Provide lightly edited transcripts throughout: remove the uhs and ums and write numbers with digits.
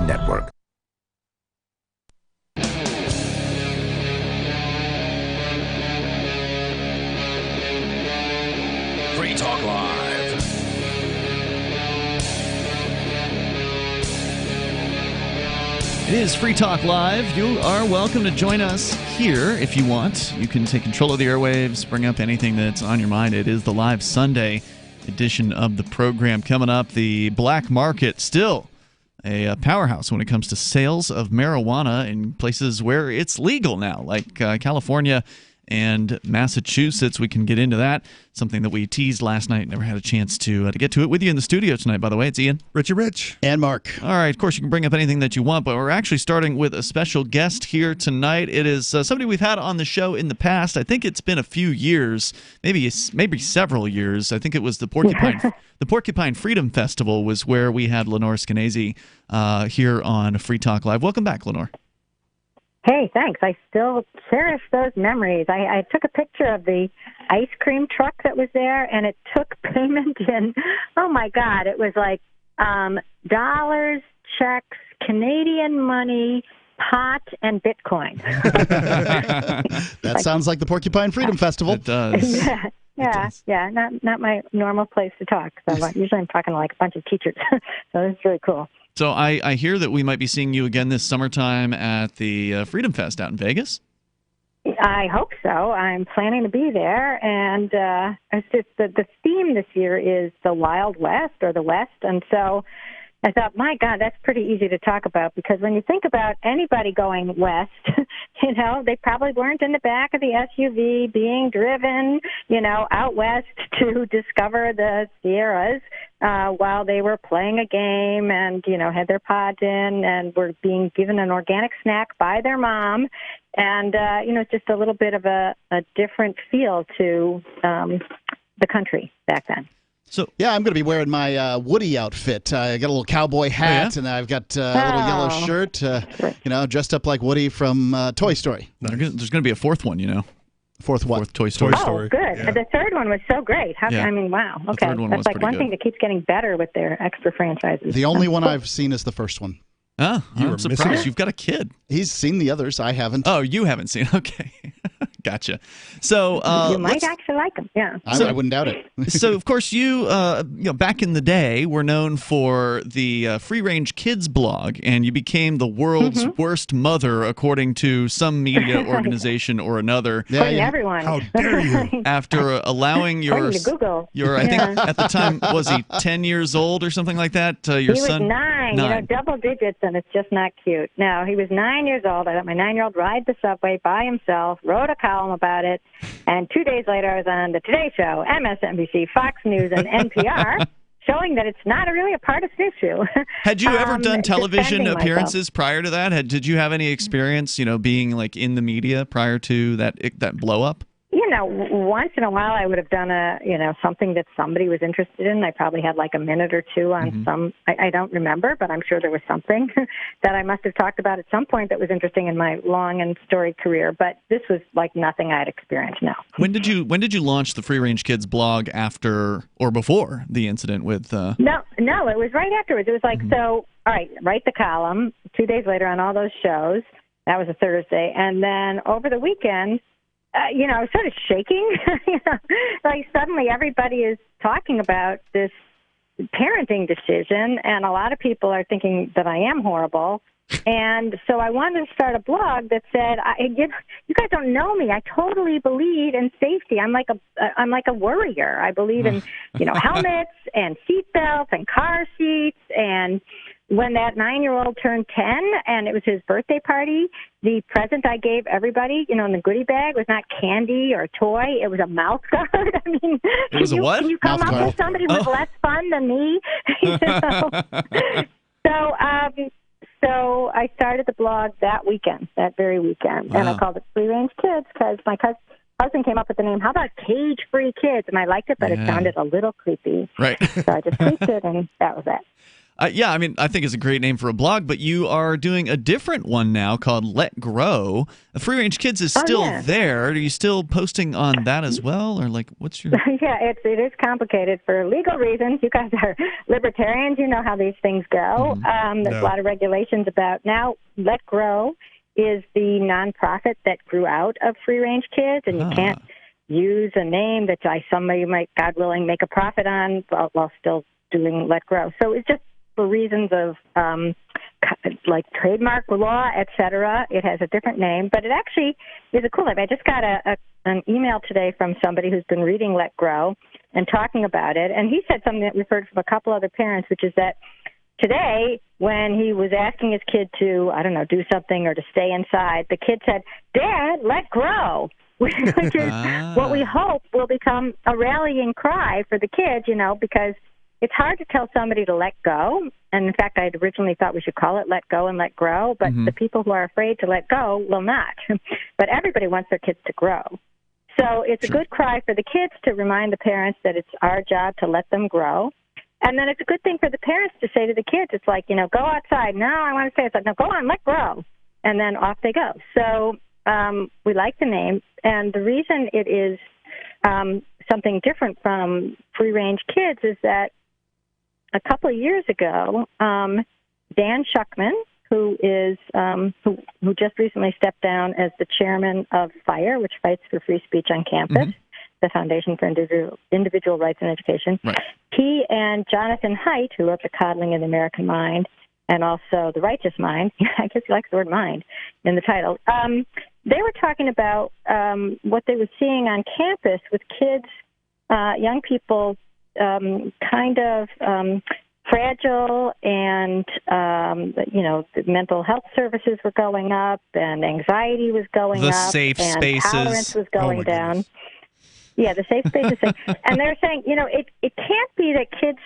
Network. Free Talk Live. It is Free Talk Live. You are welcome to join us here if you want. You can take control of the airwaves, bring up anything that's on your mind. It is the live Sunday edition of the program. Coming up, the black market still a powerhouse when it comes to sales of marijuana in places where it's legal now, like California and Massachusetts. We can get into that. Something that we teased last night. Never had a chance to get to it with you in the studio tonight, by the way. It's Ian. Richie Rich. And Mark. All right. Of course, you can bring up anything that you want, but we're actually starting with a special guest here tonight. It is somebody we've had on the show in the past. I think it's been a few years, maybe several years. I think it was the Porcupine Freedom Festival was where we had Lenore Skenazy here on Free Talk Live. Welcome back, Lenore. Hey, thanks. I still cherish those memories. I took a picture of the ice cream truck that was there, and it took payment in, oh, my God, it was like dollars, checks, Canadian money, pot, and Bitcoin. That sounds like the Porcupine Freedom Festival. It does. Yeah. Not my normal place to talk. So usually I'm talking to like a bunch of teachers. So this is really cool. So I hear that we might be seeing you again this summertime at the Freedom Fest out in Vegas. I hope so. I'm planning to be there, and it's just the theme this year is the Wild West or the West, and so I thought, my God, that's pretty easy to talk about, because when you think about anybody going west, they probably weren't in the back of the SUV being driven, out west to discover the Sierras while they were playing a game and, had their pod in and were being given an organic snack by their mom. And, it's just a little bit of a different feel to the country back then. So yeah, I'm going to be wearing my Woody outfit. I got a little cowboy hat, and I've got a little yellow shirt, dressed up like Woody from Toy Story. There's going to be a fourth one, Fourth what? Fourth Toy Story. Oh, good. Yeah. The third one was so great. Wow. Okay. That's like one thing that keeps getting better with their extra franchises. The only one I've seen is the first one. Oh, I'm surprised. You've got a kid. He's seen the others. I haven't. Oh, you haven't seen. Okay. Gotcha. So you might actually like them. Yeah. I wouldn't doubt it. So, of course, you back in the day were known for the Free Range Kids blog, and you became the world's worst mother, according to some media organization or another. According to everyone. How dare you? After allowing I think at the time, was he 10 years old or something like that? He was 9. Double digits, and it's just not cute. No, he was 9 years old. I let my 9-year-old ride the subway by himself, wrote a column about it, and 2 days later I was on the Today Show, MSNBC, Fox News, and NPR, showing that it's not really a partisan issue. Had you ever done television appearances prior to that? Did you have any experience, being like in the media prior to that blow up? Once in a while I would have done something that somebody was interested in. I probably had like a minute or two on some, I don't remember, but I'm sure there was something that I must have talked about at some point that was interesting in my long and storied career. But this was like nothing I had experienced now. When did you launch the Free Range Kids blog, after or before the incident with? No, it was right afterwards. It was like, so, all right, write the column 2 days later on all those shows. That was a Thursday. And then over the weekend, I was sort of shaking. Like suddenly everybody is talking about this parenting decision, and a lot of people are thinking that I am horrible. And so I wanted to start a blog that said, "You guys don't know me. I totally believe in safety. I'm like a worrier. I believe in helmets and seatbelts and car seats." And when that 9-year-old turned 10 and it was his birthday party, the present I gave everybody, in the goodie bag was not candy or a toy. It was a mouth guard. I mean, it was a what? Can you come up with somebody who's less fun than me? So I started the blog that very weekend. Wow. And I called it Free Range Kids because my husband came up with the name, how about Cage-Free Kids? And I liked it, but it sounded a little creepy. Right. So I just tweaked it, and that was it. Yeah, I mean, I think it's a great name for a blog, but you are doing a different one now called Let Grow. Free Range Kids is still there. Are you still posting on that as well, or like, what's your? Yeah, it is complicated for legal reasons. You guys are libertarians. You know how these things go. There's a lot of regulations about now. Let Grow is the nonprofit that grew out of Free Range Kids, and you can't use a name that somebody might, God willing, make a profit on while still doing Let Grow. So it's just for reasons of like trademark law, et cetera. It has a different name, but it actually is a cool name. I just got an email today from somebody who's been reading Let Grow and talking about it, and he said something that we've heard from a couple other parents, which is that today, when he was asking his kid to, I don't know, do something or to stay inside, the kid said, "Dad, let grow," which is what we hope will become a rallying cry for the kids, because it's hard to tell somebody to let go. And in fact, I had originally thought we should call it Let Go and Let Grow, but the people who are afraid to let go will not. But everybody wants their kids to grow. So it's a good cry for the kids to remind the parents that it's our job to let them grow. And then it's a good thing for the parents to say to the kids, it's like, go outside. No, I want to say, it's like, no, go on, let grow. And then off they go. So we like the name. And the reason it is something different from Free Range Kids is that a couple of years ago, Dan Schuckman, who is who just recently stepped down as the chairman of FIRE, which fights for free speech on campus, the Foundation for Individual Rights and Education. Right. He and Jonathan Haidt, who wrote The Coddling of the American Mind and also The Righteous Mind, I guess he likes the word mind in the title, they were talking about what they were seeing on campus with kids, young people, kind of fragile, and the mental health services were going up, and anxiety was going up, safe and spaces. Tolerance was going down. Yeah, the safe spaces thing. And they're saying, it can't be that kids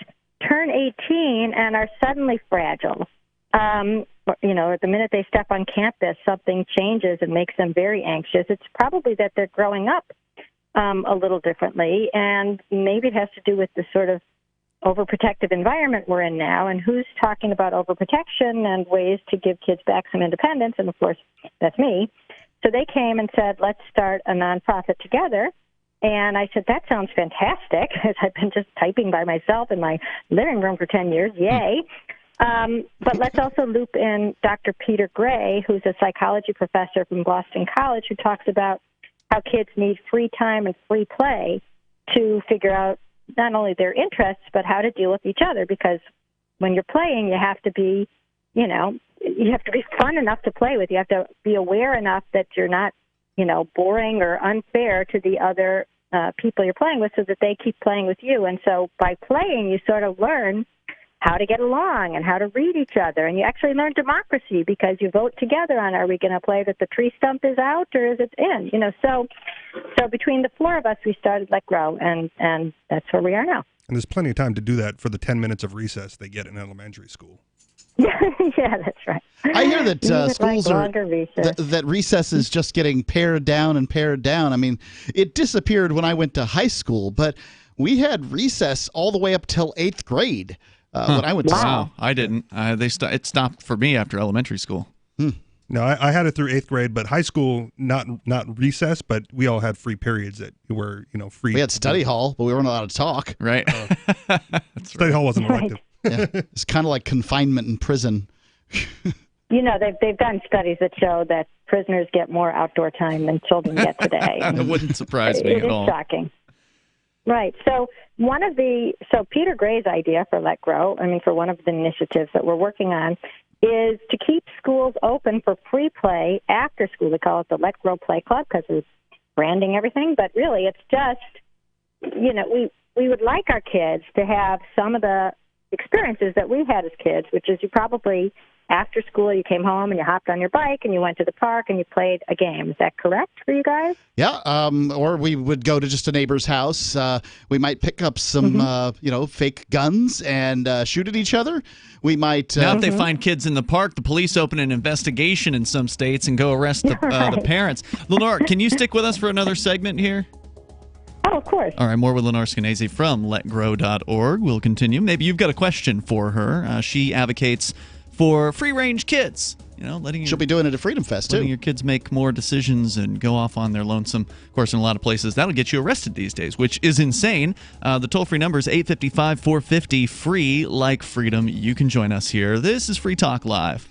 turn 18 and are suddenly fragile. The minute they step on campus, something changes and makes them very anxious. It's probably that they're growing up a little differently, and maybe it has to do with the sort of overprotective environment we're in now, and who's talking about overprotection and ways to give kids back some independence, and of course, that's me. So they came and said, let's start a nonprofit together, and I said, that sounds fantastic, as I've been just typing by myself in my living room for 10 years, yay. But let's also loop in Dr. Peter Gray, who's a psychology professor from Boston College, who talks about how kids need free time and free play to figure out not only their interests, but how to deal with each other. Because when you're playing, you have to be, you have to be fun enough to play with. You have to be aware enough that you're not, boring or unfair to the other people you're playing with, so that they keep playing with you. And so by playing, you sort of learn how to get along and how to read each other. And you actually learn democracy because you vote together on, are we going to play that the tree stump is out or is it in? So between the four of us, we started Let Grow, and that's where we are now. And there's plenty of time to do that for the 10 minutes of recess they get in elementary school. Yeah, that's right. I hear that schools that recess is just getting pared down and pared down. I mean, it disappeared when I went to high school, but we had recess all the way up till 8th grade. When I went to school. I didn't. It stopped for me after elementary school. No, I had it through 8th grade, but high school, not recess, but we all had free periods that were, free. We had study hall, but we weren't allowed to talk. Right. Study hall wasn't elective. Yeah. It's kind of like confinement in prison. They've done studies that show that prisoners get more outdoor time than children get today. It wouldn't surprise me at all. It is shocking. Right. So Peter Gray's idea for Let Grow, for one of the initiatives that we're working on, is to keep schools open for free play after school. We call it the Let Grow Play Club because it's branding everything. But really, it's just, we would like our kids to have some of the experiences that we had as kids, which is you probably, after school, you came home and you hopped on your bike and you went to the park and you played a game. Is that correct for you guys? Yeah, or we would go to just a neighbor's house. We might pick up some, fake guns and shoot at each other. We might. Now, if they find kids in the park, the police open an investigation in some states and go arrest the parents. Lenore, can you stick with us for another segment here? Oh, Oh, of course. All right, more with Lenore Skenazy from letgrow.org. We'll continue. Maybe you've got a question for her. She advocates for free-range kids. She'll be doing it at Freedom Fest, too. Letting your kids make more decisions and go off on their lonesome. Of course, in a lot of places, that'll get you arrested these days, which is insane. The toll-free number is 855-450, free like freedom. You can join us here. This is Free Talk Live.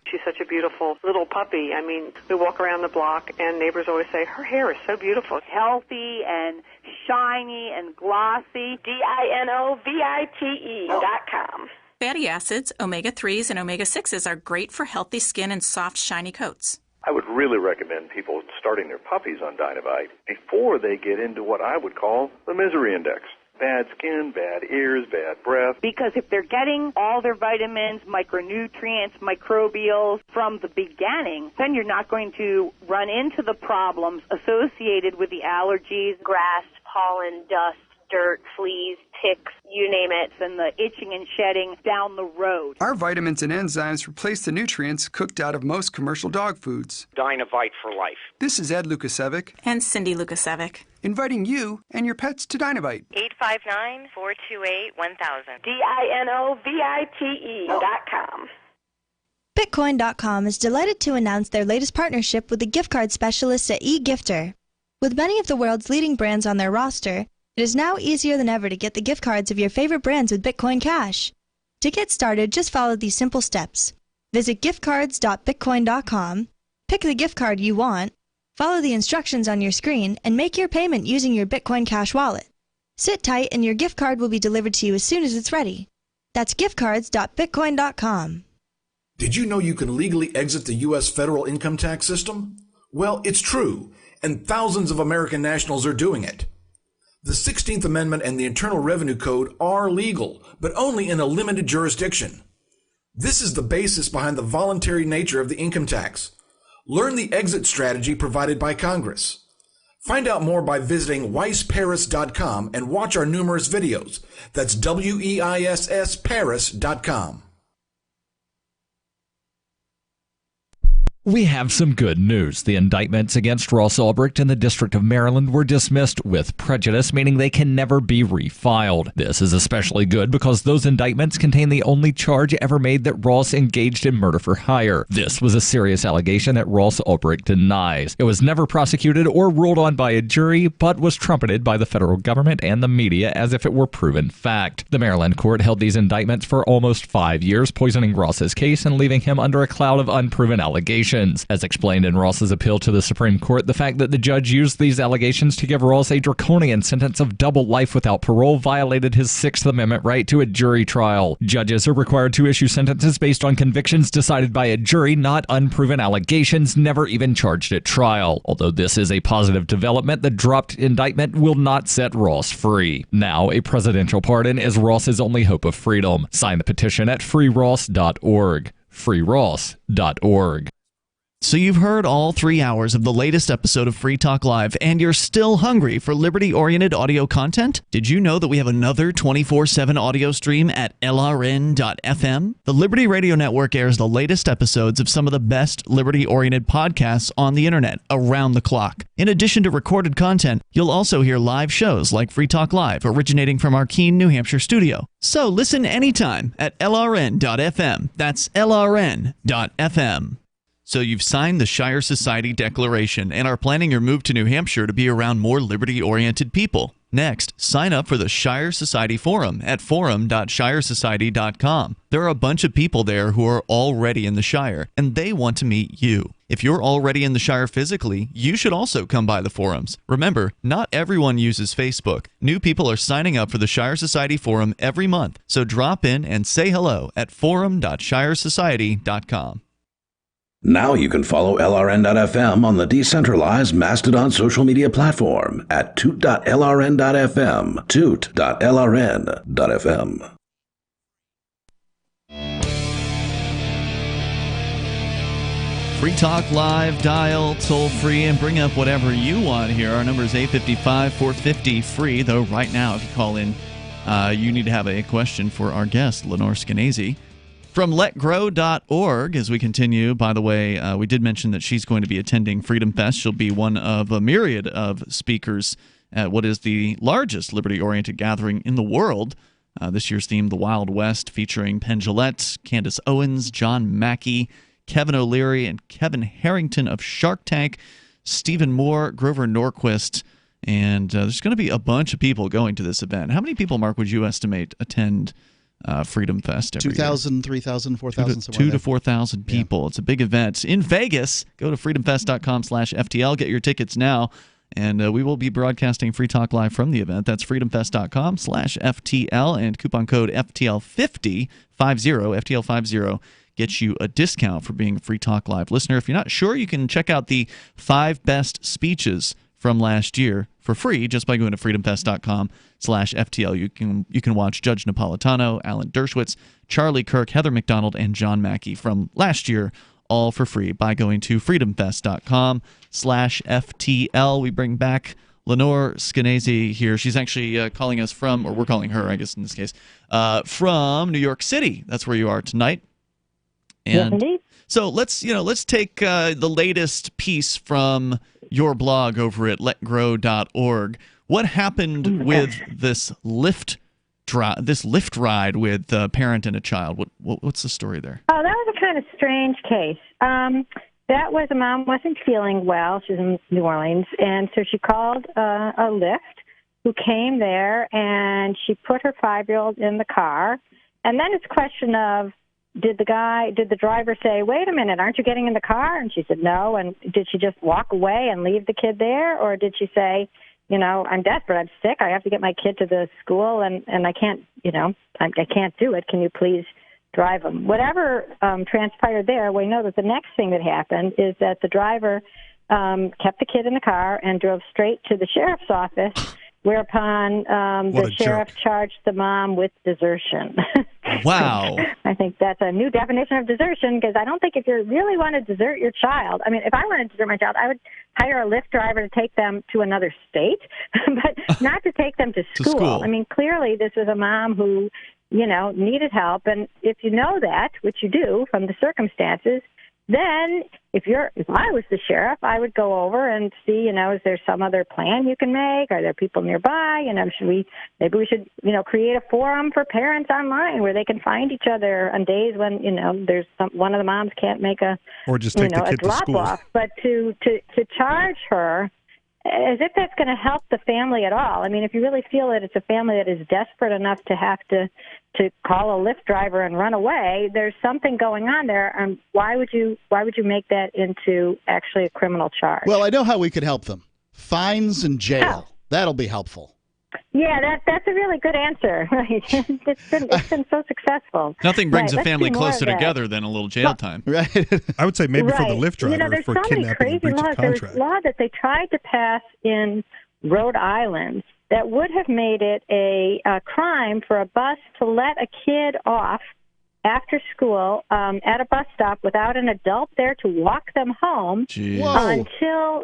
She's such a beautiful little puppy. I mean, we walk around the block, and neighbors always say, her hair is so beautiful. Healthy and shiny and glossy. DINOVITE.com. Fatty acids, omega-3s, and omega-6s are great for healthy skin and soft, shiny coats. I would really recommend people starting their puppies on Dinovite before they get into what I would call the misery index. Bad skin, bad ears, bad breath. Because if they're getting all their vitamins, micronutrients, microbials from the beginning, then you're not going to run into the problems associated with the allergies, grass, pollen, dust, dirt, fleas, ticks, you name it, and the itching and shedding down the road. Our vitamins and enzymes replace the nutrients cooked out of most commercial dog foods. Dinovite for life. This is Ed Lukasevic And Cindy Lukasevic. inviting you and your pets to Dinovite. 859-428-1000. DINOVITE.com. Bitcoin.com is delighted to announce their latest partnership with the gift card specialists at eGifter. With many of the world's leading brands on their roster, it is now easier than ever to get the gift cards of your favorite brands with Bitcoin Cash. To get started, just follow these simple steps. Visit giftcards.bitcoin.com, pick the gift card you want, follow the instructions on your screen, and make your payment using your Bitcoin Cash wallet. Sit tight and your gift card will be delivered to you as soon as it's ready. That's giftcards.bitcoin.com. Did you know you can legally exit the U.S. federal income tax system? Well, it's true, and thousands of American nationals are doing it. The 16th Amendment and the Internal Revenue Code are legal, but only in a limited jurisdiction. This is the basis behind the voluntary nature of the income tax. Learn the exit strategy provided by Congress. Find out more by visiting weissparis.com and watch our numerous videos. That's WEISS Paris.com. We have some good news. The indictments against Ross Ulbricht in the District of Maryland were dismissed with prejudice, meaning they can never be refiled. This is especially good because those indictments contain the only charge ever made that Ross engaged in murder for hire. This was a serious allegation that Ross Ulbricht denies. It was never prosecuted or ruled on by a jury, but was trumpeted by the federal government and the media as if it were proven fact. The Maryland court held these indictments for almost 5 years, poisoning Ross's case and leaving him under a cloud of unproven allegations. As explained in Ross's appeal to the Supreme Court, the fact that the judge used these allegations to give Ross a draconian sentence of double life without parole violated his Sixth Amendment right to a jury trial. Judges are required to issue sentences based on convictions decided by a jury, not unproven allegations never even charged at trial. Although this is a positive development, the dropped indictment will not set Ross free. Now, a presidential pardon is Ross's only hope of freedom. Sign the petition at freeross.org. freeross.org. So you've heard all 3 hours of the latest episode of Free Talk Live, and you're still hungry for liberty-oriented audio content? Did you know that we have another 24/7 audio stream at LRN.FM? The Liberty Radio Network airs the latest episodes of some of the best liberty-oriented podcasts on the internet around the clock. In addition to recorded content, you'll also hear live shows like Free Talk Live, originating from our Keene, New Hampshire studio. So listen anytime at LRN.FM. That's LRN.FM. So you've signed the Shire Society Declaration and are planning your move to New Hampshire to be around more liberty-oriented people. Next, sign up for the Shire Society Forum at forum.shiresociety.com. There are a bunch of people there who are already in the Shire, and they want to meet you. If you're already in the Shire physically, you should also come by the forums. Remember, not everyone uses Facebook. New people are signing up for the Shire Society Forum every month, so drop in and say hello at forum.shiresociety.com. Now you can follow LRN.FM on the decentralized Mastodon social media platform at toot.lrn.fm, toot.lrn.fm. Free Talk Live, dial toll free, and bring up whatever you want here. Our number is 855-450-FREE, though right now, if you call in, you need to have a question for our guest, Lenore Skenazy. From letgrow.org, as we continue, by the way, we did mention that she's going to be attending Freedom Fest. She'll be one of a myriad of speakers at what is the largest liberty-oriented gathering in the world. This year's theme, the Wild West, featuring Penn Jillette, Candace Owens, John Mackey, Kevin O'Leary, and Kevin Harrington of Shark Tank, Stephen Moore, Grover Norquist, and there's going to be a bunch of people going to this event. How many people, Mark, would you estimate attend Freedom Fest every 2,000, 3,000, 4,000, 2 to 4,000 people. Yeah. It's a big event in Vegas. Go to freedomfest.com/FTL. Get your tickets now. And we will be broadcasting Free Talk Live from the event. That's freedomfest.com/FTL, and coupon code FTL50, FTL50, gets you a discount for being a Free Talk Live listener. If you're not sure, you can check out the 5 best speeches from last year for free just by going to freedomfest.com/FTL. You can watch Judge Napolitano, Alan Dershowitz, Charlie Kirk, Heather McDonald, and John Mackey from last year, all for free by going to freedomfest.com/FTL. We bring back Lenore Skenazy here. She's actually calling us from, or we're calling her, I guess in this case, from New York City. That's where you are tonight. And yes, indeed. So let's take the latest piece from your blog over at letgrow.org. What happened with this Lyft ride with a parent and a child? What's the story there? Oh, that was a kind of strange case. That was a mom wasn't feeling well. She's in New Orleans, and so she called a Lyft who came there, and she put her 5-year-old in the car. And then it's a question of, did the driver say, wait a minute, aren't you getting in the car? And she said no. And did she just walk away and leave the kid there? Or did she say, I'm desperate, I'm sick, I have to get my kid to the school, and I can't, I can't do it. Can you please drive him? Whatever transpired there, we know that the next thing that happened is that the driver kept the kid in the car and drove straight to the sheriff's office, whereupon the sheriff charged the mom with desertion. Wow. I think that's a new definition of desertion, because I don't think if you really want to desert your child, I mean, if I wanted to desert my child, I would hire a Lyft driver to take them to another state, but not to take them to school. I mean, clearly this was a mom who, needed help. And if you know that, which you do from the circumstances, then if I was the sheriff, I would go over and see, is there some other plan you can make? Are there people nearby? Maybe we should, create a forum for parents online where they can find each other on days when, there's one of the moms can't make or just take the kid to school. Off. But to charge her as if that's going to help the family at all. I mean, if you really feel that it's a family that is desperate enough to have to call a Lyft driver and run away, there's something going on there. Why would you make that into actually a criminal charge? Well, I know how we could help them. Fines and jail. Oh. That'll be helpful. Yeah, that's a really good answer. Right? It's been so successful. Nothing brings a family closer together than a little jail time. Right. I would say maybe for the Lyft driver, there's for so many kidnapping crazy and breach laws. of contract. There's a law that they tried to pass in Rhode Island that would have made it a crime for a bus to let a kid off after school at a bus stop without an adult there to walk them home until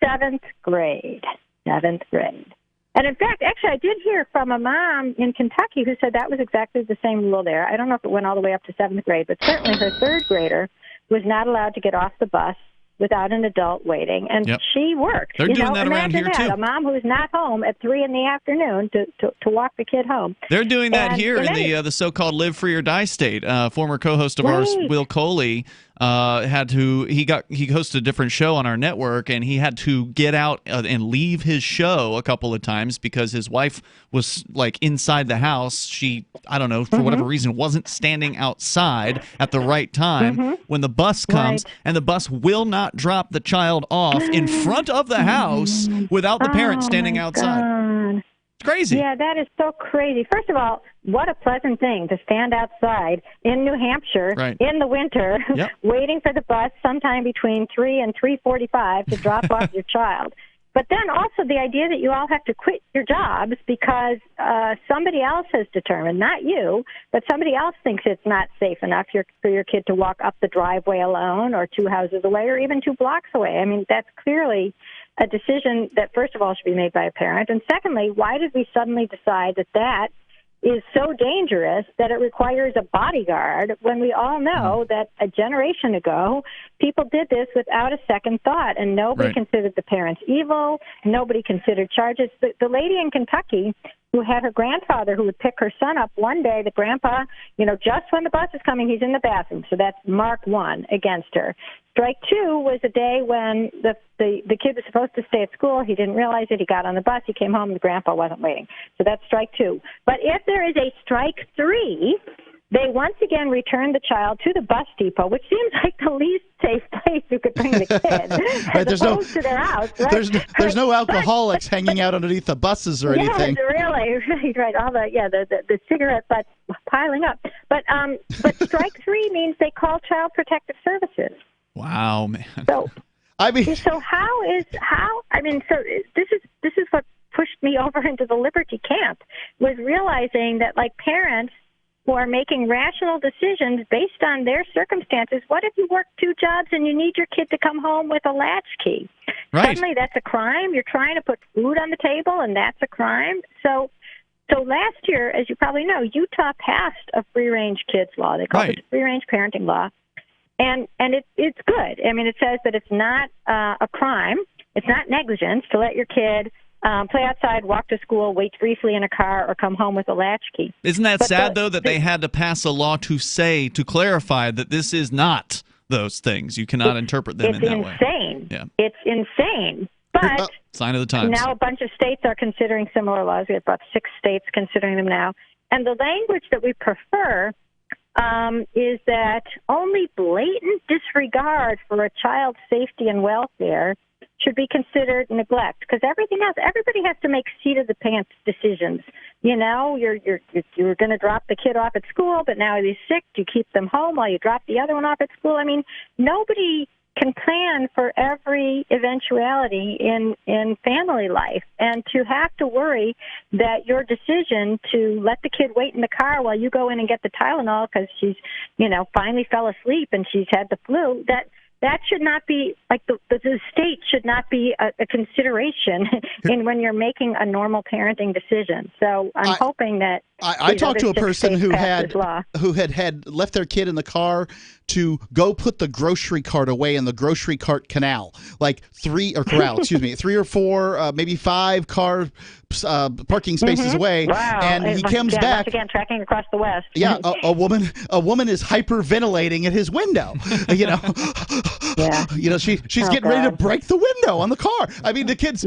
7th grade. 7th grade. And in fact, actually, I did hear from a mom in Kentucky who said that was exactly the same rule there. I don't know if it went all the way up to 7th grade, but certainly her 3rd grader was not allowed to get off the bus without an adult waiting, and she worked. They're doing that around here too. A mom who's not home at 3 in the afternoon to walk the kid home. They're doing that here in the so-called Live Free or Die state. Former co-host of ours, Will Coley, he hosted a different show on our network, and he had to get out and leave his show a couple of times because his wife was inside the house. She, I don't know, for whatever reason, wasn't standing outside at the right time when the bus comes, and the bus will not drop the child off in front of the house without the parent standing outside. God. It's crazy. Yeah, that is so crazy. First of all, what a pleasant thing to stand outside in New Hampshire in the winter waiting for the bus sometime between 3 and 3:45 to drop off your child. But then also the idea that you all have to quit your jobs because somebody else has determined, not you, but somebody else thinks it's not safe enough for your kid to walk up the driveway alone or 2 houses away or even 2 blocks away. I mean, that's clearly a decision that, first of all, should be made by a parent. And secondly, why did we suddenly decide that is so dangerous that it requires a bodyguard, when we all know that a generation ago people did this without a second thought, and nobody considered the parents evil, nobody considered charges. The lady in Kentucky who had her grandfather who would pick her son up one day, the grandpa, just when the bus is coming, he's in the bathroom. So that's mark 1 against her. Strike 2 was a day when the kid was supposed to stay at school. He didn't realize it. He got on the bus. He came home. The grandpa wasn't waiting. So that's strike 2. But if there is a strike 3, they once again return the child to the bus depot, which seems like the least safe place you could bring the kid, as opposed to their house. Right? There's no alcoholics hanging out underneath the buses or anything. Yeah, really, right. All the cigarette butts piling up. But strike 3 means they call Child Protective Services. Wow, man. So this is what pushed me over into the liberty camp, was realizing that, like, parents who are making rational decisions based on their circumstances. What if you work 2 jobs and you need your kid to come home with a latchkey? Right. Suddenly that's a crime. You're trying to put food on the table, and that's a crime. So last year, as you probably know, Utah passed a free-range kids law. They call it the free-range parenting law. And it's good. I mean, it says that it's not a crime. It's not negligence to let your kid play outside, walk to school, wait briefly in a car, or come home with a latchkey. Isn't that sad, though, that they had to pass a law to clarify that this is not those things? You cannot interpret them in that way. It's insane. Yeah. It's insane. But sign of the times. Now a bunch of states are considering similar laws. We have about 6 states considering them now. And the language that we prefer is that only blatant disregard for a child's safety and welfare should be considered neglect, because everything else, everybody has to make seat-of-the-pants decisions. You're going to drop the kid off at school, but now he's sick. Do you keep them home while you drop the other one off at school? I mean, nobody can plan for every eventuality in family life, and to have to worry that your decision to let the kid wait in the car while you go in and get the Tylenol because she's, finally fell asleep and she's had the flu, that should not be, like, the state should not be a consideration in when you're making a normal parenting decision. So I'm hoping that I talked to a person who had left their kid in the car to go put the grocery cart away in the grocery cart canal, like 3 or 4, maybe 5 car parking spaces away. Wow. And he comes back. Once again, tracking across the West. Yeah, a woman is hyperventilating at his window. Yeah. She's getting ready to break the window on the car. I mean, the kid's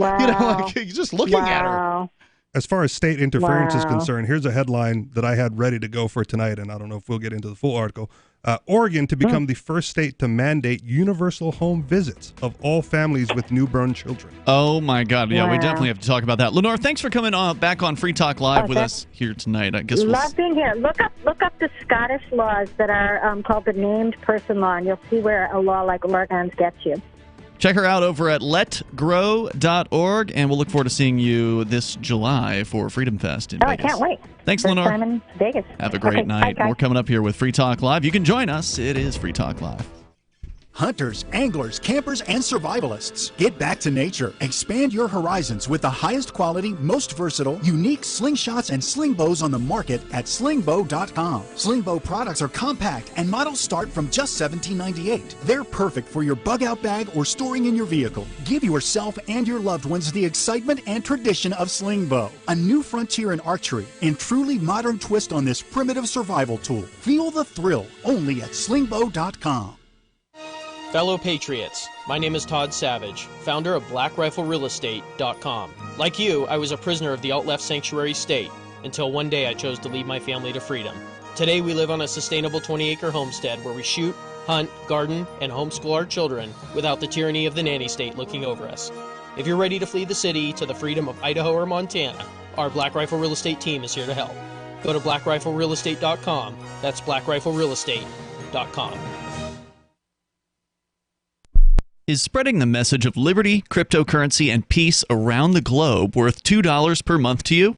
just looking at her. As far as state interference is concerned, here's a headline that I had ready to go for tonight, and I don't know if we'll get into the full article. Oregon to become the first state to mandate universal home visits of all families with newborn children. Oh, my God. Yeah, we definitely have to talk about that. Lenore, thanks for coming back on Free Talk Live with us here tonight. I guess love being here. Look up the Scottish laws that are called the named person law, and you'll see where a law like Oregon's gets you. Check her out over at letgrow.org, and we'll look forward to seeing you this July for Freedom Fest in Vegas. I can't wait. Thanks, Lenore. Time in Vegas. Have a great night. More coming up here with Free Talk Live. You can join us. It is Free Talk Live. Hunters, anglers, campers, and survivalists. Get back to nature. Expand your horizons with the highest quality, most versatile, unique slingshots and sling bows on the market at slingbow.com. Slingbow products are compact and models start from just $17.98. They're perfect for your bug-out bag or storing in your vehicle. Give yourself and your loved ones the excitement and tradition of Slingbow, a new frontier in archery and truly modern twist on this primitive survival tool. Feel the thrill only at slingbow.com. Fellow Patriots, my name is Todd Savage, founder of BlackRifleRealEstate.com. Like you, I was a prisoner of the alt-left sanctuary state until one day I chose to lead my family to freedom. Today we live on a sustainable 20-acre homestead where we shoot, hunt, garden, and homeschool our children without the tyranny of the nanny state looking over us. If you're ready to flee the city to the freedom of Idaho or Montana, our Black Rifle Real Estate team is here to help. Go to BlackRifleRealEstate.com. That's BlackRifleRealEstate.com. Is spreading the message of liberty, cryptocurrency, and peace around the globe worth $2 per month to you?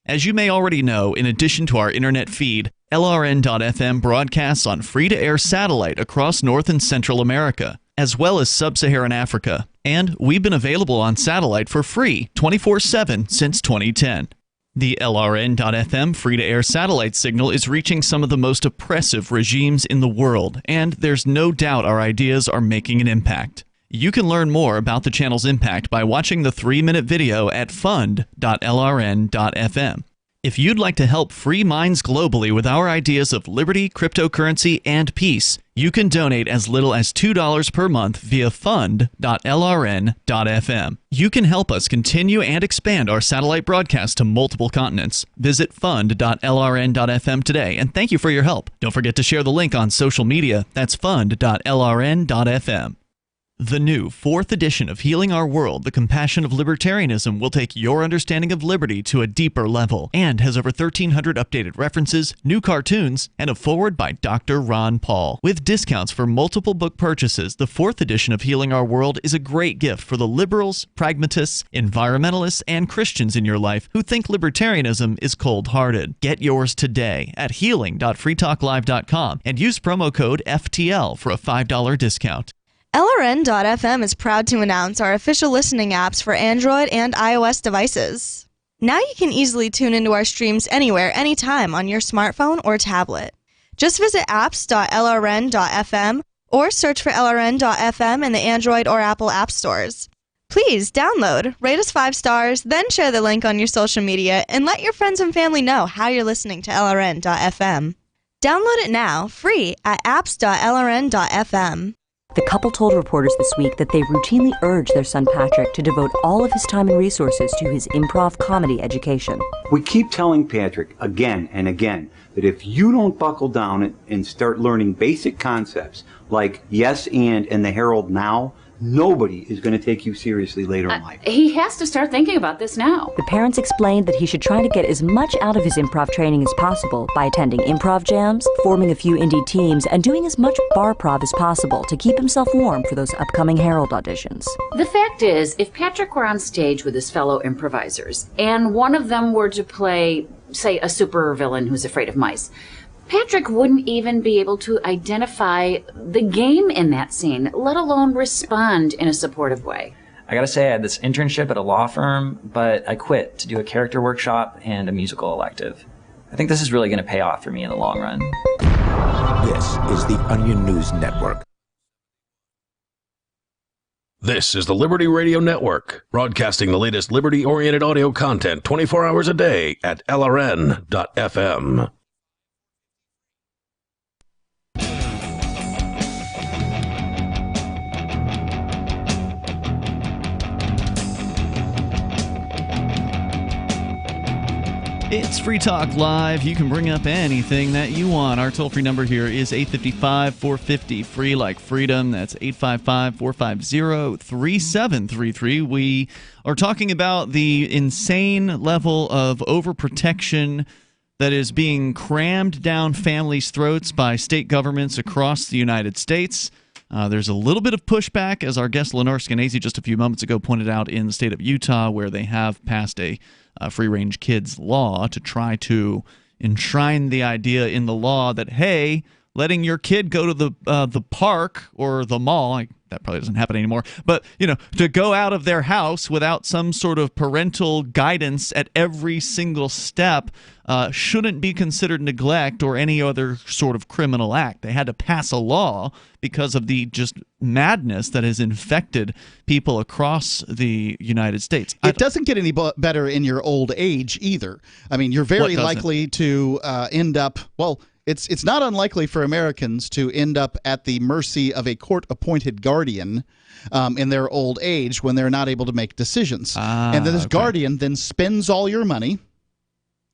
As you may already know, in addition to our internet feed, LRN.FM broadcasts on free-to-air satellite across North and Central America, as well as Sub-Saharan Africa. And we've been available on satellite for free 24/7 since 2010. The LRN.FM free-to-air satellite signal is reaching some of the most oppressive regimes in the world, and there's no doubt our ideas are making an impact. You can learn more about the channel's impact by watching the 3-minute video at fund.lrn.fm. If you'd like to help free minds globally with our ideas of liberty, cryptocurrency, and peace, you can donate as little as $2 per month via fund.lrn.fm. You can help us continue and expand our satellite broadcast to multiple continents. Visit fund.lrn.fm today, and thank you for your help. Don't forget to share the link on social media. That's fund.lrn.fm. The new 4th edition of Healing Our World, The Compassion of Libertarianism, will take your understanding of liberty to a deeper level and has over 1,300 updated references, new cartoons, and a foreword by Dr. Ron Paul. With discounts for multiple book purchases, the 4th edition of Healing Our World is a great gift for the liberals, pragmatists, environmentalists, and Christians in your life who think libertarianism is cold-hearted. Get yours today at healing.freetalklive.com and use promo code FTL for a $5 discount. LRN.FM is proud to announce our official listening apps for Android and iOS devices. Now you can easily tune into our streams anywhere, anytime on your smartphone or tablet. Just visit apps.lrn.fm or search for LRN.FM in the Android or Apple app stores. Please download, rate us 5 stars, then share the link on your social media and let your friends and family know how you're listening to LRN.FM. Download it now, free at apps.lrn.fm. The couple told reporters this week that they routinely urge their son Patrick to devote all of his time and resources to his improv comedy education. We keep telling Patrick again and again that if you don't buckle down and start learning basic concepts like yes and the Herald now, nobody is going to take you seriously later in life. He has to start thinking about this now. The parents explained that he should try to get as much out of his improv training as possible by attending improv jams, forming a few indie teams, and doing as much bar prov as possible to keep himself warm for those upcoming Herald auditions. The fact is, if Patrick were on stage with his fellow improvisers, and one of them were to play, say, a supervillain who's afraid of mice, Patrick wouldn't even be able to identify the game in that scene, let alone respond in a supportive way. I gotta say, I had this internship at a law firm, but I quit to do a character workshop and a musical elective. I think this is really gonna pay off for me in the long run. This is the Onion News Network. This is the Liberty Radio Network, broadcasting the latest liberty-oriented audio content 24 hours a day at LRN.FM. It's Free Talk Live. You can bring up anything that you want. Our toll-free number here is 855-450-FREE, like freedom. That's 855-450-3733. We are talking about the insane level of overprotection that is being crammed down families' throats by state governments across the United States. There's a little bit of pushback, as our guest Lenore Skenazy just a few moments ago pointed out, in the state of Utah, where they have passed a free-range kids law to try to enshrine the idea in the law that, hey, letting your kid go to the park or the mall, that probably doesn't happen anymore, but, to go out of their house without some sort of parental guidance at every single step shouldn't be considered neglect or any other sort of criminal act. They had to pass a law because of the just madness that has infected people across the United States. It doesn't get any better in your old age either. I mean, you're very likely to end up, well, it's not unlikely for Americans to end up at the mercy of a court-appointed guardian in their old age when they're not able to make decisions. And then this guardian then spends all your money.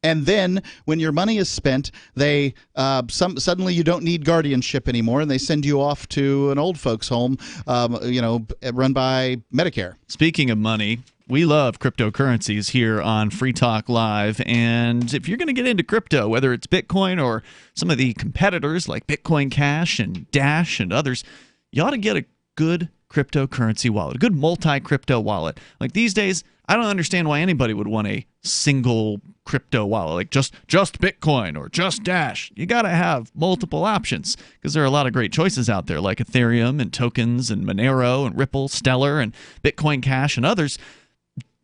And then when your money is spent, they suddenly you don't need guardianship anymore, and they send you off to an old folks' home, run by Medicare. Speaking of money, we love cryptocurrencies here on Free Talk Live, and if you're going to get into crypto, whether it's Bitcoin or some of the competitors like Bitcoin Cash and Dash and others, you ought to get a good cryptocurrency wallet, a good multi-crypto wallet. Like these days, I don't understand why anybody would want a single crypto wallet, like just Bitcoin or just Dash. You got to have multiple options because there are a lot of great choices out there like Ethereum and tokens and Monero and Ripple, Stellar and Bitcoin Cash and others.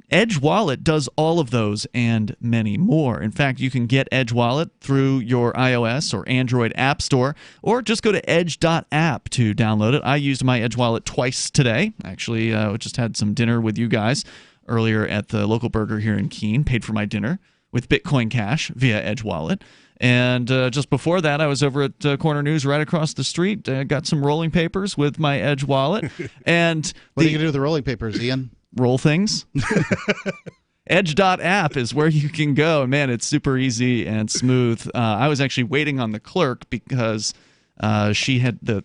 Edge Wallet does all of those and many more. In fact, you can get Edge Wallet through your iOS or Android App Store, or just go to edge.app to download it. I used my Edge Wallet twice today. Actually, just had some dinner with you guys earlier at the local burger here in Keene. Paid for my dinner with Bitcoin Cash via Edge Wallet. And just before that, I was over at Corner News right across the street. Got some rolling papers with my Edge Wallet. And what are you going to do with the rolling papers, Ian? Roll things. Edge.app is where you can go. Man, it's super easy and smooth. I was actually waiting on the clerk because she had the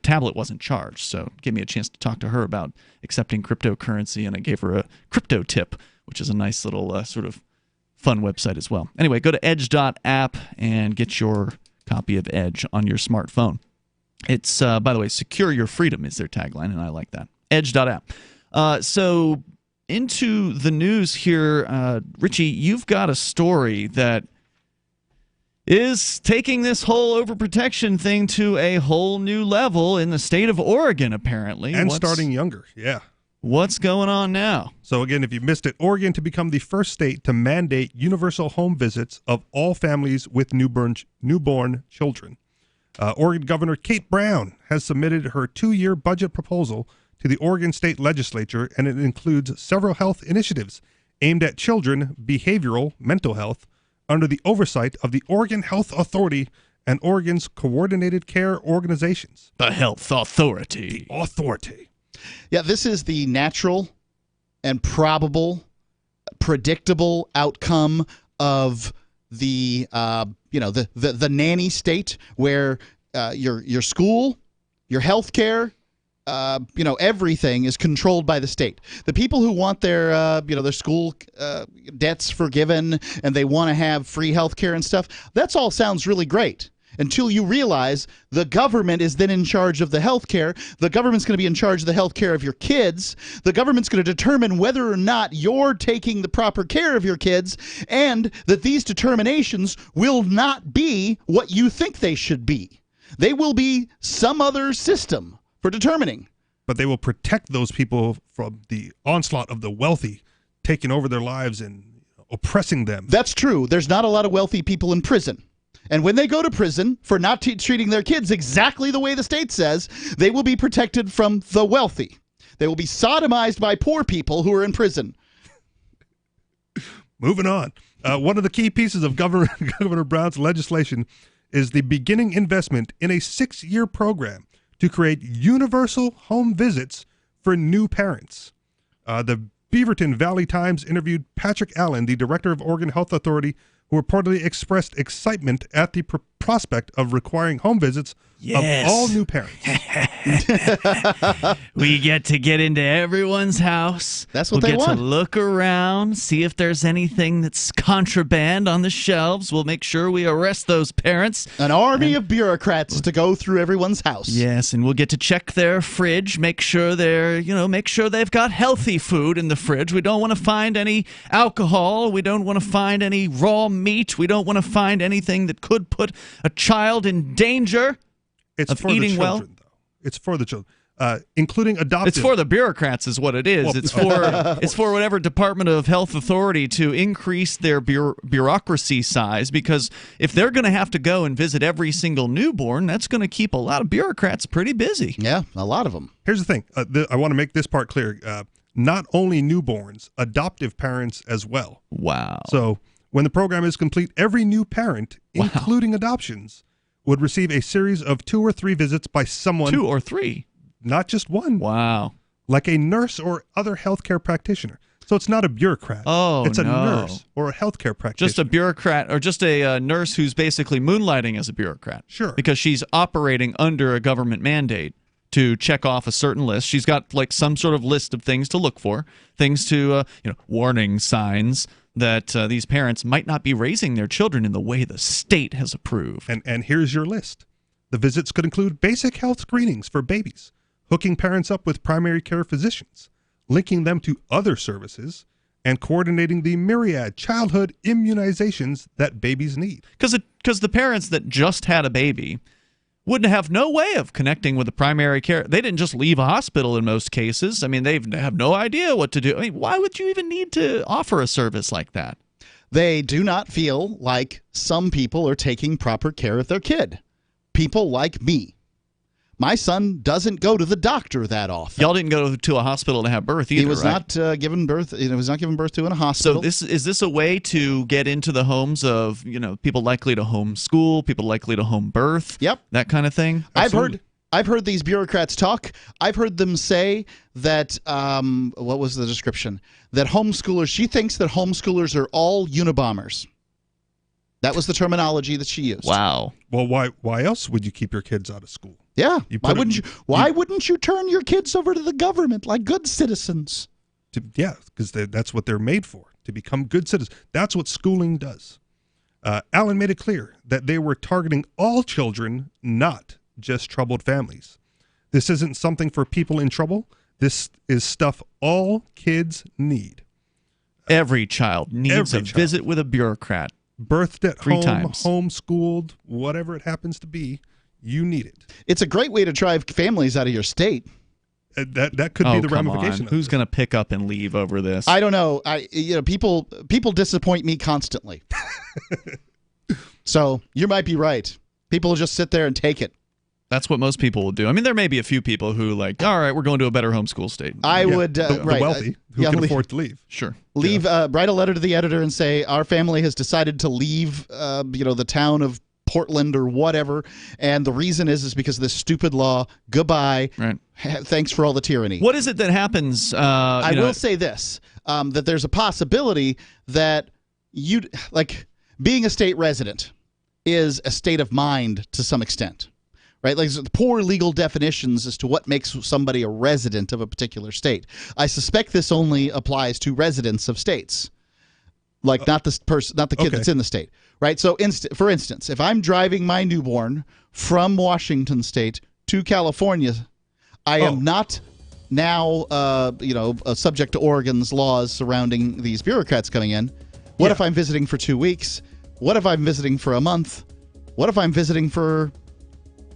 tablet wasn't charged. So it gave me a chance to talk to her about accepting cryptocurrency, and I gave her a crypto tip, which is a nice little sort of fun website as well. Anyway, go to edge.app and get your copy of Edge on your smartphone. It's, by the way, secure your freedom is their tagline, and I like that. Edge.app. So into the news here, Richie, you've got a story that is taking this whole overprotection thing to a whole new level in the state of Oregon, apparently. And starting younger, yeah. What's going on now? So again, if you missed it, Oregon to become the first state to mandate universal home visits of all families with newborn children. Oregon Governor Kate Brown has submitted her 2-year budget proposal to the Oregon State Legislature, and it includes several health initiatives aimed at children, behavioral, mental health, under the oversight of the Oregon Health Authority and Oregon's coordinated care organizations. The Health Authority. The Authority. Yeah, this is the natural and probable, predictable outcome of the the nanny state, where your school, your health care, everything is controlled by the state. The people who want their school debts forgiven and they want to have free health care and stuff, that's all sounds really great. Until you realize the government is then in charge of the health care. The government's going to be in charge of the health care of your kids. The government's going to determine whether or not you're taking the proper care of your kids, and that these determinations will not be what you think they should be. They will be some other system for determining. But they will protect those people from the onslaught of the wealthy taking over their lives and oppressing them. That's true. There's not a lot of wealthy people in prison. And when they go to prison for not treating their kids exactly the way the state says, they will be protected from the wealthy. They will be sodomized by poor people who are in prison. Moving on. One of the key pieces of Governor Brown's legislation is the beginning investment in a 6-year program to create universal home visits for new parents. The Beaverton Valley Times interviewed Patrick Allen, the director of Oregon Health Authority, who reportedly expressed excitement at the prospect of requiring home visits of all new parents. We get to get into everyone's house. That's what they want. We'll get to look around, see if there's anything that's contraband on the shelves. We'll make sure we arrest those parents. An army of bureaucrats to go through everyone's house. Yes, and we'll get to check their fridge, make sure they've got healthy food in the fridge. We don't want to find any alcohol. We don't want to find any raw meat. We don't want to find anything that could put a child in danger. It's of for eating the children, though. It's for the children, including adoptive. It's for the bureaucrats, is what it is. Well, it's for whatever Department of Health Authority to increase their bureaucracy size, because if they're going to have to go and visit every single newborn, that's going to keep a lot of bureaucrats pretty busy. Yeah, a lot of them. Here's the thing. I want to make this part clear. Not only newborns, adoptive parents as well. Wow. So when the program is complete, every new parent, including adoptions, would receive a series of 2 or 3 visits by someone. 2 or 3? Not just one. Wow. Like a nurse or other healthcare practitioner. So it's not a bureaucrat. Oh, it's a nurse or a healthcare practitioner. Just a bureaucrat, or just a nurse who's basically moonlighting as a bureaucrat. Sure. Because she's operating under a government mandate to check off a certain list. She's got like some sort of list of things to look for, things to, warning signs that these parents might not be raising their children in the way the state has approved. And here's your list. The visits could include basic health screenings for babies, hooking parents up with primary care physicians, linking them to other services, and coordinating the myriad childhood immunizations that babies need. Because the parents that just had a baby wouldn't have no way of connecting with the primary care. They didn't just leave a hospital in most cases. I mean, they have no idea what to do. I mean, why would you even need to offer a service like that? They do not feel like some people are taking proper care of their kid. People like me. My son doesn't go to the doctor that often. Y'all didn't go to a hospital to have birth either, He was right? not given birth. He was not given birth to in a hospital. So is this a way to get into the homes of people likely to homeschool, people likely to home birth? Yep, that kind of thing. I've heard these bureaucrats talk. I've heard them say that what was the description? That homeschoolers. She thinks that homeschoolers are all Unabombers. That was the terminology that she used. Wow. Well, why else would you keep your kids out of school? Yeah. Why wouldn't you turn your kids over to the government like good citizens? Because that's what they're made for, to become good citizens. That's what schooling does. Alan made it clear that they were targeting all children, not just troubled families. This isn't something for people in trouble. This is stuff all kids need. Every child needs a visit with a bureaucrat. Birthed at 3 home, times. homeschooled, whatever it happens to be, you need it. It's a great way to drive families out of your state. That could be the ramification. Who's going to pick up and leave over this? I don't know. People disappoint me constantly. So you might be right. People will just sit there and take it. That's what most people will do. I mean, there may be a few people who all right, we're going to a better homeschool state. The wealthy who can afford to leave. Sure. Write a letter to the editor and say, our family has decided to leave, the town of Portland or whatever, and the reason is because of this stupid law. Goodbye. Right. Thanks for all the tyranny. What is it that happens? I will say this, that there's a possibility that being a state resident is a state of mind to some extent. Right, like poor legal definitions as to what makes somebody a resident of a particular state. I suspect this only applies to residents of states, not the kid that's in the state. Right. So, for instance, if I'm driving my newborn from Washington State to California, I am not now, subject to Oregon's laws surrounding these bureaucrats coming in. What if I'm visiting for 2 weeks? What if I'm visiting for a month? What if I'm visiting for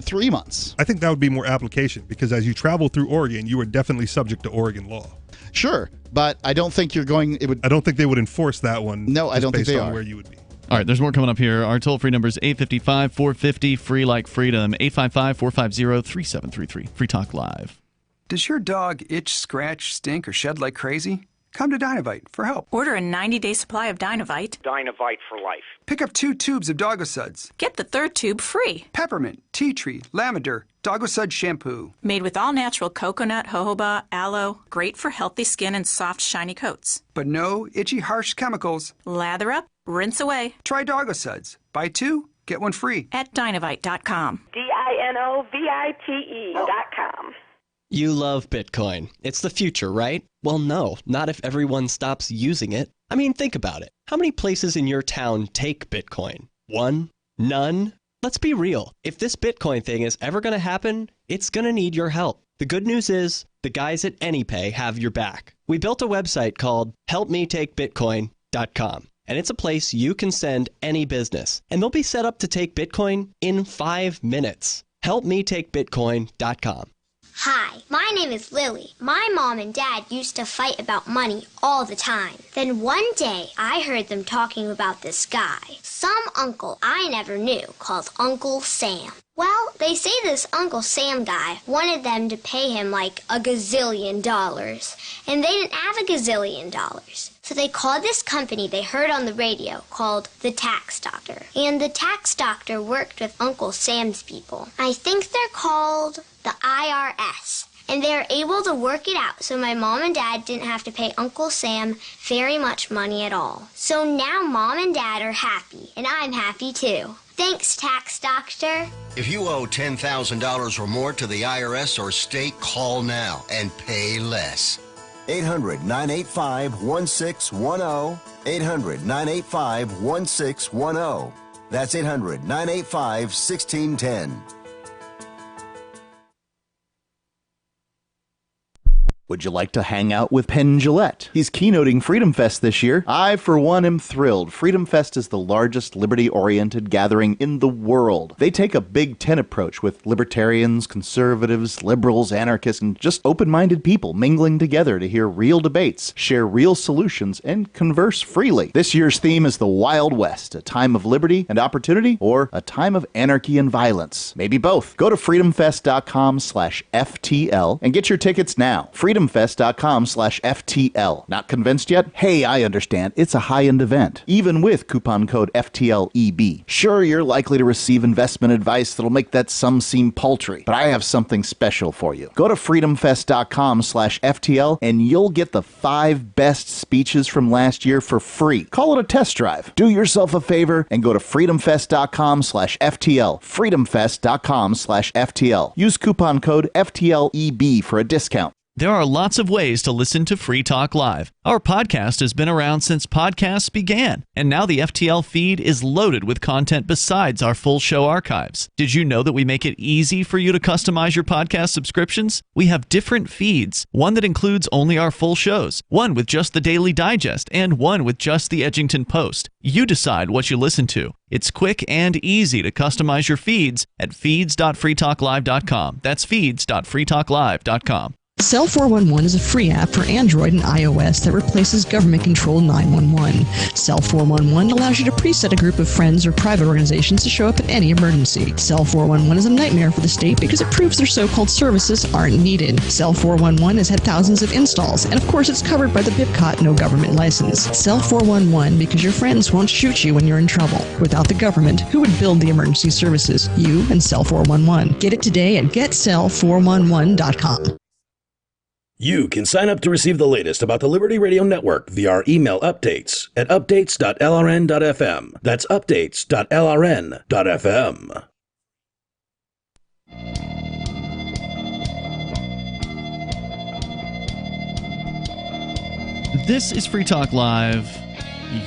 3 months? I think that would be more application, because as you travel through Oregon, you are definitely subject to Oregon law. Sure, but I don't think I don't think they would enforce that one. No, I don't think they are. Where you would be. All right, there's more coming up here. Our toll-free number is 855-450, free like freedom, 855-450-3733. Free Talk Live. Does your dog itch, scratch, stink, or shed like crazy? Come to Dynavite for help. Order a 90-day supply of Dynavite. Dynavite for life. Pick up 2 tubes of Doggo Suds. Get the 3rd tube free. Peppermint, tea tree, lavender, Doggo Sud shampoo. Made with all-natural coconut, jojoba, aloe. Great for healthy skin and soft, shiny coats. But no itchy, harsh chemicals. Lather up, rinse away. Try Doggo Suds. Buy 2, get 1 free. At Dynavite.com. DINOVITE.com. You love Bitcoin. It's the future, right? Well, no, not if everyone stops using it. I mean, think about it. How many places in your town take Bitcoin? 1? None? Let's be real. If this Bitcoin thing is ever going to happen, it's going to need your help. The good news is, the guys at AnyPay have your back. We built a website called helpmetakebitcoin.com. And it's a place you can send any business. And they'll be set up to take Bitcoin in 5 minutes. helpmetakebitcoin.com. Hi, my name is Lily. My mom and dad used to fight about money all the time. Then one day, I heard them talking about this guy, some uncle I never knew, called Uncle Sam. Well, they say this Uncle Sam guy wanted them to pay him like $1 gazillion, and they didn't have $1 gazillion. So they called this company they heard on the radio called the Tax Doctor. And the Tax Doctor worked with Uncle Sam's people. I think they're called the IRS. And they were able to work it out so my mom and dad didn't have to pay Uncle Sam very much money at all. So now mom and dad are happy, and I'm happy too. Thanks, Tax Doctor. If you owe $10,000 or more to the IRS or state, call now and pay less. 800-985-1610. 800-985-1610. That's 800-985-1610. Would you like to hang out with Penn Jillette? He's keynoting Freedom Fest this year. I, for one, am thrilled. Freedom Fest is the largest liberty-oriented gathering in the world. They take a Big Ten approach with libertarians, conservatives, liberals, anarchists, and just open-minded people mingling together to hear real debates, share real solutions, and converse freely. This year's theme is the Wild West, a time of liberty and opportunity, or a time of anarchy and violence. Maybe both. Go to freedomfest.com/FTL and get your tickets now. freedomfest.com/FTL. Not convinced yet? Hey, I understand. It's a high-end event, even with coupon code FTLEB. Sure, you're likely to receive investment advice that'll make that sum seem paltry, but I have something special for you. Go to freedomfest.com/FTL and you'll get the 5 best speeches from last year for free. Call it a test drive. Do yourself a favor and go to freedomfest.com/FTL. freedomfest.com/FTL. Use coupon code FTLEB for a discount. There are lots of ways to listen to Free Talk Live. Our podcast has been around since podcasts began, and now the FTL feed is loaded with content besides our full show archives. Did you know that we make it easy for you to customize your podcast subscriptions? We have different feeds, one that includes only our full shows, one with just the Daily Digest, and one with just the Edgington Post. You decide what you listen to. It's quick and easy to customize your feeds at feeds.freetalklive.com. That's feeds.freetalklive.com. Cell 411 is a free app for Android and iOS that replaces government-controlled 911. Cell 411 allows you to preset a group of friends or private organizations to show up in any emergency. Cell 411 is a nightmare for the state because it proves their so-called services aren't needed. Cell 411 has had thousands of installs, and of course it's covered by the BIPCOT no government license. Cell 411 because your friends won't shoot you when you're in trouble. Without the government, who would build the emergency services? You and Cell 411. Get it today at getcell411.com. You can sign up to receive the latest about the Liberty Radio Network via our email updates at updates.lrn.fm. That's updates.lrn.fm. This is Free Talk Live.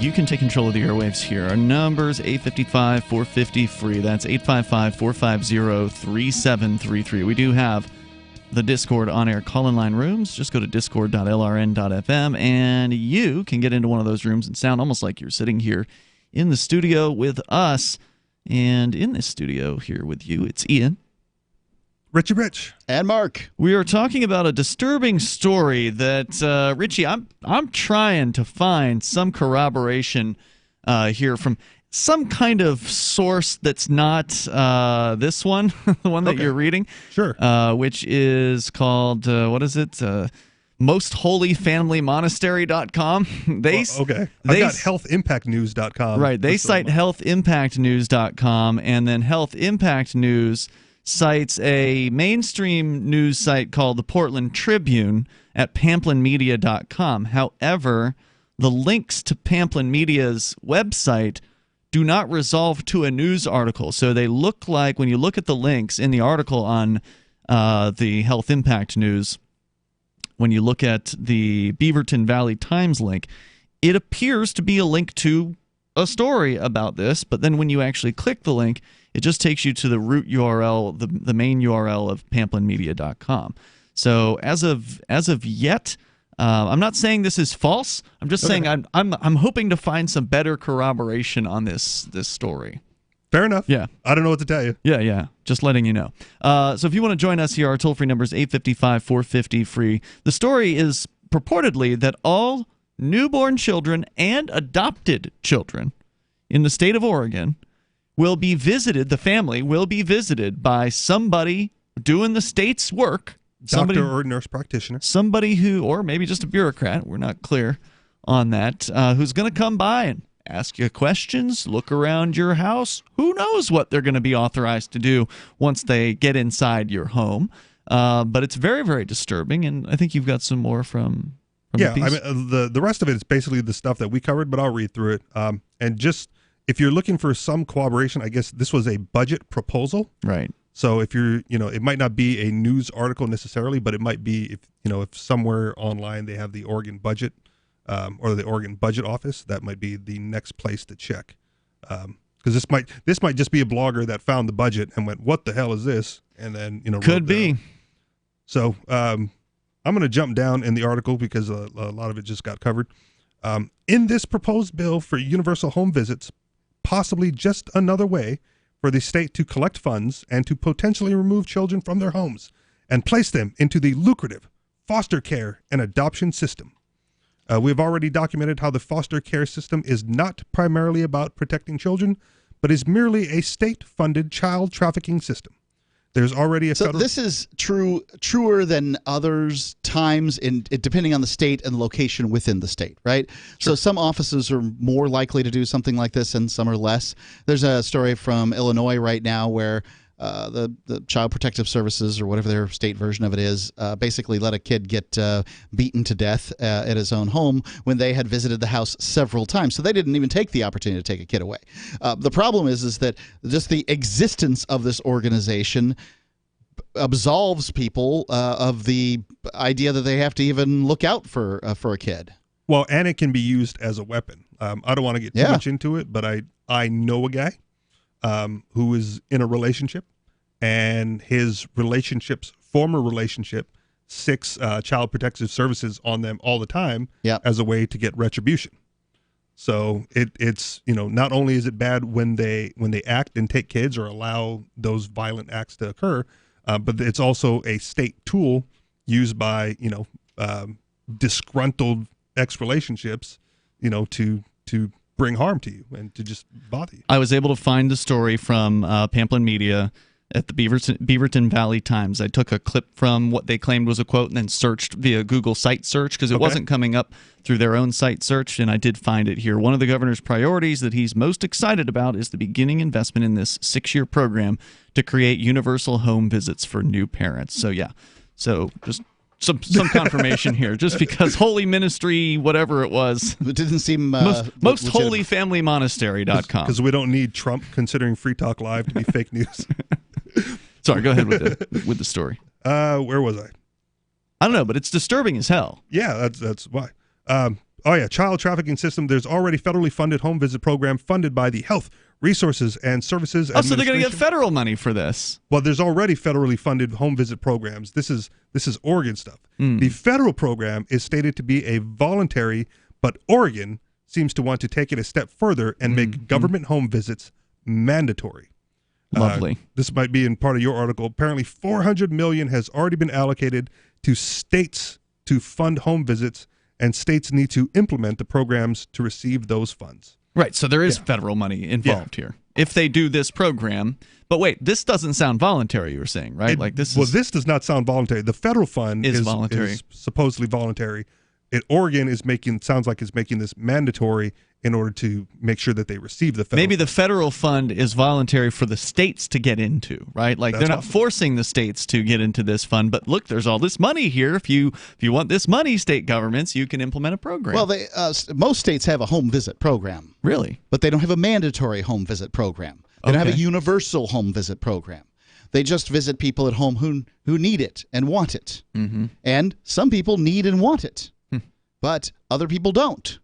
You can take control of the airwaves here. Our number is 855-450-FREE. That's 855-450-3733. We do have the Discord on-air call-in line rooms. Just go to discord.lrn.fm, and you can get into one of those rooms and sound almost like you're sitting here in the studio with us. And in this studio here with you, it's Ian, Richie Rich, and Mark. We are talking about a disturbing story that, Richie, I'm trying to find some corroboration here from some kind of source that's not this one, the one that you're reading. Sure. Which is called, what is it? mostholyfamilymonastery.com. Okay. I've got healthimpactnews.com. Right. They cite healthimpactnews.com, and then Health Impact News cites a mainstream news site called the Portland Tribune at pamplinmedia.com. However, the links to Pamplin Media's website do not resolve to a news article. So they look like, when you look at the links in the article on the Health Impact News, when you look at the Beaverton Valley Times link, it appears to be a link to a story about this, but then when you actually click the link, it just takes you to the root URL, the main URL of pamplinmedia.com. So as of yet, I'm not saying this is false. I'm just saying I'm hoping to find some better corroboration on this story. Fair enough. Yeah. I don't know what to tell you. Yeah. Just letting you know. So if you want to join us here, our toll-free number is 855-450-FREE. The story is purportedly that all newborn children and adopted children in the state of Oregon will be visited, the family will be visited by somebody doing the state's work. Doctor or nurse practitioner. Somebody who, or maybe just a bureaucrat, we're not clear on that, who's going to come by and ask you questions, look around your house. Who knows what they're going to be authorized to do once they get inside your home. But it's very, very disturbing, and I think you've got some more from the piece. I mean, the rest of it is basically the stuff that we covered, but I'll read through it. And just, if you're looking for some corroboration, I guess this was a budget proposal. Right. So if you're, it might not be a news article necessarily, but it might be if somewhere online they have the Oregon budget or the Oregon Budget Office, that might be the next place to check. Because this might just be a blogger that found the budget and went, "What the hell is this?" And then could be. So I'm going to jump down in the article because a lot of it just got covered. In this proposed bill for universal home visits, possibly just another way for the state to collect funds and to potentially remove children from their homes and place them into the lucrative foster care and adoption system. We've already documented how the foster care system is not primarily about protecting children, but is merely a state-funded child trafficking system. There's already a federal... this is truer than others times depending on the state and location within the state, right? Sure. So some offices are more likely to do something like this and some are less. There's a story from Illinois right now where the Child Protective Services, or whatever their state version of it is, basically let a kid get beaten to death at his own home when they had visited the house several times. So they didn't even take the opportunity to take a kid away. The problem is that just the existence of this organization absolves people of the idea that they have to even look out for a kid. Well, and it can be used as a weapon. I don't want to get too much into it, but I know a guy who is in a relationship, and his former relationship, 6 Child Protective Services on them all the time as a way to get retribution. So it's not only is it bad when they act and take kids or allow those violent acts to occur, but it's also a state tool used by disgruntled ex-relationships, to bring harm to you and to just bother you. I was able to find the story from Pamplin Media at the Beaverton Valley Times. I took a clip from what they claimed was a quote and then searched via Google site search because it wasn't coming up through their own site search, and I did find it here. One of the governor's priorities that he's most excited about is the beginning investment in this 6-year program to create universal home visits for new parents. So just some confirmation here, just because Holy Ministry, whatever it was. It didn't seem... most holyfamilymonastery.com. Because we don't need Trump considering Free Talk Live to be fake news. Sorry, go ahead with the story. Where was I? I don't know, but it's disturbing as hell. Yeah, that's why. Child trafficking system. There's already federally funded home visit program funded by the Health Resources and Services Administration. So they're going to get federal money for this. Well, there's already federally funded home visit programs. This is Oregon stuff. The federal program is stated to be a voluntary, but Oregon seems to want to take it a step further and make government home visits mandatory. Lovely. This might be in part of your article. Apparently, $400 million has already been allocated to states to fund home visits, and states need to implement the programs to receive those funds. Right, so there is federal money involved here if they do this program. But wait, this doesn't sound voluntary, you were saying, right? This does not sound voluntary. The federal fund is voluntary. Is supposedly voluntary. Oregon sounds like it's making this mandatory in order to make sure that they receive the federal. Maybe the federal fund is voluntary for the states to get into, right? Like they're not forcing the states to get into this fund, but look, there's all this money here. If you want this money, state governments, you can implement a program. Well, most states have a home visit program. Really? But they don't have a mandatory home visit program. They don't have a universal home visit program. They just visit people at home who need it and want it. Mm-hmm. And some people need and want it, but other people don't.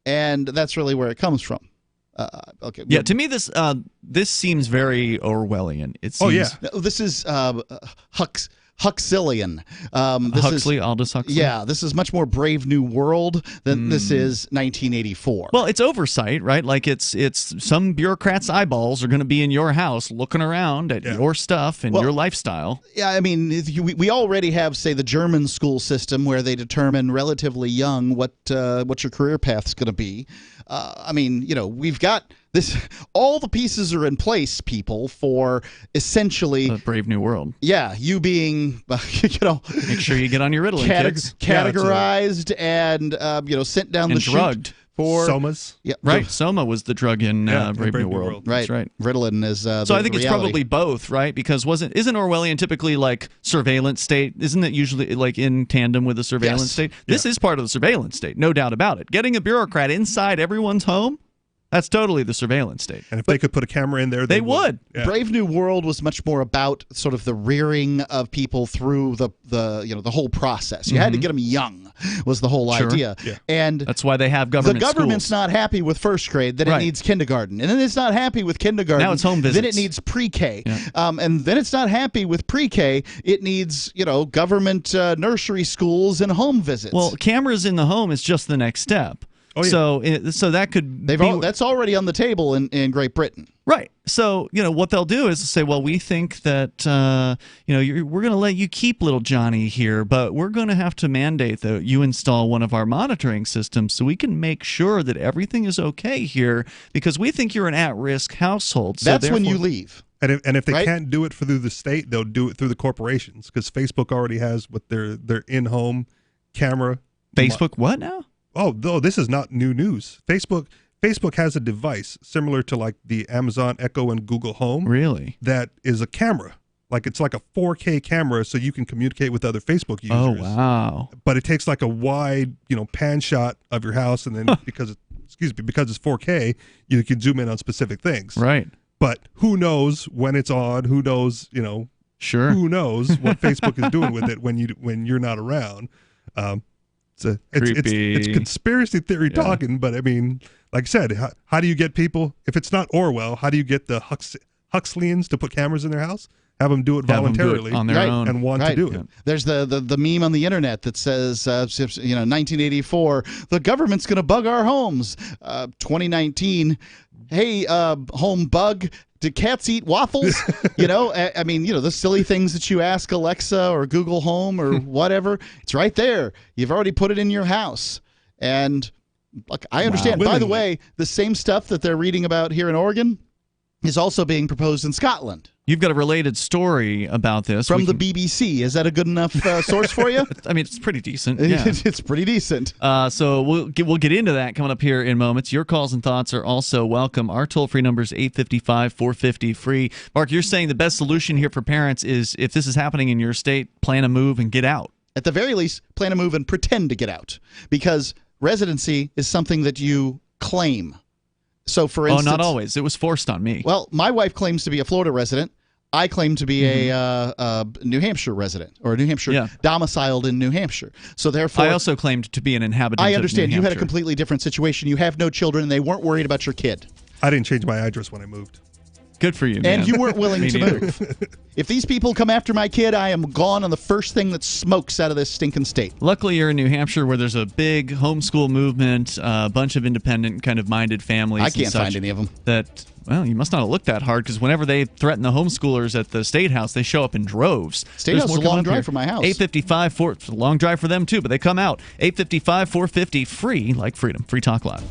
And that's really where it comes from. Yeah, to me, this seems very Orwellian. It seems, this is Huxleyan. Aldous Huxley? Yeah, this is much more Brave New World than this is 1984. Well, it's oversight, right? Like it's some bureaucrat's eyeballs are going to be in your house looking around at your stuff and your lifestyle. Yeah, I mean, we already have, say, the German school system where they determine relatively young what your career path's going to be. We've got this. All the pieces are in place, people, for essentially a Brave New World. Yeah, you being, make sure you get on your Ritalin, kids. Categorized and sent down the drugged. chute for Somas. Yeah, right. Soma was the drug in Brave New World. Right. That's right. Ritalin is. So I think it's probably both, right? Because isn't Orwellian typically like surveillance state? Isn't it usually like in tandem with the surveillance state? This is part of the surveillance state, no doubt about it. Getting a bureaucrat inside everyone's home. That's totally the surveillance state. And if they could put a camera in there, they would. Yeah. Brave New World was much more about sort of the rearing of people through the whole process. You had to get them young, was the whole idea. Yeah. And that's why they have government The government's schools. not happy with first grade, then it needs kindergarten. And then it's not happy with kindergarten. Now it's home visits. Then it needs pre-K. And then it's not happy with pre-K. It needs, government nursery schools and home visits. Well, cameras in the home is just the next step. Oh, yeah. So that could that's already on the table in Great Britain. Right. So, what they'll do is say, well, we think that, we're going to let you keep little Johnny here, but we're going to have to mandate that you install one of our monitoring systems so we can make sure that everything is okay here because we think you're an at-risk household. So that's when you leave. And if they can't do it through the state, they'll do it through the corporations because Facebook already has what their in-home camera. Facebook what now? Oh, no, this is not new news. Facebook has a device similar to like the Amazon Echo and Google Home. Really? That is a camera. It's like a 4K camera so you can communicate with other Facebook users. Oh, wow. But it takes like a wide, pan shot of your house and then because it's 4K, you can zoom in on specific things. Right. But who knows when it's on, who knows, Sure. Who knows what Facebook is doing with it when you're not around. It's conspiracy theory talking, but I mean, like I said, how do you get people, if it's not Orwell, how do you get the Huxleyians to put cameras in their house? Have them do it voluntarily on their own. And want to do it. There's the meme on the internet that says, 1984, the government's going to bug our homes. 2019, hey, home bug, do cats eat waffles? The silly things that you ask Alexa or Google Home or whatever, it's right there. You've already put it in your house. And look, I understand. Wow. By the way, the same stuff that they're reading about here in Oregon is also being proposed in Scotland. You've got a related story about this. From the BBC. Is that a good enough source for you? I mean, it's pretty decent. Yeah. It's pretty decent. So we'll get into that coming up here in moments. Your calls and thoughts are also welcome. Our toll-free number is 855-450-FREE. Mark, you're saying the best solution here for parents is if this is happening in your state, plan a move and get out. At the very least, plan a move and pretend to get out. Because residency is something that you claim. So, for instance... Oh, not always. It was forced on me. Well, my wife claims to be a Florida resident. I claim to be a New Hampshire resident or a New Hampshire domiciled in New Hampshire. So therefore, I also claimed to be an inhabitant. I understand of New you had a Hampshire. completely different situation. You have no children, and they weren't worried about your kid. I didn't change my address when I moved. Good for you, man. And you weren't willing to move. If these people come after my kid, I am gone on the first thing that smokes out of this stinking state. Luckily, you're in New Hampshire where there's a big homeschool movement, a bunch of independent kind of minded families. I can't find any of them. Well, you must not have looked that hard because whenever they threaten the homeschoolers at the State House, they show up in droves. State House is a long drive from my house. 855 it's a long drive for them too, but they come out. 855-450-FREE, like freedom. Free Talk Live.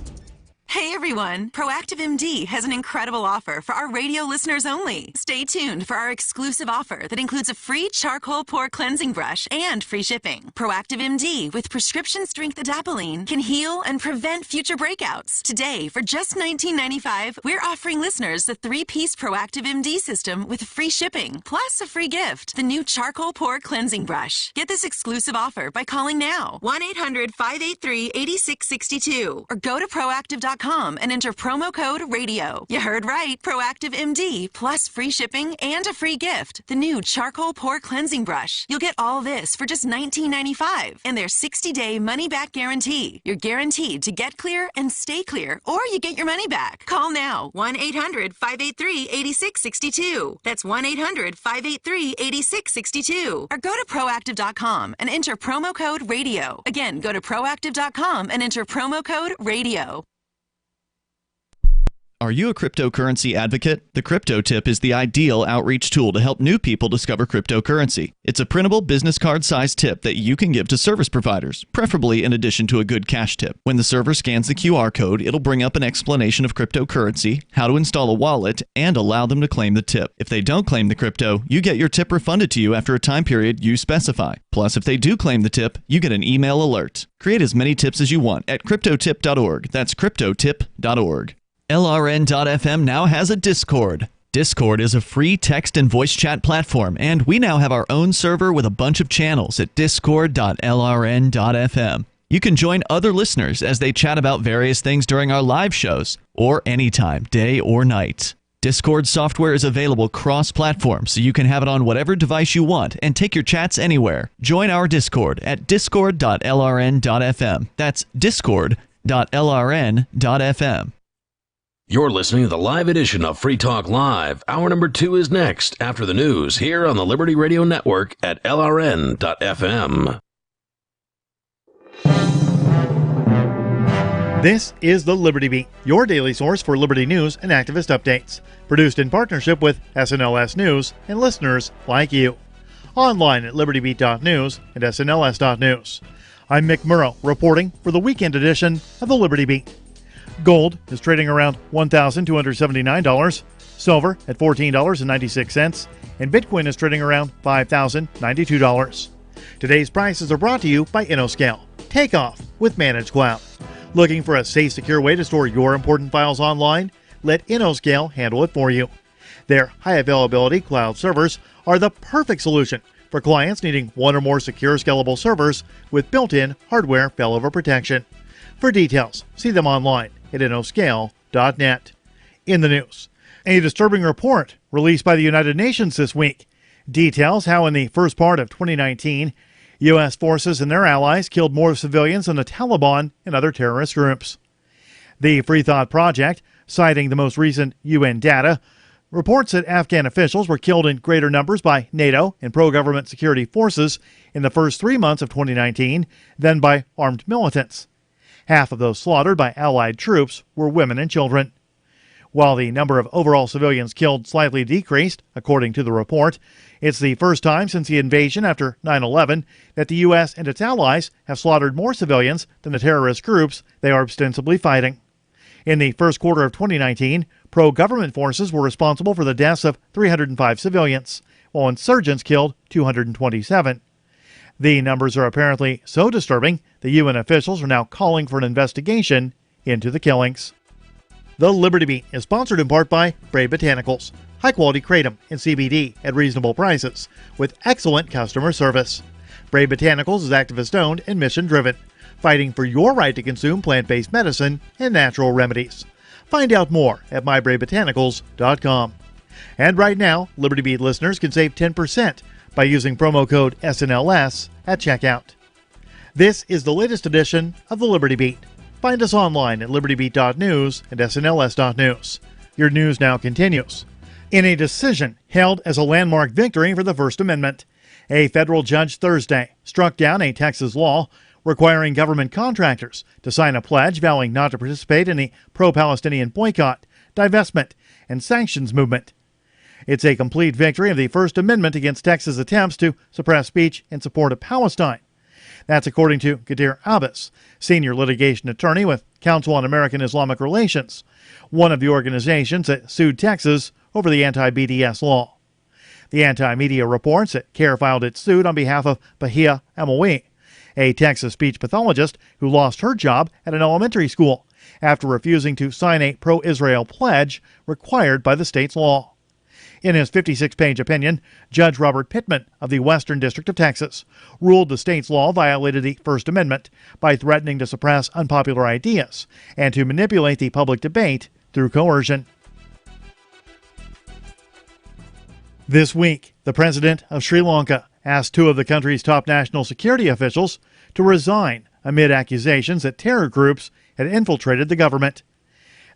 Hey everyone, Proactive MD has an incredible offer for our radio listeners only. Stay tuned for our exclusive offer that includes a free charcoal pore cleansing brush and free shipping. Proactive MD with prescription strength adapalene can heal and prevent future breakouts. Today, for just $19.95, we're offering listeners the 3-piece Proactive MD system with free shipping, plus a free gift, the new charcoal pore cleansing brush. Get this exclusive offer by calling now, 1-800-583-8662, or go to proactive.com and enter promo code RADIO. You heard right, Proactive MD, plus free shipping and a free gift, the new charcoal pore cleansing brush. You'll get all this for just $19.95 and their 60-day money-back guarantee. You're guaranteed to get clear and stay clear, or you get your money back. Call now, 1-800-583-8662. That's 1-800-583-8662. Or go to proactive.com and enter promo code RADIO. Again, go to proactive.com and enter promo code RADIO. Are you a cryptocurrency advocate? The Crypto Tip is the ideal outreach tool to help new people discover cryptocurrency. It's a printable business card-sized tip that you can give to service providers, preferably in addition to a good cash tip. When the server scans the QR code, it'll bring up an explanation of cryptocurrency, how to install a wallet, and allow them to claim the tip. If they don't claim the crypto, you get your tip refunded to you after a time period you specify. Plus, if they do claim the tip, you get an email alert. Create as many tips as you want at cryptotip.org. That's cryptotip.org. LRN.FM now has a Discord. Discord is a free text and voice chat platform, and we now have our own server with a bunch of channels at discord.lrn.fm. You can join other listeners as they chat about various things during our live shows, or anytime, day or night. Discord software is available cross-platform, so you can have it on whatever device you want and take your chats anywhere. Join our Discord at discord.lrn.fm. That's discord.lrn.fm. You're listening to the live edition of Free Talk Live. Hour number 2 is next, after the news, here on the Liberty Radio Network at lrn.fm. This is the Liberty Beat, your daily source for liberty news and activist updates. Produced in partnership with SNLS News and listeners like you. Online at libertybeat.news and snls.news. I'm Mick Murrow, reporting for the weekend edition of the Liberty Beat. Gold is trading around $1,279, silver at $14.96, and Bitcoin is trading around $5,092. Today's prices are brought to you by InnoScale. Take off with Managed Cloud. Looking for a safe, secure way to store your important files online? Let InnoScale handle it for you. Their high-availability cloud servers are the perfect solution for clients needing one or more secure, scalable servers with built-in hardware failover protection. For details, see them online at innoscale.net. In the news, a disturbing report released by the United Nations this week details how in the first part of 2019, U.S. forces and their allies killed more civilians than the Taliban and other terrorist groups. The Free Thought Project, citing the most recent UN data, reports that Afghan officials were killed in greater numbers by NATO and pro-government security forces in the first 3 months of 2019 than by armed militants. Half of those slaughtered by Allied troops were women and children. While the number of overall civilians killed slightly decreased, according to the report, it's the first time since the invasion after 9/11 that the U.S. and its allies have slaughtered more civilians than the terrorist groups they are ostensibly fighting. In the first quarter of 2019, pro-government forces were responsible for the deaths of 305 civilians, while insurgents killed 227. The numbers are apparently so disturbing that UN officials are now calling for an investigation into the killings. The Liberty Beat is sponsored in part by Brave Botanicals, high-quality kratom and CBD at reasonable prices, with excellent customer service. Brave Botanicals is activist-owned and mission-driven, fighting for your right to consume plant-based medicine and natural remedies. Find out more at mybravebotanicals.com. And right now, Liberty Beat listeners can save 10% by using promo code SNLS at checkout. This is the latest edition of the Liberty Beat. Find us online at libertybeat.news and snls.news. Your news now continues. In a decision held as a landmark victory for the First Amendment, a federal judge Thursday struck down a Texas law requiring government contractors to sign a pledge vowing not to participate in the pro-Palestinian boycott, divestment, and sanctions movement. It's a complete victory of the First Amendment against Texas' attempts to suppress speech in support of Palestine. That's according to Qadir Abbas, senior litigation attorney with Council on American Islamic Relations, one of the organizations that sued Texas over the anti-BDS law. The anti-media reports that CARE filed its suit on behalf of Bahia Amawi, a Texas speech pathologist who lost her job at an elementary school after refusing to sign a pro-Israel pledge required by the state's law. In his 56-page opinion, Judge Robert Pittman of the Western District of Texas ruled the state's law violated the First Amendment by threatening to suppress unpopular ideas and to manipulate the public debate through coercion. This week, the president of Sri Lanka asked two of the country's top national security officials to resign amid accusations that terror groups had infiltrated the government.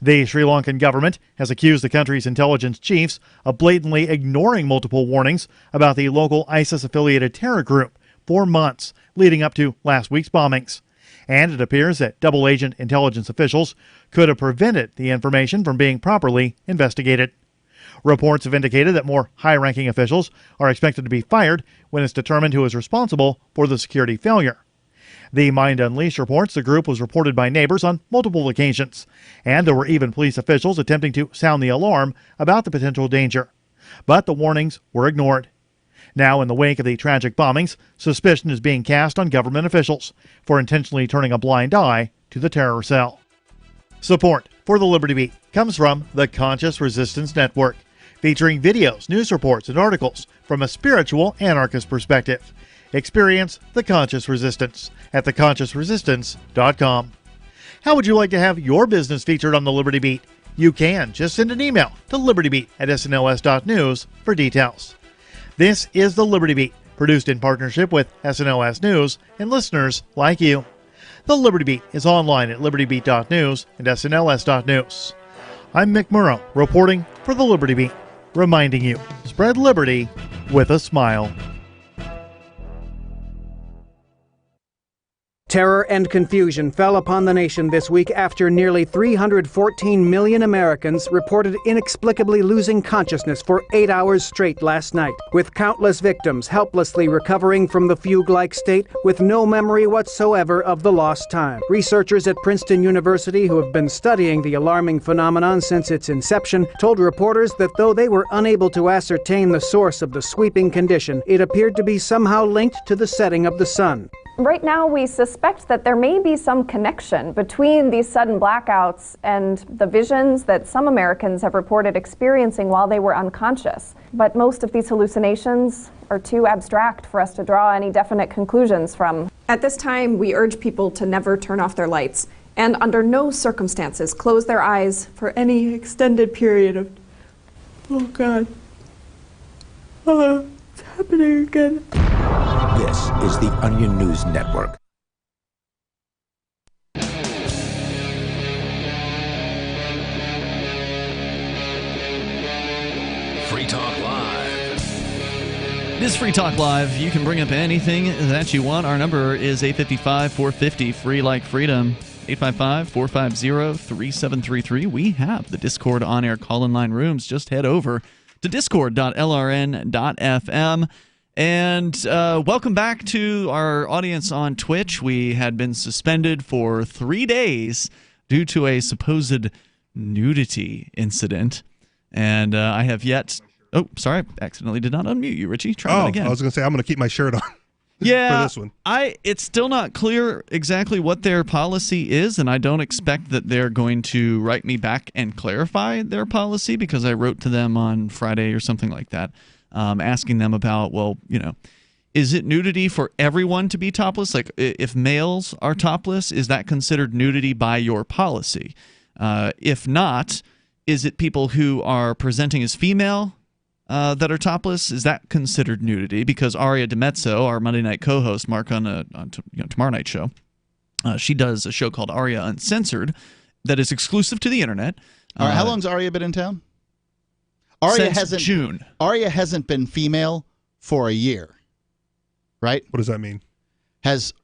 The Sri Lankan government has accused the country's intelligence chiefs of blatantly ignoring multiple warnings about the local ISIS-affiliated terror group for months leading up to last week's bombings. And it appears that double-agent intelligence officials could have prevented the information from being properly investigated. Reports have indicated that more high-ranking officials are expected to be fired when it's determined who is responsible for the security failure. The Mind Unleashed reports the group was reported by neighbors on multiple occasions, and there were even police officials attempting to sound the alarm about the potential danger. But the warnings were ignored. Now, in the wake of the tragic bombings, suspicion is being cast on government officials for intentionally turning a blind eye to the terror cell. Support for the Liberty Beat comes from the Conscious Resistance Network, featuring videos, news reports, and articles from a spiritual anarchist perspective. Experience the conscious resistance at theconsciousresistance.com. How would you like to have your business featured on the Liberty Beat? You can. Just send an email to libertybeat@snls.news for details. This is the Liberty Beat, produced in partnership with SNLS News and listeners like you. The Liberty Beat is online at libertybeat.news and snls.news. I'm Mick Murrow, reporting for the Liberty Beat, reminding you, spread liberty with a smile. Terror and confusion fell upon the nation this week after nearly 314 million Americans reported inexplicably losing consciousness for 8 hours straight last night, with countless victims helplessly recovering from the fugue-like state with no memory whatsoever of the lost time. Researchers at Princeton University, who have been studying the alarming phenomenon since its inception, told reporters that though they were unable to ascertain the source of the sweeping condition, it appeared to be somehow linked to the setting of the sun. Right now, we suspect that there may be some connection between these sudden blackouts and the visions that some Americans have reported experiencing while they were unconscious. But most of these hallucinations are too abstract for us to draw any definite conclusions from. At this time, we urge people to never turn off their lights and under no circumstances close their eyes for any extended period of... Oh, God. It's happening again. This is the Onion News Network. Free Talk Live. It is Free Talk Live. You can bring up anything that you want. Our number is 855-450, free like freedom. 855-450-3733. We have the Discord on-air call-in line rooms. Just head over to discord.lrn.fm. And welcome back to our audience on Twitch. We had been suspended for 3 days due to a supposed nudity incident. And I have yet... Oh, sorry. Accidentally did not unmute you, Richie. Try that again. I was going to say, I'm going to keep my shirt on. Yeah, for this one. It's still not clear exactly what their policy is, and I don't expect that they're going to write me back and clarify their policy, because I wrote to them on Friday or something like that, asking them about, well, is it nudity for everyone to be topless? Like, if males are topless, is that considered nudity by your policy? If not, is it people who are presenting as female that are topless? Is that considered nudity? Because Aria DiMezzo, our Monday night co-host, Mark on tomorrow night show, she does a show called Aria Uncensored that is exclusive to the internet. All right, how long's Aria been in town? Since June. Aria hasn't been female for a year, right? What does that mean?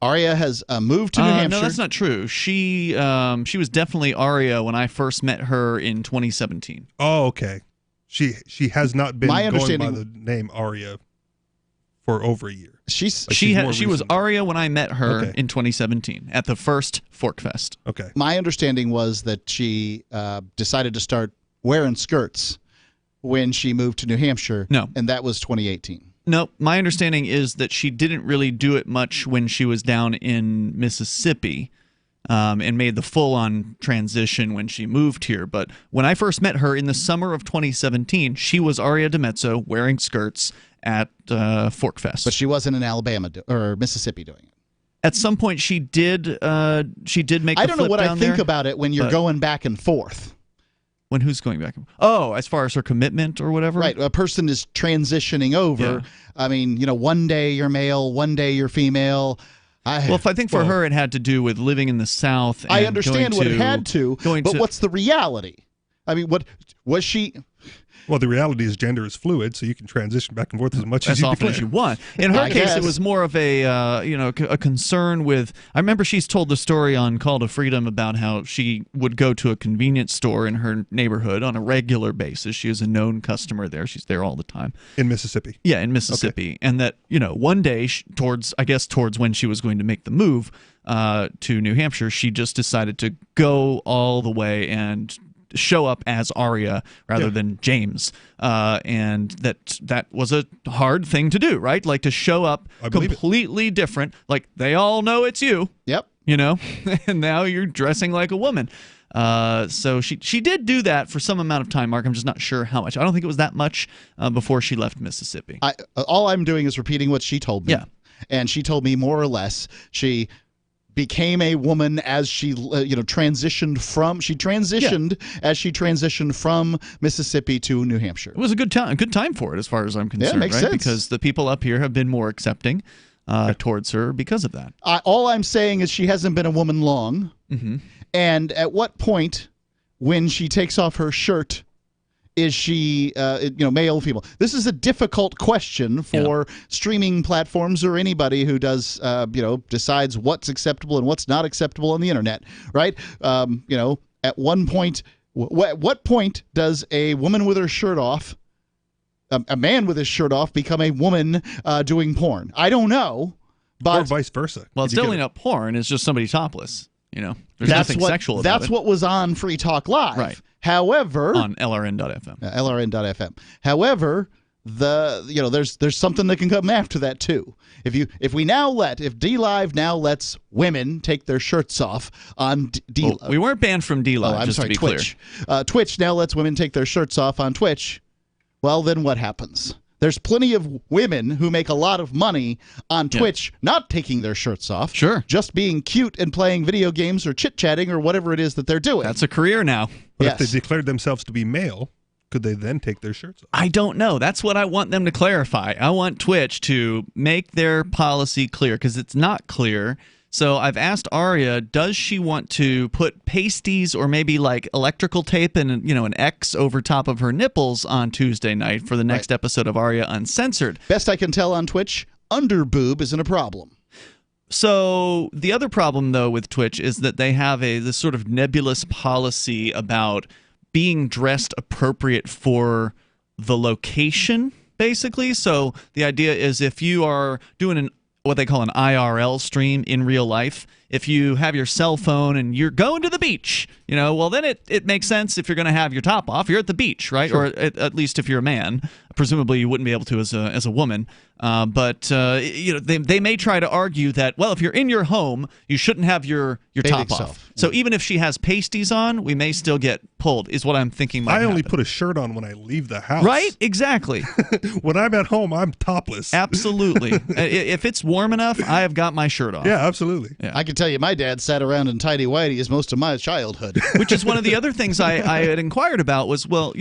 Aria has moved to New Hampshire? No, that's not true. She was definitely Aria when I first met her in 2017. Oh, okay. She has not been going by the name Aria for over a year. She was Aria when I met her in 2017 at the first Fork Fest. Okay. My understanding was that she decided to start wearing skirts when she moved to New Hampshire. No. And that was 2018. No, my understanding is that she didn't really do it much when she was down in Mississippi. And made the full-on transition when she moved here. But when I first met her in the summer of 2017, she was Aria DiMezzo wearing skirts at Fork Fest. But she wasn't in Alabama or Mississippi doing it. At some point, she did make the flip down there. I don't know what I think about it when you're going back and forth. When who's going back? Oh, as far as her commitment or whatever? Right. A person is transitioning over. Yeah. I mean, one day you're male, one day you're female. I think for her it had to do with living in the South. And I understand what it had to, but what's the reality? I mean, what was she? Well, the reality is gender is fluid, so you can transition back and forth as much as often as you want. In her case, it was more of a concern with. I remember she's told the story on Call to Freedom about how she would go to a convenience store in her neighborhood on a regular basis. She is a known customer there. She's there all the time. In Mississippi. Yeah, in Mississippi, and that one day towards when she was going to make the move to New Hampshire, she just decided to go all the way and show up as Aria rather than James, and that was a hard thing to do, right? Like to show up completely different, like they all know it's you. Yep. And now you're dressing like a woman. So she did do that for some amount of time, Mark. I'm just not sure how much. I don't think it was that much before she left Mississippi. All I'm doing is repeating what she told me. Yeah. and she told me more or less she became a woman as she transitioned as she transitioned from Mississippi to New Hampshire. It was a good time for it, as far as I'm concerned, makes right? sense. Because the people up here have been more accepting towards her because of that. All I'm saying is she hasn't been a woman long. Mm-hmm. And at what point, when she takes off her shirt, is she male or female? This is a difficult question for streaming platforms or anybody who does decides what's acceptable and what's not acceptable on the internet, right? At one point, what point does a woman with her shirt off, a man with his shirt off, become a woman doing porn? I don't know, but or vice versa. Well, it's definitely not porn. It's just somebody topless. There's nothing sexual about it. That's what was on Free Talk Live. Right. However, on LRN.FM. LRN.FM. However, there's something that can come after that too. If DLive now lets women take their shirts off on DLive. Well, we weren't banned from DLive. I'm just sorry, to be Twitch. clear. Twitch now lets women take their shirts off on Twitch. Well, then what happens? There's plenty of women who make a lot of money on Twitch not taking their shirts off. Sure. Just being cute and playing video games or chit-chatting or whatever it is that they're doing. That's a career now. But if they declared themselves to be male, could they then take their shirts off? I don't know. That's what I want them to clarify. I want Twitch to make their policy clear, because it's not clear. So I've asked Aria, does she want to put pasties or maybe like electrical tape and an X over top of her nipples on Tuesday night for the next episode of Aria Uncensored? Best I can tell on Twitch, underboob isn't a problem. So the other problem, though, with Twitch is that they have this sort of nebulous policy about being dressed appropriate for the location, basically. So the idea is if you are doing what they call an IRL stream in real life, if you have your cell phone and you're going to the beach, well, then it makes sense if you're going to have your top off. You're at the beach, right? Sure. Or at least if you're a man. Presumably you wouldn't be able to as a woman. But they may try to argue that, well, if you're in your home, you shouldn't have your top off. So even if she has pasties on, we may still get pulled, is what I'm thinking might only happen. put a shirt on when I leave the house. Right? Exactly. When I'm at home, I'm topless. Absolutely. If it's warm enough, I have got my shirt off. Yeah, absolutely. Yeah. I can tell you my dad sat around in tighty-whities most of my childhood. Which is one of the other things I had inquired about was, well,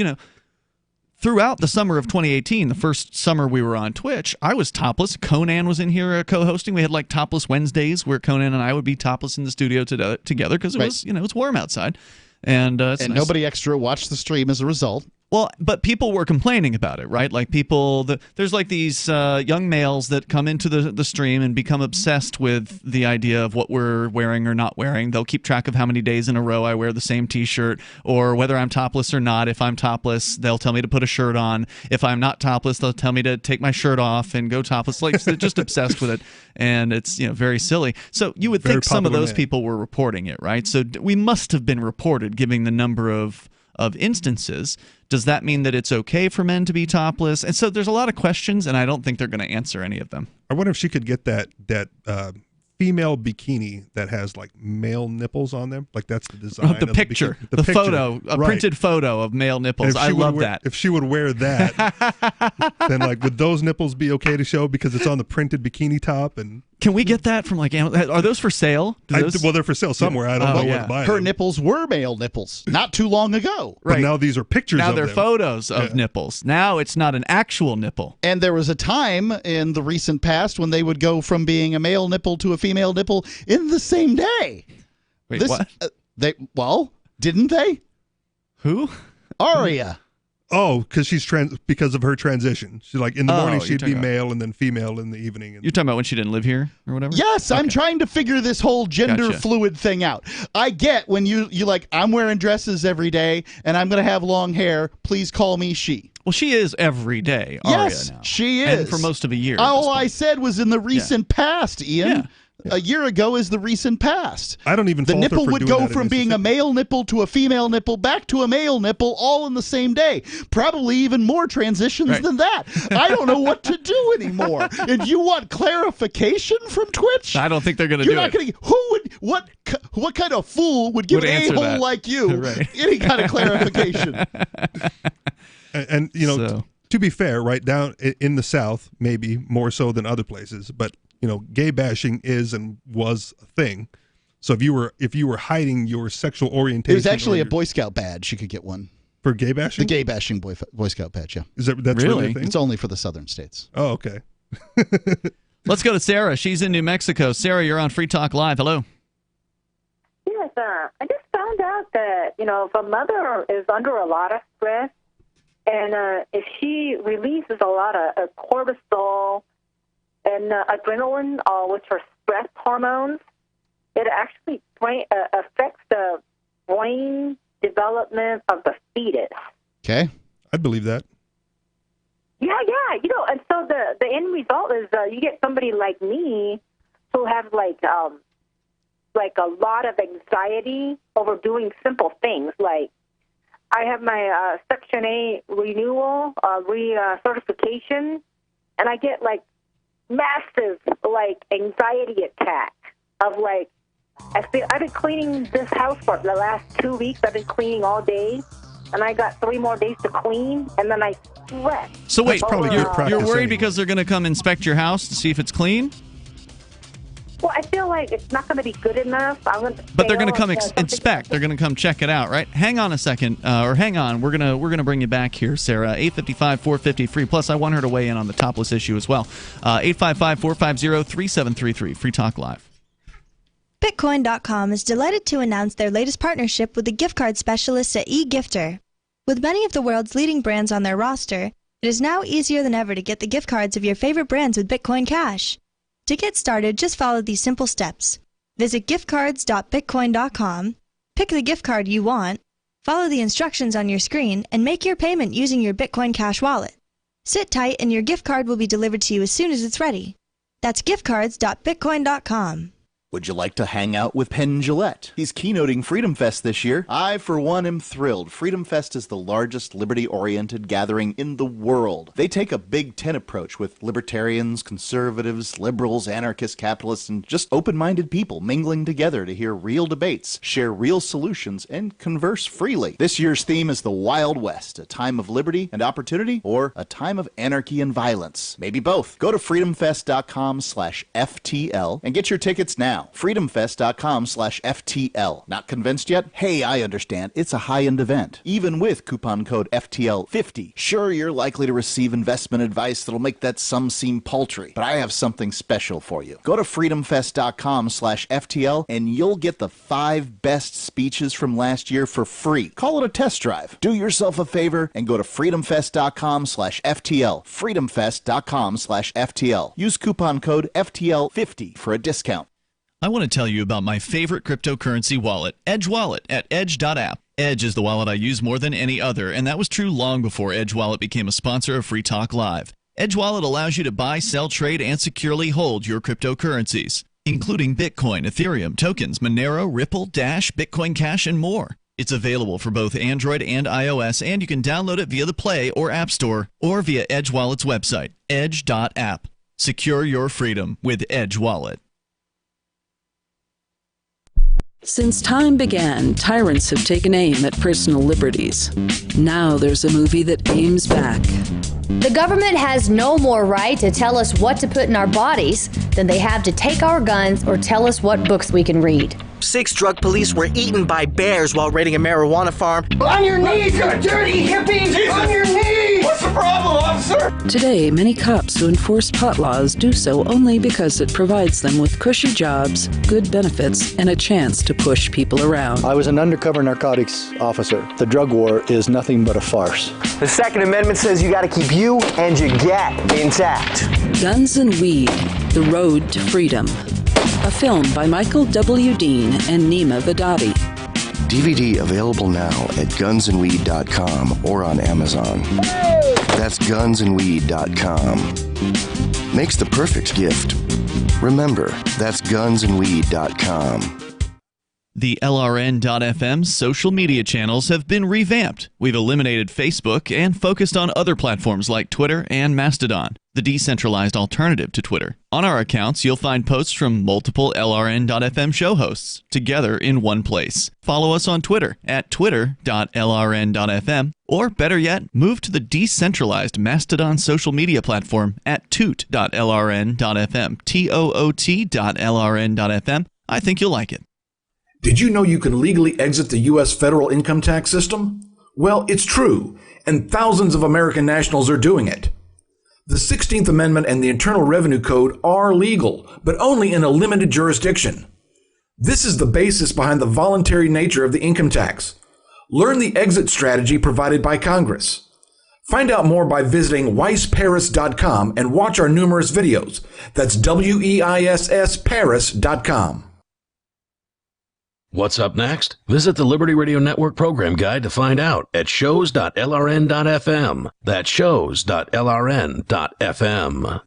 throughout the summer of 2018, the first summer we were on Twitch, I was topless. Conan was in here co-hosting. We had like Topless Wednesdays where Conan and I would be topless in the studio together because it was, it's warm outside. And nice. Nobody extra watched the stream as a result. Well, but people were complaining about it, right? Like there's like these young males that come into the stream and become obsessed with the idea of what we're wearing or not wearing. They'll keep track of how many days in a row I wear the same T-shirt, or whether I'm topless or not. If I'm topless, they'll tell me to put a shirt on. If I'm not topless, they'll tell me to take my shirt off and go topless. Like, they're just obsessed with it, and it's very silly. So you would think some of those people were reporting it, right? So we must have been reported, given the number of instances. Does that mean that it's okay for men to be topless? And so there's a lot of questions, and I don't think they're going to answer any of them. I wonder if she could get that female bikini that has like male nipples on them. Like, that's the design. The picture, the photo, a printed photo of male nipples. I love that. If she would wear that, then like, would those nipples be okay to show because it's on the printed bikini top? And can we get that from like Amazon? Are those for sale? Well, they're for sale somewhere. I don't know where to buy them. Her nipples were male nipples not too long ago. Right. But now these are pictures now of they're them. photos of nipples. Now it's not an actual nipple. And there was a time in the recent past when they would go from being a male nipple to a female nipple in the same day. Wait, what? Didn't they? Who? Aria. Oh, because of her transition. She's like, in the morning she'd be male and then female in the evening. You're talking about when she didn't live here or whatever? Yes, okay. I'm trying to figure this whole gender fluid thing out. I get when you like, I'm wearing dresses every day and I'm going to have long hair. Please call me she. Well, she is every day, Aria, yes, now. She is. And for most of a year. All I said was in the recent past, Ian. Yeah. A year ago is the recent past. I don't even. The nipple would go from being a male nipple to a female nipple back to a male nipple all in the same day. Probably even more transitions than that. I don't know what to do anymore. And you want clarification from Twitch? I don't think they're going to do it. You're not going to. What kind of fool would give an a-hole like you any kind of clarification? And to be fair, right down in the South, maybe more so than other places, but gay bashing is and was a thing. So if you were hiding your sexual orientation, it was actually a Boy Scout badge. You could get one for gay bashing. The gay bashing Boy Scout badge. Yeah, that's really a thing? It's only for the southern states. Oh, okay. Let's go to Sarah. She's in New Mexico. Sarah, you're on Free Talk Live. Hello. Yes, I just found out that, if a mother is under a lot of stress and if she releases a lot of cortisol and adrenaline, which are stress hormones, it actually affects the brain development of the fetus. Okay. I believe that. Yeah, and so the end result is you get somebody like me who has like a lot of anxiety over doing simple things. Like I have my Section 8 renewal, recertification, and I get like massive like anxiety attack of like I've been cleaning this house for the last 2 weeks. I've been cleaning all day. And I got 3 more days to clean, and then I sweat. So wait, you're worried because they're going to come inspect your house to see if it's clean? Well, I feel like it's not going to be good enough. But they're going to come inspect. They're going to come check it out, right? Hang on a second, or hang on. We're gonna bring you back here, Sarah. 855-450 free. Plus, I want her to weigh in on the topless issue as well. 855-450-3733. Free Talk Live. Bitcoin.com is delighted to announce their latest partnership with the gift card specialists at eGifter. With many of the world's leading brands on their roster, it is now easier than ever to get the gift cards of your favorite brands with Bitcoin Cash. To get started, just follow these simple steps. Visit giftcards.bitcoin.com, pick the gift card you want, follow the instructions on your screen, and make your payment using your Bitcoin Cash wallet. Sit tight and your gift card will be delivered to you as soon as it's ready. That's giftcards.bitcoin.com. Would you like to hang out with Penn Jillette? He's keynoting Freedom Fest this year. I, for one, am thrilled. Freedom Fest is the largest liberty-oriented gathering in the world. They take a Big Ten approach with libertarians, conservatives, liberals, anarchists, capitalists, and just open-minded people mingling together to hear real debates, share real solutions, and converse freely. This year's theme is the Wild West, a time of liberty and opportunity, or a time of anarchy and violence. Maybe both. Go to freedomfest.com/FTL and get your tickets now. freedomfest.com/FTL. Not convinced yet? Hey, I understand. It's a high-end event. Even with coupon code FTL50. Sure, you're likely to receive investment advice that'll make that sum seem paltry, but I have something special for you. Go to freedomfest.com/FTL and you'll get the 5 best speeches from last year for free. Call it a test drive. Do yourself a favor and go to freedomfest.com/FTL. freedomfest.com/FTL. Use coupon code FTL50 for a discount. I want to tell you about my favorite cryptocurrency wallet, Edge Wallet, at edge.app. Edge is the wallet I use more than any other, and that was true long before Edge Wallet became a sponsor of Free Talk Live. Edge Wallet allows you to buy, sell, trade, and securely hold your cryptocurrencies, including Bitcoin, Ethereum, tokens, Monero, Ripple, Dash, Bitcoin Cash, and more. It's available for both Android and iOS, and you can download it via the Play or App Store or via Edge Wallet's website, edge.app. Secure your freedom with Edge Wallet. Since time began, tyrants have taken aim at personal liberties. Now there's a movie that aims back. The government has no more right to tell us what to put in our bodies than they have to take our guns or tell us what books we can read. 6 drug police were eaten by bears while raiding a marijuana farm. On your knees, you dirty hippies! Jesus. On your knees! What's the problem, officer? Today, many cops who enforce pot laws do so only because it provides them with cushy jobs, good benefits, and a chance to push people around. I was an undercover narcotics officer. The drug war is nothing but a farce. The Second Amendment says you gotta keep you and your gat intact. Guns and Weed, The Road to Freedom. A film by Michael W. Dean and Nima Vadadi. DVD available now at gunsandweed.com or on Amazon. That's gunsandweed.com. Makes the perfect gift. Remember, that's gunsandweed.com. The LRN.FM social media channels have been revamped. We've eliminated Facebook and focused on other platforms like Twitter and Mastodon. the decentralized alternative to Twitter. On our accounts, you'll find posts from multiple LRN.FM show hosts together in one place. Follow us on Twitter at twitter.lrn.fm, or better yet, move to the decentralized Mastodon social media platform at toot.lrn.fm, toot.lrn.fm. I think you'll like it. Did you know you can legally exit the U.S. federal income tax system? Well, it's true, and thousands of American nationals are doing it. The 16th Amendment and the Internal Revenue Code are legal, but only in a limited jurisdiction. This is the basis behind the voluntary nature of the income tax. Learn the exit strategy provided by Congress. Find out more by visiting weissparis.com and watch our numerous videos. That's WEISS What's up next? Visit the Liberty Radio Network program guide to find out at shows.lrn.fm. That's shows.lrn.fm.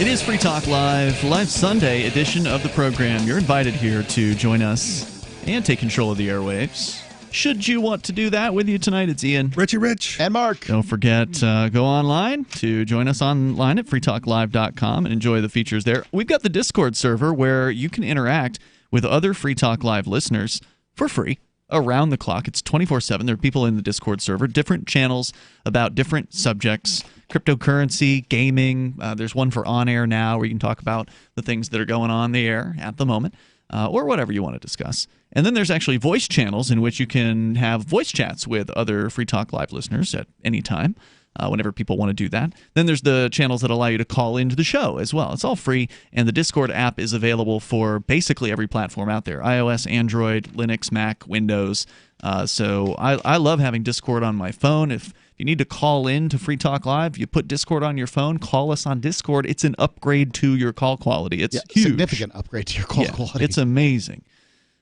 It is Free Talk Live Sunday edition of the program. You're invited here to join us and take control of the airwaves. Should you want to do that with you tonight, it's Ian, Richie Rich, and Mark. Don't forget, go online to join us online at freetalklive.com and enjoy the features there. We've got the Discord server where you can interact with other Free Talk Live listeners for free around the clock. It's 24/7. There are people in the Discord server, different channels about different subjects, cryptocurrency, gaming. There's one for On Air Now where you can talk about the things that are going on the air at the moment. Or whatever you want to discuss. And then there's actually voice channels in which you can have voice chats with other Free Talk Live listeners at any time, whenever people want to do that. Then there's the channels that allow you to call into the show as well. It's all free, and the Discord app is available for basically every platform out there: iOS, Android, Linux, Mac, Windows. So I love having Discord on my phone. If you need to call in to Free Talk Live, you put Discord on your phone, call us on Discord. It's an upgrade to your call quality. It's huge. Significant upgrade to your call quality. It's amazing.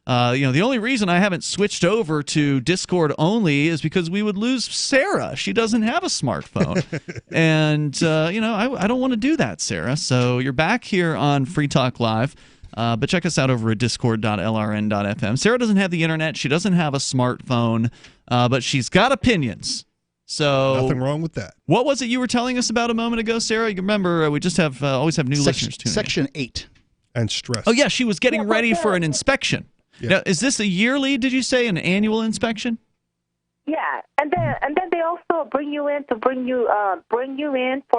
The only reason I haven't switched over to Discord only is because we would lose Sarah. She doesn't have a smartphone. And, I don't want to do that, Sarah. So you're back here on Free Talk Live. But check us out over at discord.lrn.fm. Sarah doesn't have the internet. She doesn't have a smartphone. But she's got opinions. So nothing wrong with that. What was it you were telling us about a moment ago, Sarah? You remember we just have always have new listeners tuning in. Section 8. And stress. Oh, yeah, she was getting ready for an inspection. Yeah. Now, is this a yearly, did you say, an annual inspection? Yeah, and then they also bring you in for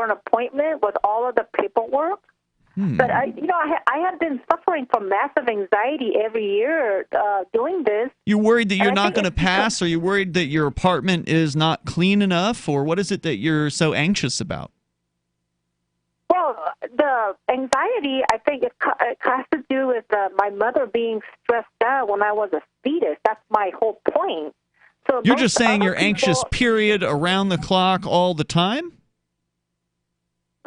an appointment with all of the paperwork. But I have been suffering from massive anxiety every year doing this. You're worried that you're not going to pass? Are you worried that your apartment is not clean enough? Or what is it that you're so anxious about? Well, the anxiety, I think it has to do with my mother being stressed out when I was a fetus. That's my whole point. So you're just saying you're anxious, period, around the clock, all the time?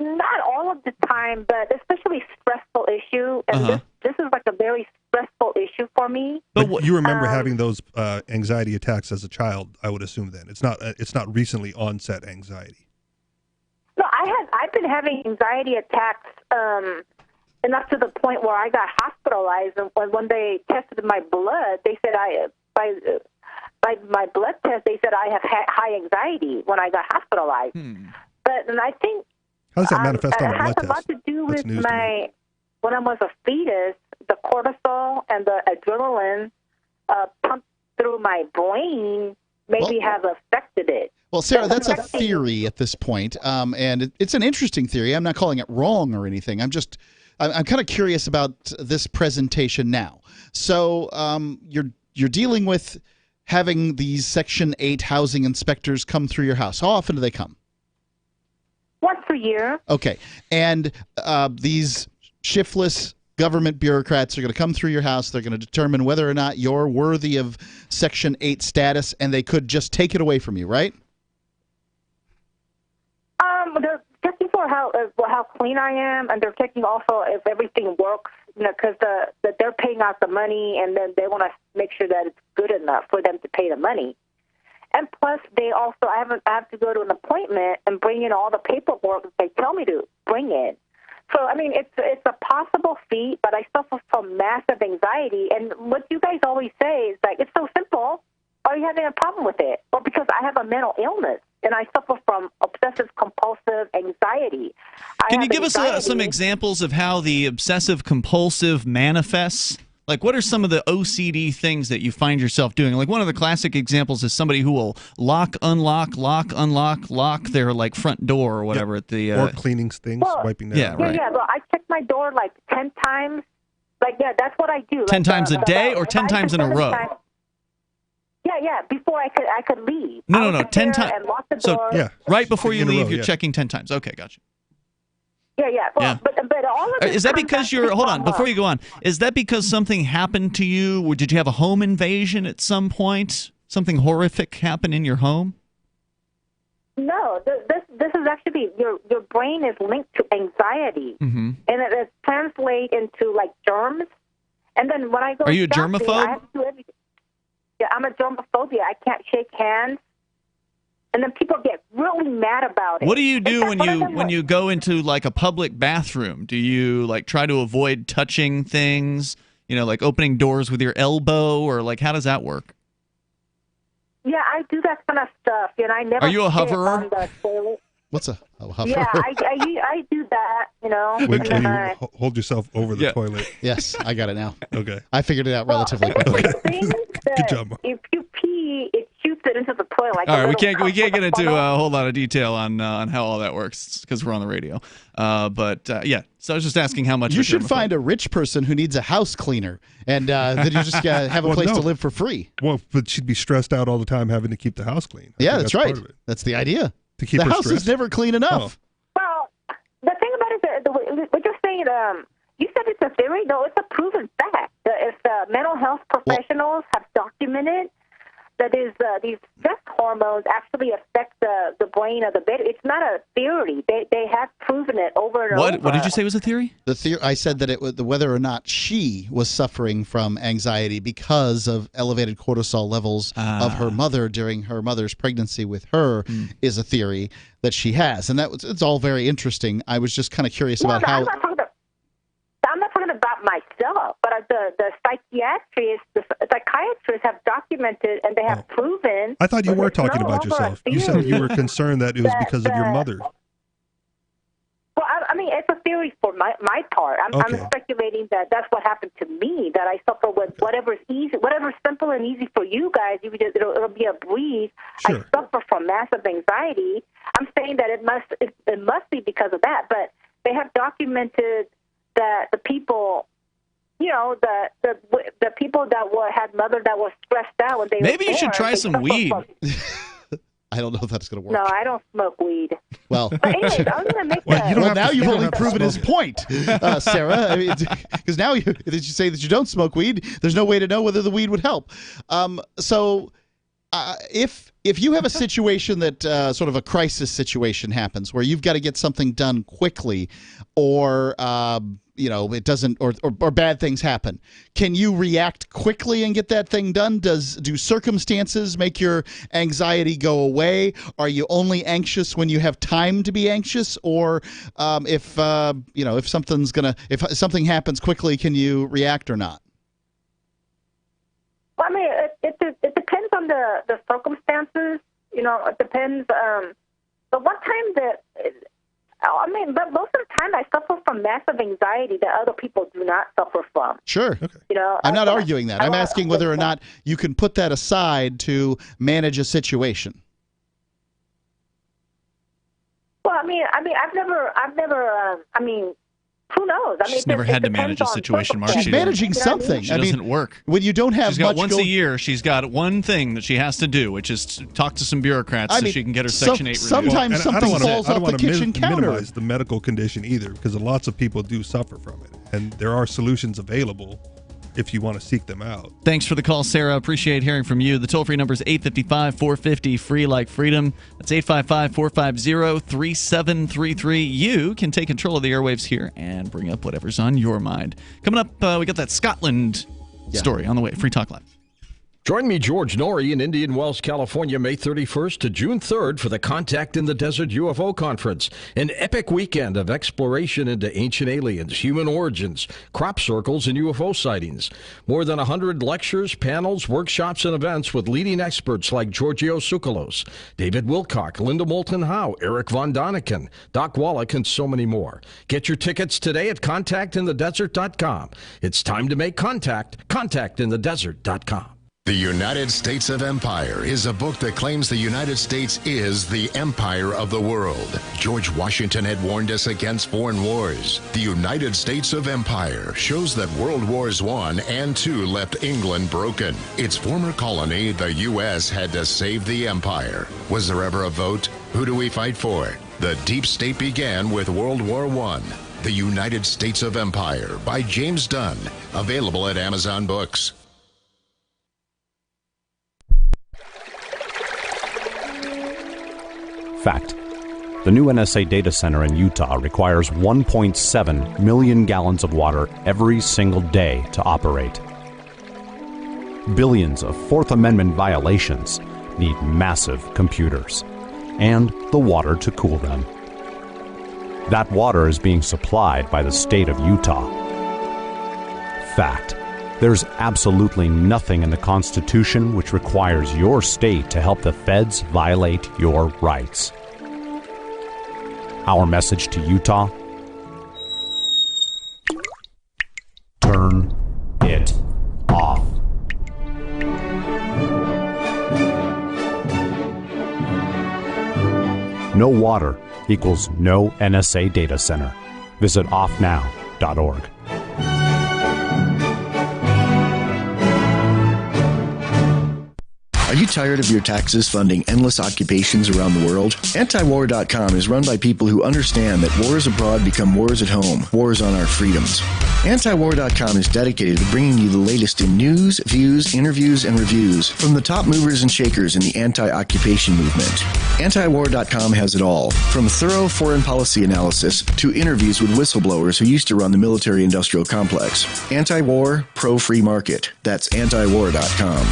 Not all of the time, but especially stressful issue. And this is like a very stressful issue for me. But you remember having those anxiety attacks as a child, I would assume then. It's not recently onset anxiety. No, I've been having anxiety attacks enough to the point where I got hospitalized. And when they tested my blood, they said by my blood test, they said I have high anxiety when I got hospitalized. But and I think how does that manifest on a blood test? It has a lot to do with when I was a fetus, the cortisol and the adrenaline pumped through my brain maybe have affected it. Well, Sarah, that's a theory at this point, and it's an interesting theory. I'm not calling it wrong or anything. I'm kind of curious about this presentation now. So you're dealing with having these Section 8 housing inspectors come through your house. How often do they come? Once a year. Okay, and these shiftless government bureaucrats are going to come through your house. They're going to determine whether or not you're worthy of Section 8 status, and they could just take it away from you, right? They're checking for how clean I am, and they're checking also if everything works. Because they're paying out the money, and then they want to make sure that it's good enough for them to pay the money. And plus, I have to go to an appointment and bring in all the paperwork that they tell me to bring in. So, I mean, it's a possible feat, but I suffer from massive anxiety. And what you guys always say is like, it's so simple. Are you having a problem with it? Well, because I have a mental illness, and I suffer from obsessive-compulsive anxiety. Can you give us some examples of how the obsessive-compulsive manifests? Like, what are some of the OCD things that you find yourself doing? Like, one of the classic examples is somebody who will lock, unlock their, like, front door or whatever at the... or cleaning things, wiping down. Yeah, right. Yeah, well, I check my door like 10 times. Like, yeah, that's what I do. 10 times a day or 10 times in a row? Yeah, before I could leave. No, 10 times. So, right before you In a leave, row, you're yeah. checking 10 times. Okay, gotcha. Yeah. Well, but all of this Is that comes because down to hold on, trauma. before you go on, is that because something happened to you? Or did you have a home invasion at some point? Something horrific happened in your home? No, this is actually your brain is linked to anxiety, and it translates into like germs. And then when I go, Are you a shopping, germaphobe? I have to do everything. Yeah, I'm a germophobia. I can't shake hands, and then people get really mad about it. What do you do when you go into like a public bathroom? Do you like try to avoid touching things? You know, like opening doors with your elbow, or like how does that work? Yeah, I do that kind of stuff, and I never. Are you a sit hoverer? on the toilet. What's a hover? Yeah, I do that, you know. When and then you hold yourself over the toilet. Yes, I got it now. Okay. I figured it out relatively quickly. Good job. If you pee, it shoots it into the toilet. Like All right, we can't get into a whole lot of detail on how all that works because we're on the radio. But so I was just asking how much. You should find a rich person who needs a house cleaner, and then you just have a place to live for free. Well, but she'd be stressed out all the time having to keep the house clean. Yeah, that's right. part of it. That's the idea. To keep the her house stressed. is never clean enough. Well, the thing about it is what you're saying. You said it's a theory. No, it's a proven fact. If mental health professionals have documented that these stress hormones actually affect the brain of the baby. It's not a theory. They have proven it over and over. What did you say was a theory? I said that it was whether or not she was suffering from anxiety because of elevated cortisol levels of her mother during her mother's pregnancy with her is a theory that she has, and it's all very interesting. I was just kind of curious about how. I'm not talking about myself, but the psychiatrists have documented and they have proven. I thought you were talking about yourself. You said you were concerned that it was because of your mother. Well, I mean, it's a theory for my part. I'm speculating that that's what happened to me, that I suffer with whatever's easy, whatever's simple and easy for you guys. It'll be a breeze. Sure. I suffer from massive anxiety. I'm saying that it must be because of that, but they have documented that the people, the people that had mother that were stressed out when they maybe were you should try some weed. I don't know if that's going to work. No, I don't smoke weed. Well, but anyways, I was going to make now you've only proven his point, Sarah. I mean, because now that you say that you don't smoke weed, there's no way to know whether the weed would help. If you have a situation that sort of a crisis situation happens where you've got to get something done quickly, or it doesn't, or bad things happen, can you react quickly and get that thing done? Do circumstances make your anxiety go away? Are you only anxious when you have time to be anxious, or if something happens quickly, can you react or not? Well, I mean, it depends on the circumstances. It depends. But one time but most of the time I suffer from massive anxiety that other people do not suffer from. Sure. Okay. I'm not arguing that. I'm asking whether or not you can put that aside to manage a situation. Well, I mean, I've never. Who knows? I mean, she's never had to manage a situation, Mark. She's managing something. She doesn't work. When you don't have she's got much once a year, she's got one thing that she has to do, which is to talk to some bureaucrats so she can get her Section 8 renewed. Sometimes something falls off the kitchen counter. Minimize the medical condition either, because lots of people do suffer from it, and there are solutions available if you want to seek them out. Thanks for the call, Sarah. Appreciate hearing from you. The toll-free number is 855-450, free like freedom. That's 855-450-3733. You can take control of the airwaves here and bring up whatever's on your mind. Coming up, we got that Scotland story on the way. Free Talk Live. Join me, George Norrie, in Indian Wells, California, May 31st to June 3rd for the Contact in the Desert UFO Conference, an epic weekend of exploration into ancient aliens, human origins, crop circles, and UFO sightings. More than 100 lectures, panels, workshops, and events with leading experts like Giorgio Tsoukalos, David Wilcock, Linda Moulton Howe, Eric Von Daniken, Doc Wallach, and so many more. Get your tickets today at contactinthedesert.com. It's time to make contact. Contactinthedesert.com. The United States of Empire is a book that claims the United States is the empire of the world. George Washington had warned us against foreign wars. The United States of Empire shows that World Wars I and II left England broken. Its former colony, the U.S., had to save the empire. Was there ever a vote? Who do we fight for? The deep state began with World War I. The United States of Empire by James Dunn. Available at Amazon Books. Fact. The new NSA data center in Utah requires 1.7 million gallons of water every single day to operate. Billions of Fourth Amendment violations need massive computers and the water to cool them. That water is being supplied by the state of Utah. Fact. There's absolutely nothing in the Constitution which requires your state to help the feds violate your rights. Our message to Utah: turn it off. No water equals no NSA data center. Visit offnow.org. Are you tired of your taxes funding endless occupations around the world? Antiwar.com is run by people who understand that wars abroad become wars at home, wars on our freedoms. Antiwar.com is dedicated to bringing you the latest in news, views, interviews, and reviews from the top movers and shakers in the anti-occupation movement. Antiwar.com has it all, from thorough foreign policy analysis to interviews with whistleblowers who used to run the military-industrial complex. Anti-war, pro-free market. That's antiwar.com.